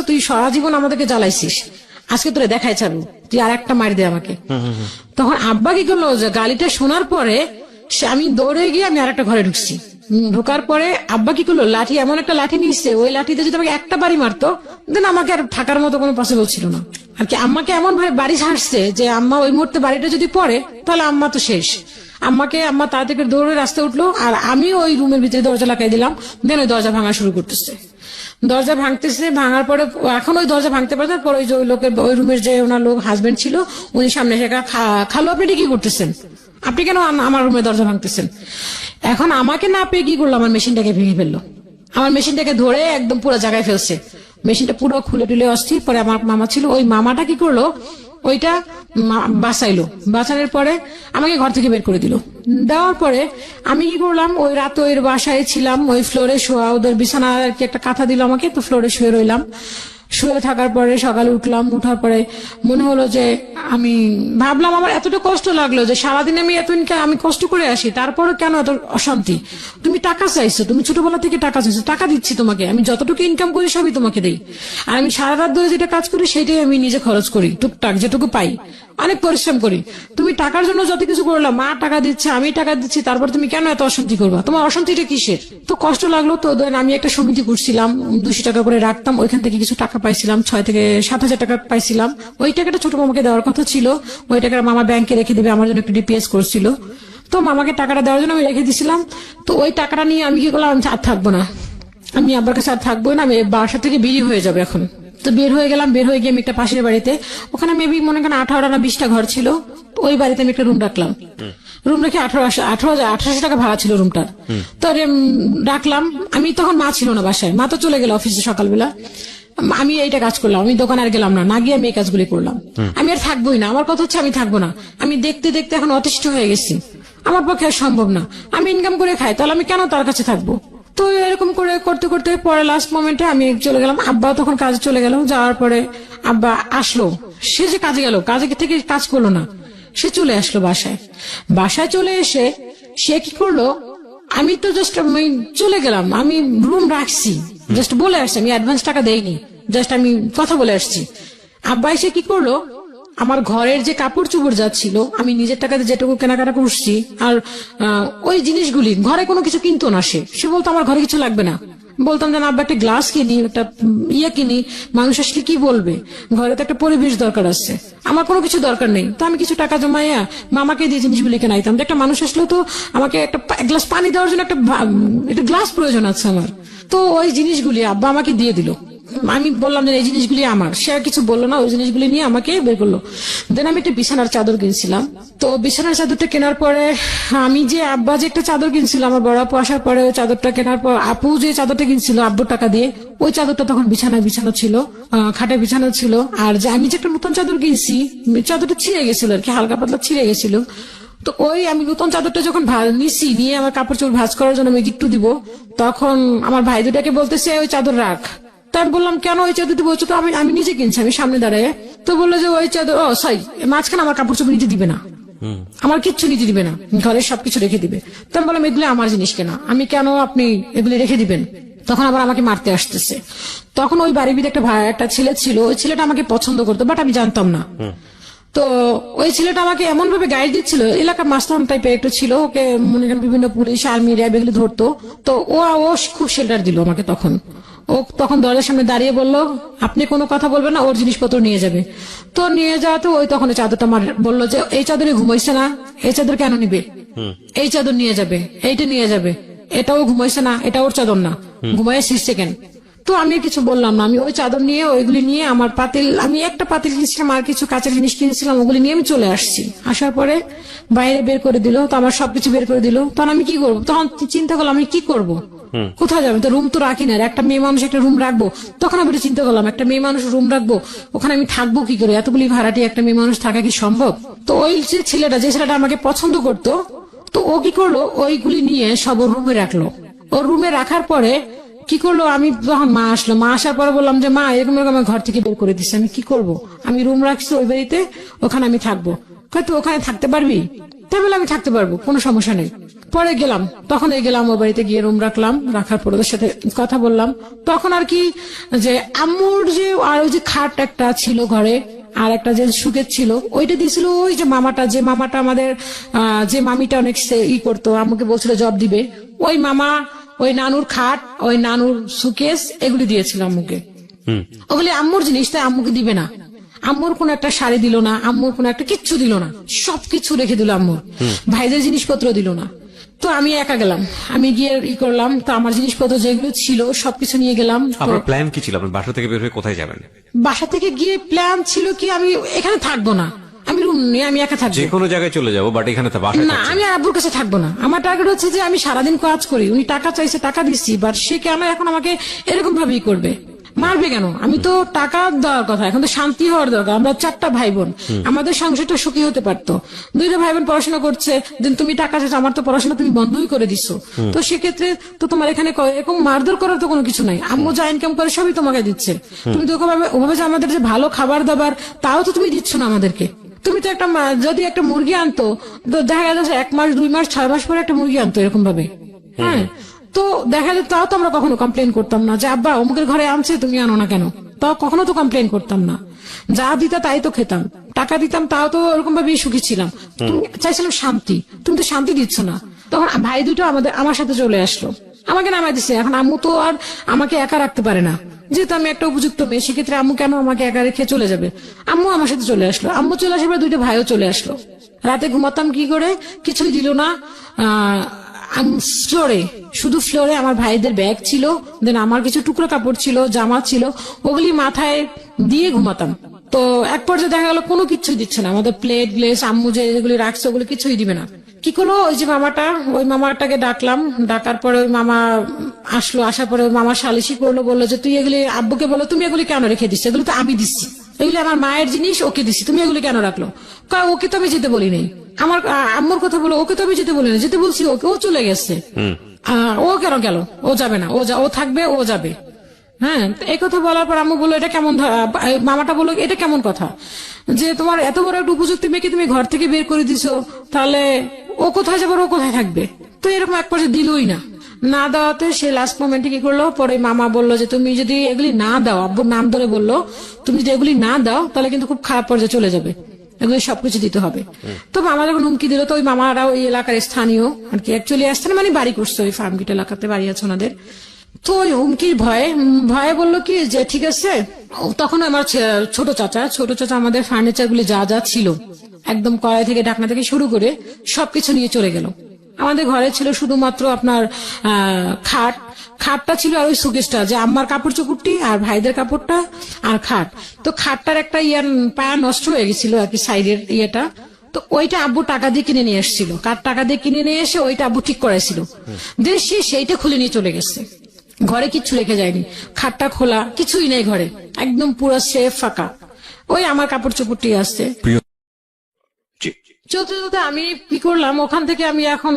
তুই সারা জীবন আমাদেরকে জ্বালাইছিস, আজকে তোরে দেখাই ছাড়বো, তুই আর একটা মার দে আমাকে। তখন আব্বা কি করলো, যে গালিটা শোনার পরে আমি দৌড়ে গিয়ে আমি আর একটা ঘরে ঢুকছি। ঢোকার পরে আব্বা কি করলো, লাঠি, এমন একটা লাঠি নিচ্ছে, ওই লাঠিতে যদি আমাকে একটা বাড়ি মারতো, দেন আমাকে আর থাকার মতো কোনো পসিবল ছিল না আর কি। আম্মাকে এমন ভাবে বাড়ি ছাড়ছে যে আম্মা ওই মুহূর্তে বাড়িটা যদি পড়ে তাহলে আম্মা তো শেষ। আম্মা তাড়াতাড়ি করে দৌড়ে রাস্তায় উঠলো, আর আমি ওই রুমের ভিতরে দরজা লাগাই দিলাম। দেন ওই দরজা ভাঙা শুরু করতেছে, দরজা ভাঙতেছে, ভাঙার পরে এখন ওই দরজা ভাঙতে পারছে। পরে ওই যে ওই লোকের, ওই রুমের যে ওনার লোক হাজবেন্ড ছিল, উনি সামনে এসে খালো আপনি কি করতেছেন, আপনি কেন আমার রুমে দরজা ভাঙতেছেন? এখন আমাকে না পেয়ে কি করলো, আমার মেশিনটাকে ভেঙে ফেললো, আমার মেশিনটাকে ধরে একদম পুরো জায়গায় ফেলছে, মেশিনটা পুরো খুলে টুলে অস্থির। পরে আমার মামা ছিল, ওই মামাটা কি করলো, ওইটা বাঁচাইলো, বাঁচানোর পরে আমাকে ঘর থেকে বের করে দিল। দেওয়ার পরে আমি কি করলাম, ওই রাত ওই বাসায় ছিলাম, ওই ফ্লোরে শোয়া, ওদের বিছানা আর কি একটা কাঁথা দিল আমাকে, তো ফ্লোরে শুয়ে রইলাম। শুয়ে থাকার পরে সকালে উঠলাম, উঠার পরে মনে হলো যে আমি ভাবলাম, আমার এতটা কষ্ট লাগলো যে সারাদিন আমি আমি কষ্ট করে আসি, তারপরে কেন এত অশান্তি? তুমি টাকা চাইছো, তুমি ছোটবেলা থেকে টাকা চাইছো, টাকা দিচ্ছি তোমাকে, আমি যতটুকু ইনকাম করি সবই তোমাকে দেই, আর আমি সারা রাত ধরে যেটা কাজ করি সেটাই আমি নিজে খরচ করি, টুকটাক যেটুকু পাই, অনেক পরিশ্রম করি। তুমি টাকার জন্য যত কিছু করলাম, মা টাকা দিচ্ছে, আমি টাকা দিচ্ছি, তারপর তুমি কেন এত অশান্তি করবা? তোমার অশান্তিটা কিসের? তো কষ্ট লাগলো। তো আমি একটা সমিতি করছিলাম, 200 টাকা করে রাখতাম, ওইখান থেকে কিছু টাকা পাইছিলাম, 6 থেকে 7,000 টাকা পাইছিলাম। ওই টাকাটা ছোট মামাকে দেওয়ার কথা ছিল, ওই টাকা মামা ব্যাংকে রেখে দিবে, আমার জন্য একটু ডিপিএস করছিল, তো মামাকে টাকাটা দেওয়ার জন্য আমি রেখে দিছিলাম। তো ওই টাকাটা নিয়ে আমি কি করলাম, আমি আর থাকবো না, আমি আব্বার কাছে আর থাকবো না, আমি বাসা থেকে বেরিয়ে হয়ে যাবে এখন। তো বের হয়ে গেলাম, বের হয়ে গিয়ে আমি একটা পাশের বাড়িতে, ওখানে মেবি মনে করেন 18 না 20টা ঘর ছিল, ওই বাড়িতে আমি একটা রুম রাখলাম। রুম রেখে 18,000 টাকা ভাড়া ছিল রুমটার। তো রাখলাম, আমি তখন মা ছিল না বাসায়, মা তো চলে গেল অফিসে সকালবেলা। আমি এইটা কাজ করলাম, আমি দোকানে আর গেলাম না, না গিয়ে আমি এই কাজগুলি করলাম। আমি আর থাকবোই না, আমার কথা হচ্ছে আমি থাকবো না, আমি দেখতে দেখতে এখন অতিষ্ঠ হয়ে গেছি, আমার পক্ষে আর সম্ভব না, আমি ইনকাম করে খাই, তাহলে আমি কেন তার কাছে থাকবো? তো এরকম করে করতে করতে পরে লাস্ট মোমেন্টে আমি চলে গেলাম, আব্বা তখন কাজে চলে গেল। যাওয়ার পরে আব্বা আসলো, সে যে কাজে গেল, কাজে থেকে কাজ করলো না, সে চলে আসলো বাসায়। বাসায় চলে এসে সে কি করলো, আমি তো জাস্ট চলে গেলাম, আমি রুম রাখছি, জাস্ট বলে আসছি, আমি অ্যাডভান্স টাকা দেইনি, জাস্ট আমি কথা বলে আসছি। আব্বা এসে কি করলো, আমার ঘরের যে কাপড় চোপড় যাচ্ছিল, আমি নিজের টাকাতে যেটুকু কেনাকাটা করছি, আর ওই জিনিসগুলি, ঘরে কোনো কিছু কিনতো না, সে বলতো আমার ঘরে কিছু লাগবে না। বলতাম যে না আব্বা, একটা গ্লাস কিনি, একটা কিনি, মানুষ আসলে কি বলবে, ঘরে তো একটা পরিবেশ দরকার আছে, আমার কোনো কিছু দরকার নেই। তো আমি কিছু টাকা জমাইয়া মামাকে দিয়ে জিনিসগুলি কেনাইতাম, একটা মানুষ আসলে তো আমাকে একটা গ্লাস পানি দেওয়ার জন্য একটা গ্লাস প্রয়োজন আছে আমার। তো ওই জিনিসগুলি আব্বা আমাকে দিয়ে দিল। আমি বললাম যে এই জিনিসগুলি আমার, সে আর কিছু বললো না, ওই জিনিসগুলি নিয়ে আমাকে বের করলো। দেন আমি একটা বিছানার চাদর কিনছিলাম। তো বিছানার চাদরটা কেনার পরে আমি যে আব্বা যে একটা চাদর কিনছিল, আমার বড় আপু আসার পরে ওই চাদরটা কেনার পর, আপু যে চাদরটা কিনছিল আব্বুর টাকা দিয়ে, ওই চাদরটা তখন বিছানায় বিছানো ছিল, খাটে বিছানো ছিল। আর যে আমি যে একটা নতুন চাদর কিনছি, চাদরটা ছিঁড়ে গেছিল আর কি, হালকা পাতলা ছিঁড়ে গেছিল। তো ওই আমি নতুন চাদরটা যখন নিচ্ছি, নিয়ে আমার কাপড় চোপড় ভাঁজ করার জন্য আমি গিট্টু দিব, তখন আমার ভাই দুটাকে বলতেছে ওই চাদর রাখ। তার বললাম কেন ওই চাদর দিব, তো আমি নিজে কিনছি, আমি সামনে দাঁড়ায়। তো বললো যে ওই চাদর, মাঝখানে আমার কাপড় চোপড় নিতে দিবে না, আমার কিচ্ছু নিতে দিবে না, ঘরের সবকিছু রেখে দিবে। তো আমি বললাম এগুলো আমার জিনিস কেনা, আমি কেন আপনি এগুলি রেখে দিবেন? তখন আবার আমাকে মারতে আসতেছে। তখন ওই বাড়ির ভিতরে একটা ছেলে ছিল, ওই ছেলেটা আমাকে পছন্দ করতো, বাট আমি জানতাম না। তো ওই ছেলেটা আমাকে এমন ভাবে গাইড দিচ্ছিল, এলাকার মাস্তান টাইপের একটু ছিল, ওকে মনে করেন বিভিন্ন পুলিশ আর্মি র্যাব এগুলো ধরতো। তো ও খুব শেল্টার দিল আমাকে। ও তখন দরজার সামনে দাঁড়িয়ে বললো আপনি কোনো কথা বলবেন না, ওর জিনিসপত্র নিয়ে যাবে। তো নিয়ে যাওয়াতে ওই তখন চাদরটা আমার বললো যে এই চাদরে ঘুমাইছে না, এই চাদর কেন নিবে, এই চাদর নিয়ে যাবে, এইটা নিয়ে যাবে, এটাও ঘুমাইছে না, এটা ওর চাদর না, ঘুমাইয়া শিখছে কেন। তো আমি কিছু বললাম না, আমি ওই চাদর নিয়ে ওইগুলি নিয়ে আমার পাতিল, আমি একটা পাতিল কিনেছিলাম আর কিছু কাঁচের জিনিস কিনেছিলাম, ওগুলি নিয়ে আমি চলে আসছি। আসার পরে বাইরে বের করে দিল, তো আমার সবকিছু বের করে দিল। তখন আমি কি করবো, তখন চিন্তা করলাম আমি কি করব। কোথায় যাবে? তো রুম তো রাখি না, আর একটা মেয়ে মানুষ একটা রুম রাখবো? তখন আমি একটু চিন্তা করলাম, একটা মেয়ে মানুষ রুম রাখবো, ওখানে আমি থাকবো কি করে? এতগুলি ভাড়াটি একটা মেয়ে মানুষ থাকা কি সম্ভব? তো ওই যে ছেলেটা আমাকে পছন্দ করতো, তো ও কি করলো, ওইগুলি নিয়ে সব ওর রুমে রাখলো। ওর রুমে রাখার পরে কি করলো, আমি যখন মা আসলো, মা আসার পরে বললাম যে মা এরকম এরকম আমার ঘর থেকে বের করে দিচ্ছে, আমি কি করব? আমি রুম রাখছি ওই বাড়িতে, ওখানে আমি থাকবো। তুই ওখানে থাকতে পারবি? তাই বলে আমি থাকতে পারবো, কোনো সমস্যা নেই। পরে গেলাম, তখন গেলাম ওর বাড়িতে, গিয়ে রুম রাখলাম। রাখার পর ওদের সাথে কথা বললাম। তখন আর কি যে আম্মুর যে আর ওই যে খাট একটা ছিল ঘরে, আর একটা যে সুকের ছিল, ওইটা দিয়েছিল ওই যে মামাটা আমাদের যে মামিটা অনেক করতো, আমাকে বলছিল জব দিবে, ওই মামা ওই নানুর খাট, ওই নানুর সুকেস, এগুলি দিয়েছিল আম্মুকে। ওগুলি আম্মুর জিনিস, তাই আম্মুকে দিবে না। আম্মুর কোন একটা শাড়ি দিল না, আম্মুর কোন একটা কিচ্ছু দিল না, সবকিছু রেখে দিল আম্মুর। ভাইদের জিনিসপত্র দিল না। তো আমি একা গেলাম, আমি গিয়ে করলাম, তো আমার জিনিসপত্র যেগুলো ছিল সবকিছু নিয়ে গেলাম। আপনার প্ল্যান কি ছিল? আপনি বাসা থেকে বের হয়ে কোথায় যাবেন? বাসা থেকে গিয়ে প্ল্যান ছিল কি, আমি এখানে থাকবো না, আমি রুম নিয়ে আমি একা থাকবো। যে কোনো জায়গায় চলে যাবো, বাট এখানে বাসায় না, আমি আব্বুর কাছে থাকবো না। আমার টার্গেট হচ্ছে যে আমি সারাদিন কাজ করি, উনি টাকা চাইছে, টাকা দিচ্ছি, বাট সে কেন এখন আমাকে এরকম ভাবেই করবে? মারবে কেন? আমি তো টাকা দেওয়ার কথা, এখন তো শান্তি হওয়ার দরকার। আমরা 4টা ভাই বোন, আমাদের সংসারটা সুখী হতে পারতো। 2টা ভাই বোন পড়াশোনা করছে, দেন তুমি টাকা চাইছো, আমার তো পড়াশোনা তুমি বন্ধই করে দিছো। তো সেক্ষেত্রে তো তোমার এখানে এরকম মারধর করার তো কোনো কিছু নাই। আম্মু যা ইনকাম করে সবই তোমাকে দিচ্ছে, তুমি তো ওভাবে যে আমাদের যে ভালো খাবার দাবার, তাও তো তুমি দিচ্ছ না আমাদেরকে। তুমি তো একটা যদি একটা মুরগি আনতো, তো দেখা যাচ্ছে 1 মাস 2 মাস 6 মাস পরে একটা মুরগি আনতো এরকম ভাবে। হ্যাঁ, তো দেখা যেত, তাও তো আমরা কখনো কমপ্লেন করতাম না যে আব্বা অমুকের ঘরে আনছে, তুমি আনো না কেন? তাও কখনো তো কমপ্লেন করতাম না। যা দিতা তাই তো খেতাম, টাকা দিতাম, তাও তো ওরকম ভাবে সুখী ছিলাম। তুমি চাইছিলাম শান্তি, তুমি তো শান্তি দিচ্ছ না। তখন ভাই দুটো আমার সাথে চলে আসলো, আমাকে নামাই দিচ্ছে। এখন আম্মু তো আর আমাকে একা রাখতে পারে না, যেহেতু আমি একটা উপযুক্ত মেয়ে, সেক্ষেত্রে আম্মু কেন আমাকে একা রেখে চলে যাবে? আম্মু আমার সাথে চলে আসলো। আম্মু চলে আসার পর 2টা ভাইও চলে আসলো। রাতে ঘুমাতাম কি করে, কিছুই দিল না। ফ্লোরে, শুধু ফ্লোরে আমার ভাইদের ব্যাগ ছিল, দেন আমার কিছু টুকরো কাপড় ছিল, জামা ছিল, ওগুলি মাথায় দিয়ে ঘুমাতাম। তো এক পর্যায়ে দেখা গেল কোনো কিছুই দিচ্ছে না, আমাদের প্লেট গ্লেস আম্মু যেগুলি রাখছে ওগুলো কিছুই দিবে না। কি করলো, ওই মামাটাকে ডাকলাম। ডাকার পরে ওই মামা আসলো, আসার পরে ওই মামা সালিশি করলো, বললো যে তুই এগুলি আব্বুকে বলো, তুমি এগুলি কেন রেখে দিচ্ছ? এগুলো তো আমি দিচ্ছি, এগুলি আমার মায়ের জিনিস, ওকে দিচ্ছি, তুমি এগুলি কেন রাখলো? ওকে তো আমি যেতে বলি নাই। আমার আম্মুর কথা বলো, ওকে তো আমি যেতে বলি না, যেতে বলছি ওকে, ও চলে গেছে। ও কেন গেল? ও যাবে না, ও থাকবে, ও যাবে। হ্যাঁ, এই কথা বলার পর আম্মু বললো এটা কেমন, মামাটা বললো এটা কেমন কথা, যে তোমার এত বড় একটা উপযুক্ত মেয়েকে তুমি ঘর থেকে বের করে দিছো, তাহলে ও কোথায় যাবে, ও কোথায় থাকবে? তো এরকম এক পর্যায়ে দিলই না দেওয়াতে সে লাস্ট মোমেন্টে কি করলো, পরে মামা বললো যে তুমি যদি এগুলি না দাও, আব্বুর নাম ধরে বললো, তুমি যদি এগুলি না দাও তাহলে কিন্তু খুব খারাপ পর্যায়ে চলে যাবে, এগুলি সবকিছু দিতে হবে। তো মামা যখন হুমকি দিল, তো ওই মামারা ওই এলাকার স্থানীয় আর কি, অ্যাকচুয়ালি স্থানে মানে বাড়ি করছে, ওই ফার্মগেট এলাকাতে বাড়ি আছে ওনাদের। তো ওই হুমকির ভয়ে বললো কি যে ঠিক আছে। তখন আমার ছোট চাচা আমাদের ফার্নিচার গুলি যা যা ছিল একদম কড়াই থেকে ঢাকনা থেকে শুরু করে সবকিছু নিয়ে চলে গেল। আমাদের ঘরে ছিল শুধুমাত্র আপনার খাটটা ছিল, আর ওই সুকেশটা, যে আম্মার কাপড় চোপড়টি আর ভাইদের কাপড়টা আর খাট। তো খাটটার একটা পায়া নষ্ট হয়ে গেছিল আর কি, সাইডের ইয়েটা। তো ওইটা আব্বু টাকা দিয়ে কিনে নিয়ে এসেছিল, টাকা দিয়ে কিনে নিয়ে এসে ওইটা আব্বু ঠিক করেছিল। দেন সেইটা খুলে নিয়ে চলে গেছে, ঘরে কিচ্ছু রেখে যায়নি, খাটটা খোলা, কিছুই নেই ঘরে, একদম পুরো সেফ ফাঁকা। ওই আমার কাপড় চোপড়টি আসছে। চলতে চলতে আমি কি করলাম, ওখান থেকে আমি এখন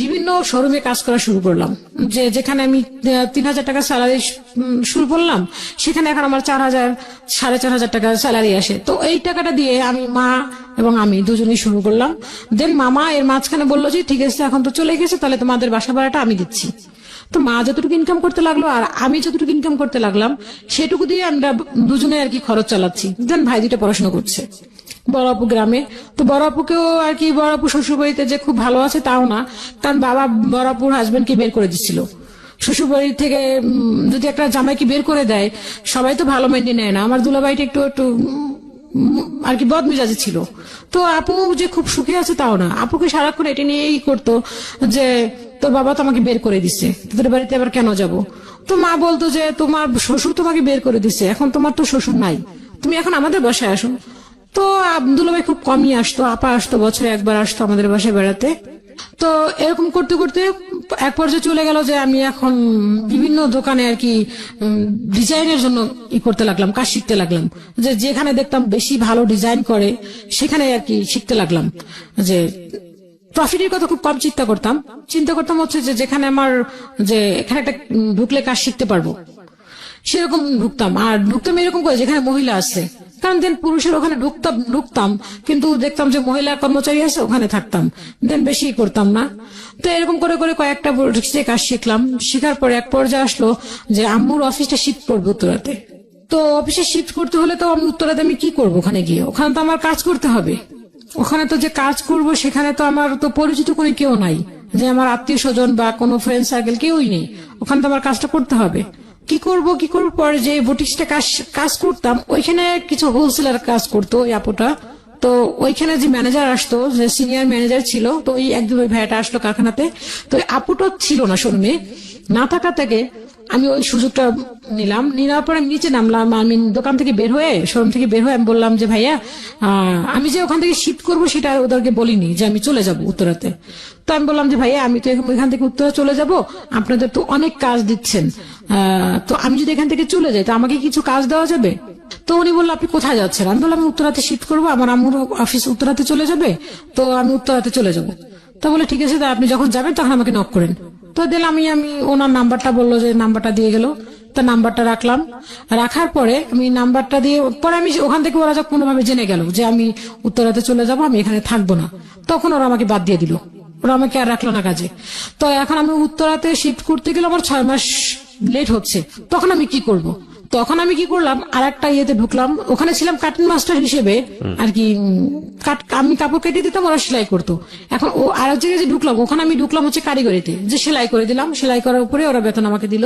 বিভিন্ন শোরুমে কাজ করা শুরু করলাম, যেখানে আমি 3,000 টাকা স্যালারি শুরু করলাম, সেখানে এখন আমার 4,000 4,500 টাকা স্যালারি আসে। তো এই টাকাটা দিয়ে আমি, মা এবং আমি দুজনেই শুরু করলাম। দেন মামা এর মাঝখানে বললো যে ঠিক আছে এখন তো চলে গেছে, তাহলে তোমাদের বাসা ভাড়াটা আমি দিচ্ছি। তো মা যতটুকু ইনকাম করতে লাগলো আর আমি যতটুকু ইনকাম করতে লাগলাম, সেটুকু দিয়ে আমরা দুজনে আর কি খরচ চালাচ্ছি। দেন ভাই 2টা পড়াশোনা করছে বড় আপু গ্রামে। তো বড় আপুকেও আর কি, বড় আপু শ্বশুরবাড়িতে যে খুব ভালো আছে তাও না, কারণ বাবা বড় আপুর হাজবেন্ডকে বের করে দিচ্ছিল শ্বশুরবাড়ি থেকে। যদি একটা জামাইকে বের করে দেয়, সবাই তো ভালো মেনে নেয় না। আমার দুলাভাইটা একটু আর কি বদমেজাজি ছিল। তো আপু যে খুব সুখে আছে তাও না, আপুকে সারাক্ষণ এটা নিয়েই করতো যে তোর বাবা তো আমাকে বের করে দিচ্ছে, তোদের বাড়িতে আবার কেন যাব? তো মা বলতো যে তোমার শ্বশুর তোমাকে বের করে দিচ্ছে, এখন তোমার তো শ্বশুর নাই, তুমি এখন আমাদের বাসায় আসো। তো দুলাভাই খুব কমই আসতো, আপা আসতো, বছরে একবার আসতো আমাদের বাসায় বেড়াতে। তো এরকম করতে করতে এক পর্যায়ে চলে গেল যে আমি এখন বিভিন্ন দোকানে আর কি ডিজাইনের জন্য করতে লাগলাম, কাজ শিখতে লাগলাম, যে যেখানে দেখতাম বেশি ভালো ডিজাইন করে সেখানে আর কি শিখতে লাগলাম। যে প্রফিটের কথা খুব কম চিন্তা করতাম হচ্ছে যে যেখানে আমার যে এখানে একটা ঢুকলে কাজ শিখতে পারবো সেরকম ঢুকতাম। আর ঢুকতাম এরকম করে যেখানে মহিলা আছে, কারণ দেন পুরুষের ওখানে ঢুকতাম কিন্তু দেখতাম যে মহিলা কর্মচারী আছে ওখানে থাকতাম, দেন বেশি করতাম না। তো এরকম করে করে কয়েকটা কাজ শিখলাম। শেখার পরে এক পর্যায়ে আসলো যে আম্মুর অফিসটা শিফট করবো উত্তরাতে। তো অফিসে শিফট করতে হলে তো আমি উত্তরাতে আমি কি করবো, ওখানে গিয়ে ওখানে তো আমার কাজ করতে হবে। ওখানে তো যে কাজ করব সেখানে তো আমার তো পরিচিত কোনো কেউ নাই, যে আমার আত্মীয় স্বজন বা কোনো ফ্রেন্ড সার্কেল কেউই নেই। ওখানে তো আমার কাজটা করতে হবে। কি করব পরে যে বুটিক্সটা কাজ করতাম ওইখানে কিছু হোলসেলার কাজ করতো ওই আপুটা। তো ওইখানে যে ম্যানেজার আসতো, যে সিনিয়র ম্যানেজার ছিল, তো ওই একদিন ওই ভাইয়াটা আসলো কারখানাতে। তো ওই আপুটা ছিল না শোরুমে, না থাকা থেকে আমি ওই সুযোগটা নিলাম। নেওয়ার পরে আমি নিচে নামলাম। আমি দোকান থেকে বের হয়ে, শোরুম থেকে বের হয়ে আমি বললাম যে ভাইয়া আমি যে ওখান থেকে শিফট করবো সেটা ওদেরকে বলিনি যে আমি চলে যাব উত্তরাতে। তো আমি বললাম যে ভাইয়া আমি তো এখান থেকে উত্তরা চলে যাব, আপনাদের তো অনেক কাজ দিচ্ছেন, তো আমি যদি এখান থেকে চলে যাই তো আমাকে কিছু কাজ দেওয়া যাবে? তো উনি বললো আপনি কোথায় যাচ্ছেন? আমি বললাম আমি উত্তরাতে শিফট করবো, আমার আম্মুর অফিস উত্তরাতে চলে যাবে, তো আমি উত্তরাতে চলে যাব। তো বলে ঠিক আছে, আপনি যখন যাবেন তখন আমাকে নক করেন। তো দিলাম আমি ওনার নাম্বারটা, বললো যে নাম্বারটা দিয়ে গেল। তো নাম্বারটা রাখলাম। রাখার পরে আমি নাম্বারটা দিয়ে পরে আমি ওখান থেকে ওরা যখন কোনোভাবে জেনে গেল যে আমি উত্তরাতে চলে যাব, আমি এখানে থাকবো না, তখন ওরা আমাকে বাদ দিয়ে দিল, ওরা আমাকে আর রাখলো না কাজে। তো এখন আমি উত্তরাতে শিফট করতে গেলে আমার 6 মাস লেট হচ্ছে। তখন আমি কি করব? তখন আমি কি করলাম, আর একটা ইয়েতে ঢুকলাম। ওখানে ছিলাম কাটিং মাস্টার হিসেবে আর কি, আমি কাপড় কেটে দিতাম, ওরা সেলাই করতো। এখন ও আর এক জায়গায় যে ঢুকলাম, ওখানে আমি ঢুকলাম হচ্ছে কারিগরিতে, যে সেলাই করে দিলাম, সেলাই করার উপরে ওরা বেতন আমাকে দিল।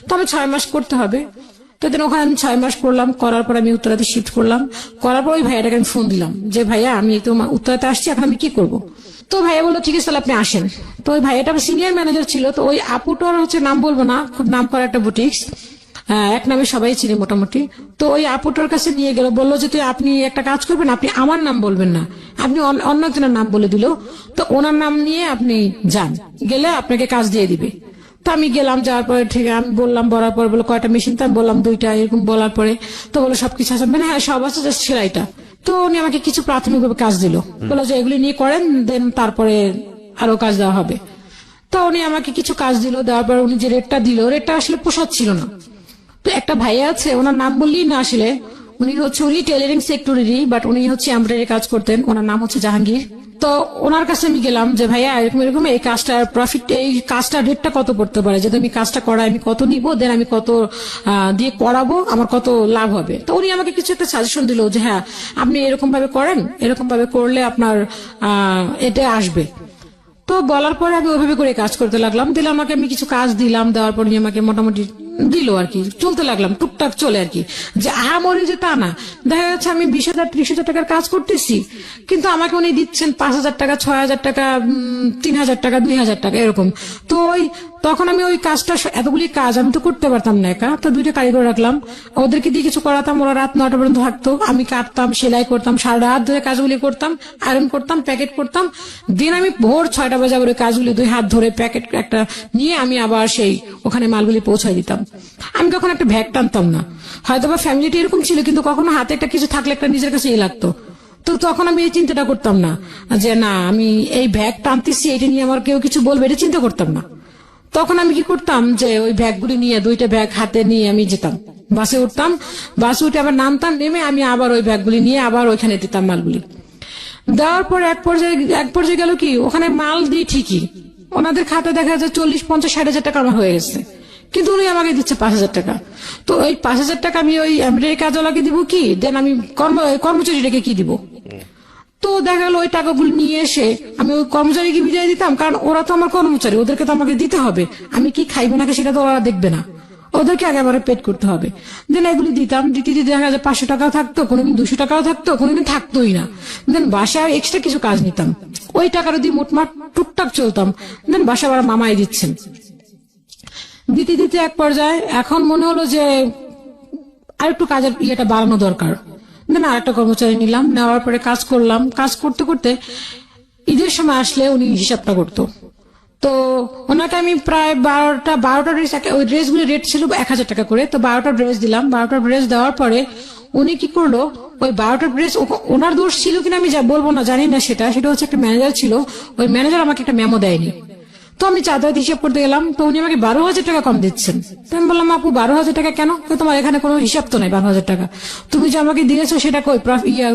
তো আমি 6 মাস করতে হবে। তো ওখানে আমি 6 মাস করলাম। করার পর আমি উত্তরাতে শিফট করলাম। করার পর ওই ভাইয়াটাকে আমি ফোন দিলাম যে ভাইয়া আমি তো উত্তরাতে আসছি, এখন আমি কি করব? তো ভাইয়া বললো ঠিক আছে তাহলে আপনি আসেন। তো ওই ভাইয়াটা সিনিয়র ম্যানেজার ছিল। তো ওই আপুটার হচ্ছে নাম বলবো না, খুব নাম করা একটা বুটিক্স, এক নামে সবাই চিনি মোটামুটি। তো ওই আপুটার কাছে নিয়ে গেল, বললো যে তুই আপনি একটা কাজ করবেন, আপনি আমার নাম বলবেন না, আপনি অন্য একজনের নাম বলে দিল, তো ওনার নাম নিয়ে আপনি যান, গেলে আপনাকে কাজ দিয়ে দিবে। তো আমি গেলাম, যাওয়ার পরে ঠিক আমি বললাম, বলার পর বলো কয়টা মেশিন, তো আমি বললাম 2টা, এরকম বলার পরে তো বলো সবকিছু আছে, মানে হ্যাঁ সব আছে, জাস্ট সেলাইটা। তো উনি আমাকে কিছু প্রাথমিকভাবে কাজ দিল, বললো যে এগুলি নিয়ে করেন, দেন তারপরে আরো কাজ দেওয়া হবে। তো উনি আমাকে কিছু কাজ দিল, দেওয়ার পর উনি যে রেটটা দিল, রেটটা আসলে পোষাচ্ছিল না। তো একটা ভাইয়া আছে, ওনার নাম বললেই না আসলে, উনি টেলারিং সেক্টরেরই, বাট উনি হচ্ছে এমব্রয়ডারি কাজ করতেন, ওনার নাম হচ্ছে জাহাঙ্গীর। তো ওনার কাছে আমি গেলাম যে ভাইয়া এরকম এই কাজটার প্রফিট, এই কাজটার রেটটা কত পড়তে পারে, যদি আমি কাজটা করাই আমি কত নিব, দেন আমি কত দিয়ে করাবো, আমার কত লাভ হবে। তো উনি আমাকে কিছু একটা সাজেশন দিল যে হ্যাঁ আপনি এরকম ভাবে করেন, এরকম ভাবে করলে আপনার এটা আসবে। তো বলার পরে আমি ওইভাবে করে কাজ করতে লাগলাম। দিলাম আমাকে, আমি কিছু কাজ দিলাম, দেওয়ার পর আমাকে মোটামুটি দিল আর কি, চলতে লাগলাম টুকটাক চলে আর কি, যে আহামরি যে তা না। দেখা যাচ্ছে আমি 20,000 30,000 টাকার কাজ করতেছি, কিন্তু আমাকে উনি দিচ্ছেন 5,000 টাকা, 6,000 টাকা, 3,000 টাকা, 2,000 টাকা এরকম। তো তখন আমি ওই কাজটা, এতগুলি কাজ আমি তো করতে পারতাম না একা। তো 2টা কারিগর রাখলাম, ওদেরকে দিয়ে কিছু করাতাম, ওরা রাত 9টা পর্যন্ত থাকতো, আমি কাটতাম, সেলাই করতাম, সারা রাত ধরে কাজগুলি করতাম, আয়রন করতাম, প্যাকেট করতাম। দিন আমি ভোর 6টা বাজে আবার ওই কাজগুলি 2 হাত ধরে প্যাকেট একটা নিয়ে আমি আবার সেই ওখানে মালগুলি পৌঁছাই দিতাম। আমি কখন একটা ভ্যাগ টানতাম না, হয়তো বা ফ্যামিলিটা এরকম ছিল, কিন্তু কখনো হাতে একটা কিছু থাকলে একটা নিজের কাছে লাগতো। তো তখন আমি এই চিন্তাটা করতাম না যে না আমি এই ব্যাগ টানতেছি, এটা নিয়ে আমার কেউ কিছু বলবে, এটা চিন্তা করতাম না। তখন আমি কি করতাম যে ওই ব্যাগগুলি নিয়ে, 2টা ব্যাগ হাতে নিয়ে আমি যেতাম, বাসে উঠতাম, বাসে উঠে আবার নামতাম, নেমে আমি আবার ওই ব্যাগগুলি নিয়ে আবার ওইখানে দিতাম মালগুলি। দেওয়ার পর এক পর্যায়ে গেল কি, ওখানে মাল দিই ঠিকই, ওনাদের খাতে দেখা যায় 40, 50, 60,000 টাকা আমার হয়ে গেছে, কিন্তু উনি আমাকে দিচ্ছে 5,000 টাকা। তো ওই 5,000 টাকা আমি ওই এমব্রয়ডারি কাজওয়ালাকে দিব কি, দেন আমি কর্মচারীটাকে কি দিব? তো দেখা গেল ওই টাকাগুলো নিয়ে এসে আমি ওই কর্মচারীকে বিদায় দিতাম, কারণ ওরা তো আমার কর্মচারী, ওদেরকে তো আমাকে দিতে হবে, আমি কি খাইবো নাকি সেটা তো ওরা দেখবে না, ওদেরকে আগে আমার পেড করতে হবে। দেন এগুলি দিতাম, দিতে দেখা যায় 500 টাকাও থাকতো, কোনোদিন 200 টাকাও থাকতো, কোনোদিন থাকতোই না। দেন বাসায় এক্সট্রা কিছু কাজ নিতাম, ওই টাকাটা দিয়ে মোটমাট টুকটাক চলতাম। দেন বাসায় ওরা মামাই দিচ্ছেন, দিতে দিতে এক পর্যায়ে এখন মনে হলো যে আরেকটু কাজের ইয়েটা বাড়ানো দরকার। দেন আরেকটা কর্মচারী নিলাম, নেওয়ার পরে কাজ করলাম, কাজ করতে করতে ঈদের সময় আসলে উনি হিসাবটা করতো। তো ওনাকে আমি প্রায় বারোটা ড্রেস, ওই ড্রেসগুলি রেট ছিল 1,000 টাকা করে। তো 12টা ড্রেস দিলাম। 12টা ড্রেস দেওয়ার পরে উনি কি করলো, ওই 12টা ড্রেস ওনার দোষ ছিল কিনা আমি বলবো না, জানি না। সেটা হচ্ছে একটা ম্যানেজার ছিল, ওই ম্যানেজার আমাকে একটা মেমো দেয়নি। তো আমি চাঁদাত হিসাব করতে গেলাম, তো উনি আমাকে 12,000 টাকা কম দিচ্ছেন। তো আমি বললাম, আপু 12,000 টাকা কেন? তো তোমার এখানে কোনো হিসাব তো নাই 12,000 টাকা, তুমি যে আমাকে দিয়েছো সেটা কই,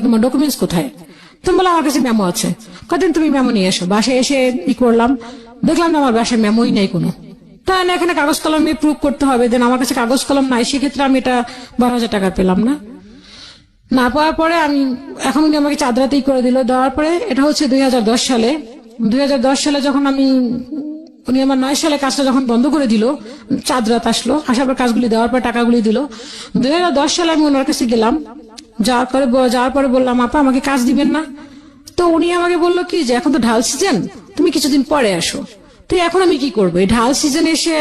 তোমার ডকুমেন্টস কোথায়? তুমি বললাম আমার কাছে মেমো আছে। কদিন তুমি মেমো নিয়ে এসো। বাসায় এসে ই করলাম, দেখলাম না আমার বাসায় মেমোই নাই কোনো। তাই না, এখানে কাগজ কলম প্রুভ করতে হবে। দেন আমার কাছে কাগজ কলম নাই, সেক্ষেত্রে আমি এটা 12,000 টাকা পেলাম না। না পাওয়ার পরে আমি এখন উনি আমাকে চাঁদরাতেই করে দিল। দেওয়ার পরে এটা হচ্ছে 2010 সালে। 2010 সালে যখন উনি আমার 9 সালে কাজটা যখন বন্ধ করে দিল, চাঁদরাত আসলো, আসার পর কাজগুলি দেওয়ার পর টাকাগুলি দিল। 2010 সালে আমি ওনার কাছে গেলাম, যাওয়ার পরে বললাম, আপা আমাকে কাজ দিবেন না? তো উনি আমাকে বললো কি যে এখন তো ঢাল সিজন, তুমি কিছুদিন পরে আসো। তো এখন আমি কি করবো? এই ঢাল সিজন এসে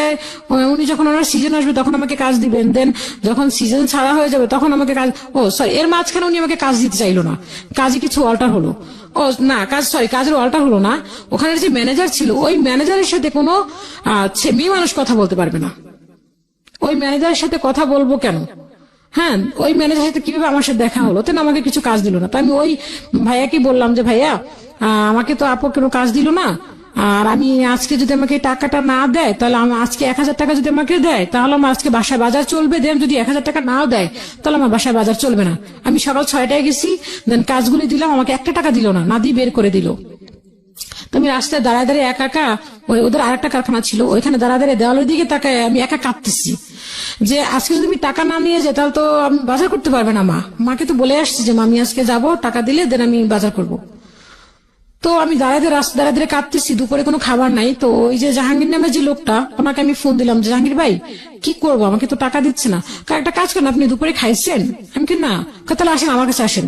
উনি যখন ওনার সিজন আসবে তখন আমাকে কাজ দিবেন, দেন যখন সিজন ছাড়া হয়ে যাবে তখন আমাকে কাজ, এর মাঝখানে উনি আমাকে কাজ দিতে চাইলো না। কাজে কিছু অল্টার হলো। কাজের অল্টার হলো না। ওখানে যে ম্যানেজার ছিল, ওই ম্যানেজারের সাথে কোনো মেয়ে মানুষ কথা বলতে পারবে না। ওই ম্যানেজারের সাথে কথা বলবো কেন? হ্যাঁ, ওই ম্যানেজারের সাথে কিভাবে আমার সাথে দেখা হলো? তেন আমাকে কিছু কাজ দিল না। তো আমি ওই ভাইয়াকে বললাম যে, ভাইয়া আমাকে তো আপু কোনো কাজ দিল না, আর আমি আজকে যদি আমাকে টাকাটা না দেয়, তাহলে আজকে 1,000 টাকা যদি আমাকে দেয়, তাহলে আমার আজকে বাসায় বাজার চলবে। দেন যদি 1,000 টাকা নাও দেয়, তাহলে আমার বাসায় বাজার চলবে না। আমি সকাল 6টায় গেছি, দেন কাজগুলি দিলাম, আমাকে 1 টাকা দিল না দিয়ে বের করে দিল। তো আমি রাস্তায় দাঁড়ায় একা ওদের আরেকটা কারখানা ছিল, ওইখানে দাঁড়ায় দেওয়ালের দিকে তাকায় আমি একা কাঁদতেছি যে আজকে যদি আমি টাকা না নিয়ে যাই তাহলে তো আমি বাজার করতে পারবে না। মাকে তো বলে আসছি যে আমি আজকে যাবো, টাকা দিলে দেন আমি বাজার করব। তো আমি দাঁড়ায় কাঁদতেছি, দুপুরে কোনো খাবার নাই। তো ওই যে জাহাঙ্গীর নামে যে লোকটা, ওনাকে আমি ফোন দিলাম, জাহাঙ্গীর ভাই কি করবো, আমাকে তো টাকা দিচ্ছে না। একটা কাজ করেন, আপনি দুপুরে খাইছেন? আমি কি না, তাহলে আসেন আমার কাছে আসেন।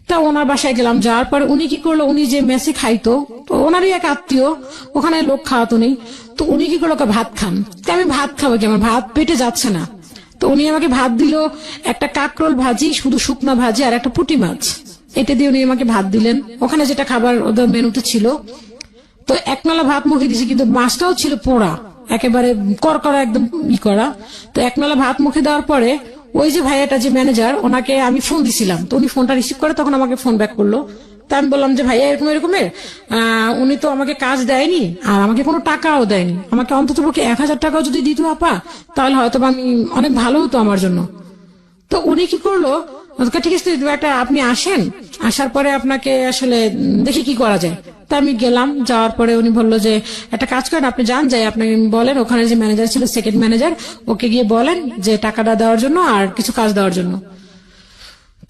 তা ওনার বাসায় গেলাম। যাওয়ার পর উনি কি করলো, উনি যে মেসে খাইতো, তো ওনারই এক আত্মীয়, ওখানে লোক খাওয়াতো নেই। তো উনি কি করলো, ভাত খান। তো আমি ভাত খাবো কি, আমার ভাত পেটে যাচ্ছে না। তো উনি আমাকে ভাত দিল, একটা কাকরোল ভাজি, শুধু শুকনো ভাজি, আর একটা পুঁটি মাছ। এটা দিয়ে উনি আমাকে ভাত দিলেন। ওখানে যেটা খাবার ওদের মেনুতে ছিল, তো 1 নালা ভাত মুখে দিয়েছি, কিন্তু মাছটাও ছিল পোড়া, একেবারে করকরা, একদম করা। তো 1 নালা ভাত মুখে দেওয়ার পরে ওই যে ভাইয়াটা যে ম্যানেজার, ওনাকে আমি ফোন দিছিলাম। তো উনি ফোনটা রিসিভ করে তখন আমাকে ফোন ব্যাক করলো। তা আমি বললাম যে ভাইয়া এরকমের উনি তো আমাকে কাজ দেয়নি, আর আমাকে কোনো টাকাও দেয়নি। আমাকে অন্তত পক্ষে 1,000 টাকাও যদি দিত আপা, তাহলে হয়তো আমি অনেক ভালো হতো আমার জন্য। তো উনি কি করলো, ঠিক আছে আপনি আসেন, আসার পরে আপনাকে আসলে দেখি কি করা যায়। তা আমি গেলাম। যাওয়ার পরে উনি বললো যে একটা কাজ করেন, আপনি যান, যাই আপনি বলেন ওখানে যে ম্যানেজার ছিল, সেকেন্ড ম্যানেজার, ওকে গিয়ে বলেন যে টাকাটা দেওয়ার জন্য আর কিছু কাজ দেওয়ার জন্য।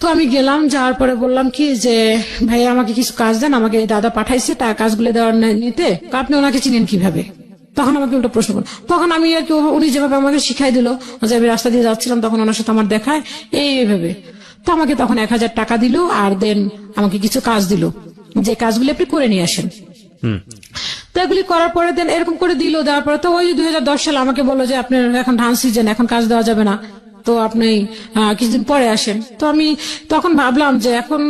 তো আমি গেলাম। যাওয়ার পরে বললাম কি যে ভাইয়া আমাকে কিছু কাজ দেন, আমাকে দাদা পাঠাইছে কাজগুলো দেওয়ার নিতে, আপনি ওনাকে চিনেন কিভাবে? তখন আমাকে উল্টো প্রশ্ন করল। তখন আমি আর কি, উনি যেভাবে আমাকে শিখাই দিল, যে আমি রাস্তা দিয়ে যাচ্ছিলাম তখন ওনার সাথে আমার দেখায় এইভাবে। তো আমাকে তখন 1,000 টাকা দিল, আর দেন আমাকে কিছু কাজ দিল, যে কাজগুলি আপনি করে নিয়ে আসেন। তো এগুলি করার পরে দেন এরকম করে দিল। দেওয়ার পরে তো ওই 2010 সালে আমাকে বললো যে আপনার এখন ধান সিজন, এখন কাজ দেওয়া যাবে না, তো আপনি কিছুদিন পরে আসেন। তো আমি তখন ভাবলাম যে এখন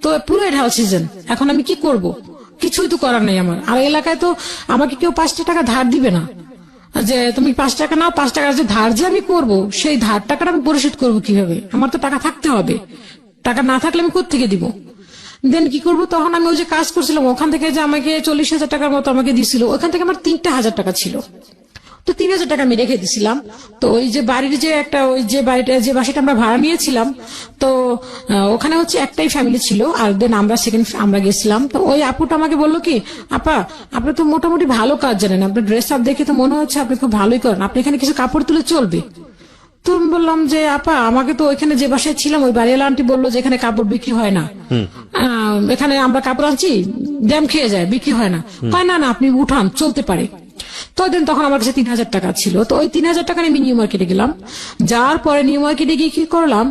তো পুরোই ঢাল সিজন, এখন আমি কি করব? কিছুই তো করার নেই আমার। আর এলাকায় তো আমাকে কেউ 5 টাকা ধার দিবে না, যে তুমি 5 টাকা নাও, 5 টাকা যে ধার যে আমি করবো, সেই ধার টাকাটা আমি পরিশোধ করবো কিভাবে? আমার তো টাকা থাকতে হবে, টাকা না থাকলে আমি কোত্থেকে দিব? দেন কি করবো? তখন আমি ওই যে কাজ করছিলাম, ওখান থেকে যে আমাকে 40,000 টাকার মতো আমাকে দিছিল, ওখান থেকে আমার 3টা 1,000 টাকা ছিল। তো 3,000 টাকা আমি রেখে দিছিলাম। তো ওই যে বাড়ির যে একটা, ওই যে বাসাটা আমরা ভাড়া নিয়েছিলাম, তো ওখানে হচ্ছে একটাই ফ্যামিলি ছিল, আর দেন আমরা গেছিলাম। তো ওই আপুটা আমাকে বললো কি, আপা আপনি তো মোটামুটি ভালো কাজ জানেন, আপনার ড্রেস আপ দেখে তো মনে হচ্ছে আপনি খুব ভালোই করেন, আপনি এখানে কিছু কাপড় তুলে চলবে? তো আমি বললাম যে আপা আমাকে তো ওইখানে যে বাসায় ছিলাম, ওই বাড়িওয়ালা আন্টি বললো যে এখানে কাপড় বিক্রি হয় না, এখানে আমরা কাপড় আনছি, ড্যাম খেয়ে যায়, বিক্রি হয় না। না না, আপনি উঠান, চলতে পারে। তো তখন আমার কাছে 3,000 টাকা ছিল। তো ওই 3,000 টাকা আমি নিউ মার্কেটে গেলাম। যাওয়ার পরে নিউ মার্কেটে গিয়ে কি করলাম,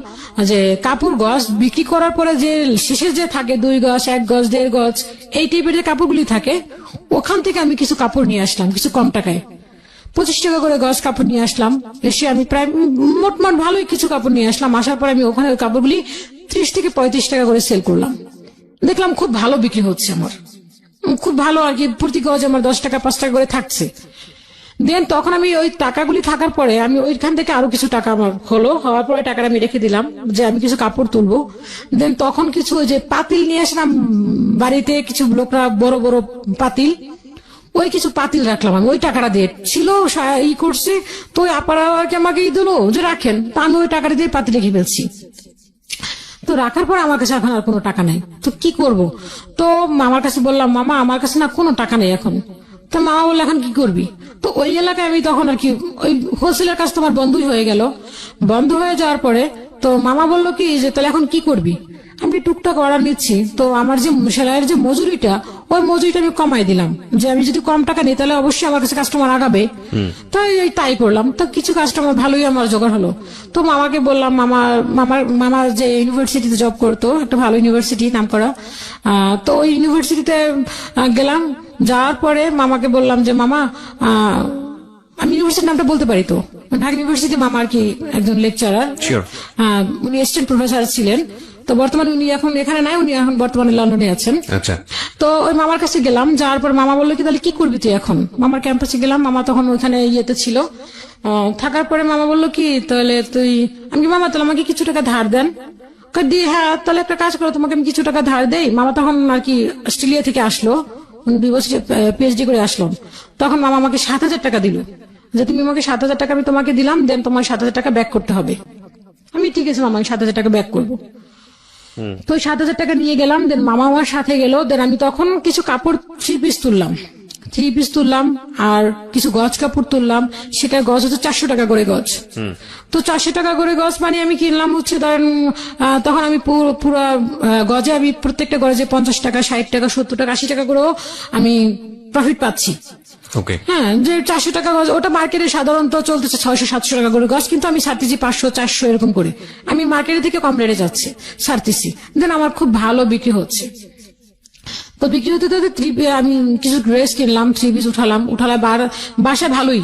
যে কাপড় গজ বিক্রি করার পরে যে শেষে যে থাকে 2 গজ, 1 গজ, 1.5 গজ, এই টাইপের যে কাপড়গুলি থাকে, ওখান থেকে আমি কিছু কাপড় নিয়ে আসলাম কিছু কম টাকায়। 25 টাকা করে গজ কাপড় নিয়ে আসলাম। এসে আমি প্রায় মোটমাট ভালোই কিছু কাপড় নিয়ে আসলাম। আসার পরে আমি ওখানে ওই কাপড়গুলি 30 থেকে 35 টাকা করে সেল করলাম। দেখলাম খুব ভালো বিক্রি হচ্ছে আমার। খুব ভালো আর কি, প্রতি গজ আমার 10 টাকা 5 টাকা করে থাকছে। দেন তখন আমি ওই টাকাগুলি থাকার পরে আমি ওইখান থেকে আরো কিছু টাকা আমার হওয়ার পরে টাকাটা আমি রেখে দিলাম যে আমি কিছু কাপড় তুলবো। দেন তখন কিছু ওই যে পাতিল নিয়ে আসলাম বাড়িতে, কিছু লোকরা বড় বড় পাতিল, ওই কিছু পাতিল রাখলাম আমি ওই টাকাটা দিয়ে ছিল ই করছে। তো ওই আপারা আর কি আমাকে দিল যে রাখেন, তা আমি ওই টাকাটা দিয়ে পাতিল রেখে ফেলছি। তো রাখার পর আমার কাছে এখন আর কোনো টাকা নাই, তো কি করব? তো মামার কাছে বললাম, মামা আমার কাছে না কোনো টাকা নেই এখন। তো মামা বললো এখন কি করবি? তো ওই এলাকায় আমি তখন আর কি ওই হোলসেলের কাজ তোমার বন্ধই হয়ে গেল। বন্ধ হয়ে যাওয়ার পরে তো মামা বললো কি যে তাহলে এখন কি করবি? আমি টুকটাক অর্ডার নিচ্ছি, তো আমার যে সেলাইয়ের যে মজুরিটা, ওই মজুরিটা আমি কমাই দিলাম যে আমি যদি কম টাকা নিই তাহলে অবশ্যই আমার কাছে কাস্টমার আগাবে। তো তাই করলাম, তো কিছু কাস্টমার ভালোই আমার জোগাড় হলো। তো মামাকে বললাম, মামা যে ইউনিভার্সিটিতে জব করতো, একটা ভালো ইউনিভার্সিটি নাম করা, তো ওই ইউনিভার্সিটিতে গেলাম। যাওয়ার পরে মামাকে বললাম যে মামা আমি ইউনিভার্সিটির নামটা বলতে পারি তো, ঢাকা ইউনিভার্সিটি মামা আর কি একজন লেকচারার, উনি অ্যাসিস্ট্যান্ট প্রফেসর ছিলেন। তো বর্তমানে উনি এখন এখানে নাই, উনি এখন বর্তমানে লন্ডনে আছেন। আচ্ছা। তো ওই মামার কাছে গেলাম, যাওয়ার পর মামা বললো কি তাহলে কি করবি তুই এখন? মামার ক্যাম্পাসে গেলাম, মামা তখন ওইখানে ইয়েতে ছিল। থাকার পরে মামা বললো কি তাহলে তুই, আমি কি মামা তাহলে আমাকে কিছু টাকা ধার দেন? দি হ্যাঁ তাহলে একটা কাজ করো, তোমাকে আমি কিছু টাকা ধার দেই। মামা তখন আর কি অস্ট্রেলিয়া থেকে আসলো, 2 বছর পিএইচডি করে আসলো। তখন মামা আমাকে 7,000 টাকা দিল যে তুমি আমাকে 7,000 টাকা আমি তোমাকে দিলাম, দেন তোমার 7,000 টাকা ব্যাক করতে হবে। আমি ঠিক আছে মামা, আমি 7,000 টাকা ব্যাক করবো। তো 7,000 টাকা নিয়ে গেলাম, দেন মামা আমার সাথে গেল। দেন আমি তখন কিছু কাপড় 3 পিস তুললাম আর কিছু গজ কাপড় তুললাম। সেটার গজ হচ্ছে 400 টাকা করে গজ। তো 400 টাকা করে গজ মানে আমি কিনলাম হচ্ছে ধরেন তখন আমি পুরো গজে আমি প্রত্যেকটা গজে 50 টাকা 60 টাকা 70 টাকা 80 টাকা করেও আমি প্রফিট পাচ্ছি। হ্যাঁ, যে 400 টাকা গজ ওটা মার্কেটে সাধারণত চলতেছে 600-700 টাকা করে গজ, কিন্তু আমি ছাড়তেছি 500-400 এরকম করে। আমি মার্কেটে থেকে কম রেটে যাচ্ছে ছাড়তেছি, দেন আমার খুব ভালো বিক্রি হচ্ছে। তো বিক্রি হতে আমি কিছু ড্রেস কিনলাম, 3 পিস উঠালাম বাসায় ভালোই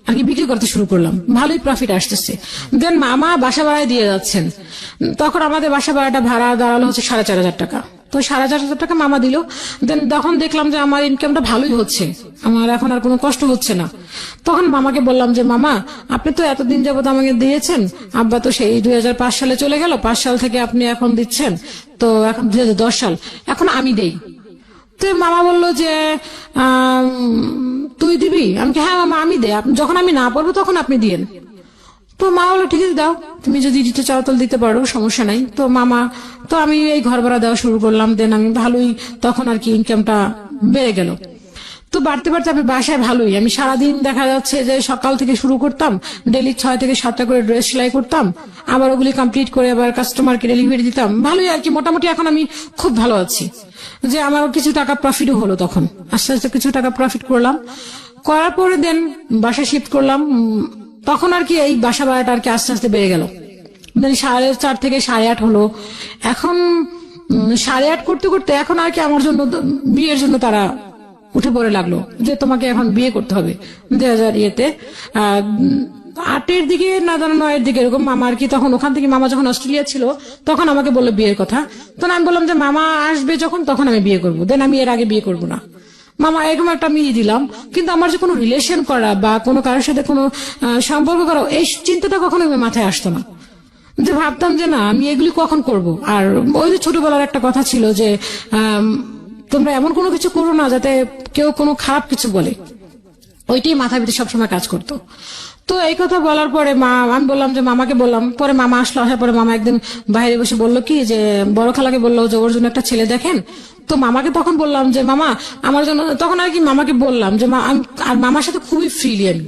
আর কি বিক্রি করতে শুরু করলাম, ভালোই প্রফিট আসতেছে। দেন মামা বাসা ভাড়ায় দিয়ে যাচ্ছেন। তখন আমাদের বাসা ভাড়াটা ভাড়া দাঁড়ালো হচ্ছে 4,500 টাকা। তো 4,500 টাকা মামা দিল। দেন তখন দেখলাম যে আমার ইনকামটা ভালোই হচ্ছে, আমার এখন আর কোনো কষ্ট হচ্ছে না। তখন মামাকে বললাম যে মামা আপনি তো এতদিন যাবত আমাকে দিয়েছেন, আব্বা তো সেই 2005 সালে চলে গেল, 5 সাল থেকে আপনি এখন দিচ্ছেন, তো এখন 2010 সাল, এখন আমি দেই। তো মামা বললো যে তুই দিবি? আমি হ্যাঁ মামা আমি দে, যখন আমি না পারবো তখন আপনি দিয়েন। তো মা বললো ঠিক আছে দাও, তুমি যদি দিতে চাও তাহলে দিতে পারো, সমস্যা নাই। তো মামা তো আমি এই ঘর ভাড়া দেওয়া শুরু করলাম। দেন আমি ভালোই তখন আর কি ইনকামটা বেড়ে গেল। তো বাড়তে বাড়তে আমি বাসায় ভালোই, আমি সারাদিন দেখা যাচ্ছে যে সকাল থেকে শুরু করতাম, ডেলি 6 থেকে 7টা করে ড্রেস সেলাই করতাম, আবার ওগুলি কমপ্লিট করে আবার কাস্টমারকে ডেলিভারি দিতাম, ভালোই আর কি। মোটামুটি এখন আমি খুব ভালো আছি, যে আমার কিছু টাকা প্রফিটও হলো। তখন আস্তে আস্তে কিছু টাকা প্রফিট করলাম, করার পরে দেন বাসা শিফট করলাম। তখন আর কি এই বাসা ভাড়াটা আর কি আস্তে আস্তে বেড়ে গেল। 4.5 থেকে 8.5 হলো। এখন 8.5 করতে করতে এখন আর কি আমার জন্য বিয়ের জন্য তারা উঠে পড়ে লাগলো যে তোমাকে এখন বিয়ে করতে হবে। 2008-এর দিকে না 9-এর দিকে এরকম মামা আর কি, তখন ওখান থেকে মামা যখন অস্ট্রেলিয়া ছিল তখন আমাকে বললো বিয়ের কথা। তখন আমি বললাম যে মামা আসবে যখন তখন আমি বিয়ে করবো, দেন আমি এর আগে বিয়ে করবো না। মামা এরকম একটা মেয়ে দিলাম, কিন্তু আমার যে কোনো রিলেশন করা বা কোনো কারোর সাথে কোনো সম্পর্ক করা, এই চিন্তাটা কখনো মাথায় আসতো না। যে ভাবতাম যে না আমি এগুলি কখন করব। আর ওই যে ছোটবেলার একটা কথা ছিল যে তোমরা এমন কোনো কিছু করো না যাতে কেউ কোনো খারাপ কিছু বলে, ওইটাই মাথার ভিতরে সবসময় কাজ করতো। তো এই কথা বলার পরে আমি বললাম যে মামাকে বললাম, পরে মামা আসলো, আসার পরে মামা একদিন বাইরে বসে বললো কি যে বড় খালাকে বললো যে ওর জন্য একটা ছেলে দেখেন। তো মামাকে তখন বললাম যে মামা আমার জন্য, তখন আর কি মামাকে বললাম যে আর মামার সাথে খুবই ফ্রিলি আমি,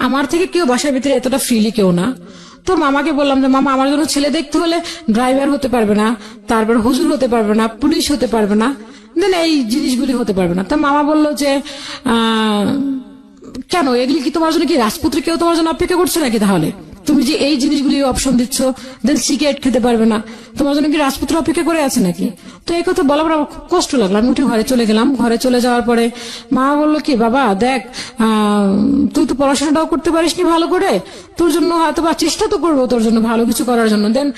আমার থেকে কেউ বাসার ভিতরে এতটা ফ্রিলি কেউ না। তো মামাকে বললাম যে মামা আমার জন্য ছেলে দেখতে হলে ড্রাইভার হতে পারবে না, তারপর হুজুর হতে পারবে না, পুলিশ হতে পারবে না, দেন এই জিনিসগুলি হতে পারবে না। তো মামা বললো যে কেন এগুলি কি তোমার জন্য কি রাজপুত্র কেউ তোমার জন্য অপেক্ষা করছে নাকি? তাহলে তুমি যে এই জিনিসগুলি অপশন দিচ্ছ, দেন সিগারেট খেতে পারবে না, তোমার জন্য কি রাজপুত্র অপেক্ষা করে আছে নাকি? তো এই কথা বলার পর আমার খুব কষ্ট লাগলো। আমি উঠে ঘরে চলে গেলাম। ঘরে চলে যাওয়ার পরে মা বললো কি বাবা দেখ তুই তো পড়াশোনাটাও করতে পারিসনি ভালো করে, তোর জন্য হয়তো বা চেষ্টা তো করবো তোর জন্য ভালো কিছু করার জন্য, দেন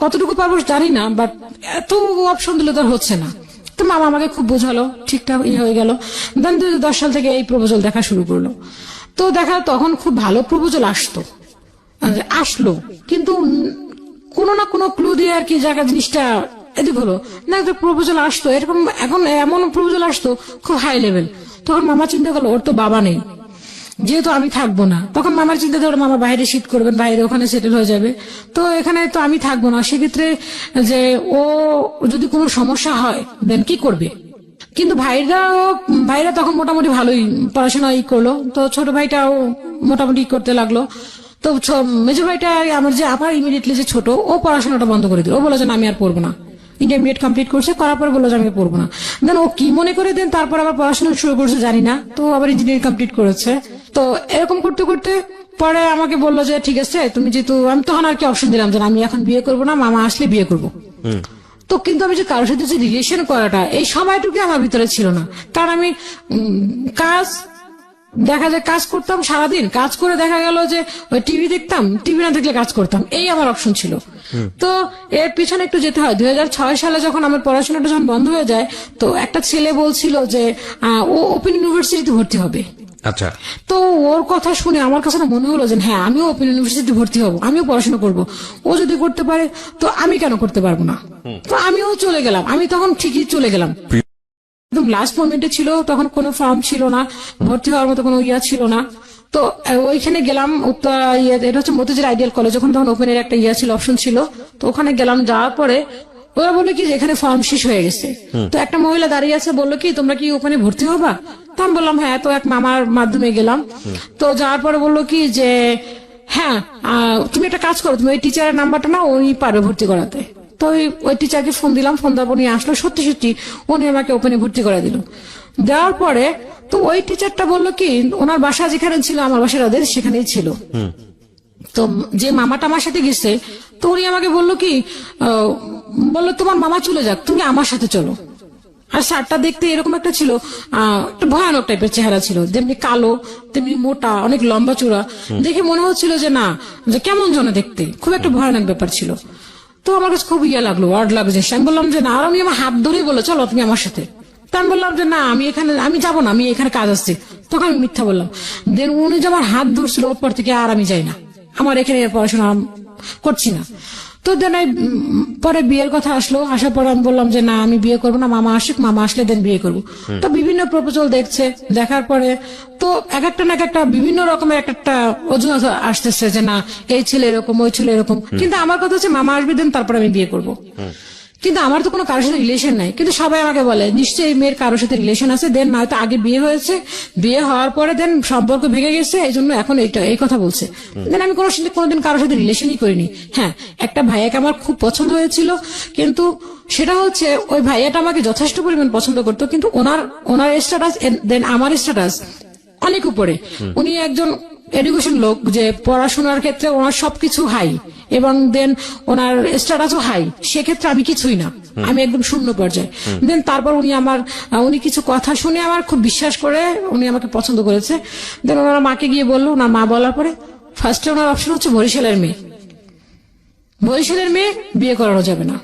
কতটুকু পারবো জানি না, বাট এত অপশন দিলে তোর হচ্ছে না। তো মামা আমাকে খুব বোঝালো, ঠিকঠাক হয়ে গেল। দেন 2010 সাল থেকে এই প্রপোজাল দেখা শুরু করলো। তো দেখা তখন খুব ভালো প্রপোজাল আসলো, কিন্তু কোনো না কোনো ক্লু দিয়ে আর কি জায়গা জিনিসটা এদিক হলো না, একটা প্রপোজাল আসতো এরকম, এখন এমন প্রপোজাল আসতো খুব হাই লেভেল। তখন মামা চিন্তা করলো ওর তো বাবা নেই, যেহেতু আমি থাকবো না, তখন মামার চিন্তা ধরো মামা বাইরে শিফট করবেন, বাইরে ওখানে সেটেল হয়ে যাবে, তো এখানে তো আমি থাকবো না, সেক্ষেত্রে যে ও যদি কোনো সমস্যা হয় দেন কি করবে। কিন্তু ভাইরা তখন মোটামুটি ভালোই পড়াশোনা করলো, তো ছোট ভাইটাও মোটামুটি করতে লাগলো। তো মেজো ভাইটা আমার ইমিডিয়েটলি যে ছোট, ও পড়াশোনাটা বন্ধ করে দিল। ও বলে যে না আমি আর পড়বো না, ইন্টারমিডিয়েট কমপ্লিট করছে, করার পর বললো যে আমি পড়বো না। দেন ও কি মনে করে দেন তারপর আবার পড়াশোনা শুরু করছে জানি না, তো আবার ইঞ্জিনিয়ারিং কমপ্লিট করেছে। তো এরকম করতে করতে পরে আমাকে বললো যে ঠিক আছে তুমি যেহেতু, আমি তখন আর কি অপশন দিলাম যে আমি এখন বিয়ে করবো না, মামা আসলে বিয়ে করবো। তো কিন্তু আমি যে কারোর সাথে যে রিলেশন করাটা এই সময়টুকু আমার ভিতরে ছিল না, কারণ আমি কাজ করতাম সারাদিন, কাজ করে দেখা গেল যে ওই টিভি দেখতাম, টিভি না দেখলে কাজ করতাম, এই আমার অপশন ছিল। তো এর পিছনে একটু যেতে হয়। 2006 সালে যখন আমার পড়াশোনাটা যখন বন্ধ হয়ে যায়, তো একটা ছেলে বলছিল যে ও ওপেন ইউনিভার্সিটিতে ভর্তি হবে। আচ্ছা, তো ওর কথা শুনে আমার কাছে না মনে হলো যে হ্যাঁ আমিও ওপেন ইউনিভার্সিটিতে ভর্তি হবো, আমিও পড়াশোনা করব। ও যদি করতে পারে তো আমি কেন করতে পারবো না। তো আমিও চলে গেলাম, আমি তখন ঠিকই চলে গেলাম, একদম লাস্ট মোমেন্টে ছিল, তখন কোনো ফর্ম ছিল না, ভর্তি হওয়ার মতো কোনো ছিল না। তো ওইখানে গেলাম, এটা হচ্ছে মতিঝিল আইডিয়াল কলেজ, তখন ওপেনের একটা ছিল, অপশন ছিল। তো ওখানে গেলাম, যাওয়ার পরে ওরা বললো কি যে এখানে ফর্ম শেষ হয়ে গেছে। তো একটা মহিলা দাঁড়িয়ে আছে, বললো কি তোমরা কি ওখানে ভর্তি হবা? তো আমি বললাম হ্যাঁ। তো এক মামার মাধ্যমে গেলাম। তো যাওয়ার পরে বললো কি যে হ্যাঁ তুমি একটা কাজ করো, তুমি ওই টিচারের নাম্বারটা না, উনি পারবে ভর্তি করাতে। তো ওই টিচারকে ফোন দিলাম, ফোন দেওয়ার পর উনি আসলো, সত্যি সত্যি উনি আমাকে ওপেনে ভর্তি করে দিল। দেওয়ার পরে তো ওই টিচারটা বললো কি ওনার বাসা যেখানে ছিল আমার বাসার ওদের সেখানেই ছিল। তো যে মামাটা আমার সাথে গেছে, তো উনি আমাকে বললো কি বললো তোমার মামা চলে যাক, তুমি আমার সাথে চলো। আর স্যারটা দেখতে এরকম একটা ছিল, একটা ভয়ানক টাইপের চেহারা ছিল, যেমনি কালো তেমনি মোটা, অনেক লম্বা চূড়া, দেখে মনে হচ্ছিল যে না যে কেমন যেন দেখতে, খুব একটা ভয়ানক ব্যাপার ছিল। তো আমার কাছে খুব লাগলো, ওয়ার্ড লাগছে। আমি বললাম যে না, আর আমি আমার হাত ধরেই বললো চলো তুমি আমার সাথে। তা আমি বললাম যে না আমি যাবো না, আমি এখানে কাজ আসছি। তখন আমি মিথ্যা বললাম। দেন উনি যে আমার হাত ধরছিল, ওর পর থেকে আর আমি যাই না, আমার এখানে পড়াশোনা করছি না। তো দেন পরে বিয়ের কথা আসলো, আসার পর আমি বললাম যে না আমি বিয়ে করবো না, মামা আসুক, মামা আসলে দেন বিয়ে করবো। তো বিভিন্ন প্রপোজাল দেখছে, দেখার পরে তো এক একটা বিভিন্ন রকমের একটা অজুহাত আসতেছে যে না এই ছেলে এরকম, ওই ছেলে এরকম। কিন্তু আমার কথা হচ্ছে মামা আসবে দেন তারপরে আমি বিয়ে করবো। কিন্তু আমার তো কোনো কারোর সাথে রিলেশন নাই, কিন্তু সবাই আমাকে বলে নিশ্চয়ই এই মেয়ের কারোর সাথে রিলেশন আছে, দেন নয়তো আগে বিয়ে হয়েছে, বিয়ে হওয়ার পরে দেন সম্পর্ক ভেঙে গেছে, এই জন্য এখন এই কথা বলছে। দেন আমি কোনোদিন কারোর সাথে রিলেশনই করিনি। হ্যাঁ, একটা ভাইয়াকে আমার খুব পছন্দ হয়েছিল, কিন্তু সেটা হচ্ছে ওই ভাইয়াটা আমাকে যথেষ্ট পরিমাণ পছন্দ করতো, কিন্তু ওনার স্ট্যাটাস দেন আমার স্ট্যাটাস অনেক উপরে। উনি একজন এডুকেশন লোক, যে পড়াশোনার ক্ষেত্রে ওনার সবকিছু হাই, এবং দেন ওনার স্ট্যাটাসও হাই, সেক্ষেত্রে আমি কিছুই না, আমি একদম শূন্য পর্যায়ে। দেন তারপর উনি কিছু কথা শুনে আমার খুব বিশ্বাস করে উনি আমাকে পছন্দ করেছে। দেন ওনার মাকে গিয়ে বললো, ওনার মা বলার পরে ফার্স্টে ওনার অপশন হচ্ছে বরিশালের মেয়ে বিয়ে করানো যাবে না।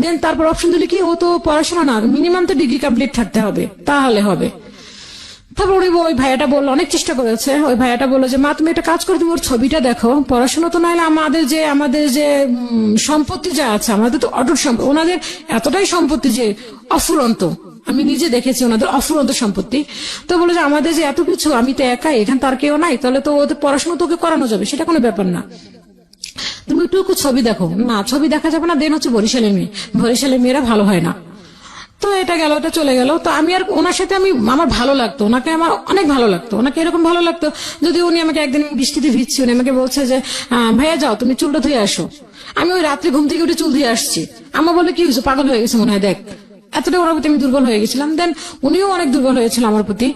দেন তারপর অপশন দিলে কি ও তো পড়াশোনা না, মিনিমাম তো ডিগ্রি কমপ্লিট থাকতে হবে, তাহলে হবে। তারপর ওই ভাইয়াটা বললো, অনেক চেষ্টা করেছে, ওই ভাইয়াটা বললো যে মা তুমি একটা কাজ করো, তুমি ওর ছবিটা দেখো, পড়াশোনা তো নাহলে আমাদের যে সম্পত্তি যা আছে, আমাদের তো অটুট সম্পত্তি, ওনাদের এতটাই সম্পত্তি যে অফুরন্ত, আমি নিজে দেখেছি ওনাদের অফুরন্ত সম্পত্তি। তো বলে যে আমাদের যে এত কিছু, আমি তো একাই, এখানে তার কেউ নাই, তাহলে তো ওদের পড়াশোনা তোকে করানো যাবে, সেটা কোনো ব্যাপার না, তুমি একটু ছবি দেখো। না, ছবি দেখা যাবে না, দেন হচ্ছে বরিশালের মেয়েরা ভালো হয় না। তো এটা গেল, এটা চলে গেল। তো আমি আর ওনার সাথে আমার ভালো লাগতো, ওনাকে আমার অনেক ভালো লাগতো, ওনাকে এরকম ভালো লাগতো যদি উনি আমাকে একদিন বৃষ্টিতে ভিজছি, উনি আমাকে বলছে যে ভাইয়া যাও তুমি চুলটা ধুয়ে আসো। আমি ওই রাত্রে ঘুম থেকে উঠে চুল ধুয়ে আসছি। আমার বলে কি হয়েছে, পাগল হয়ে গেছে মনে হয়, দেখ এতটা ওনার প্রতি আমি দুর্বল হয়ে গেছিলাম। দেন উনিও অনেক দুর্বল হয়েছিল আমার প্রতি।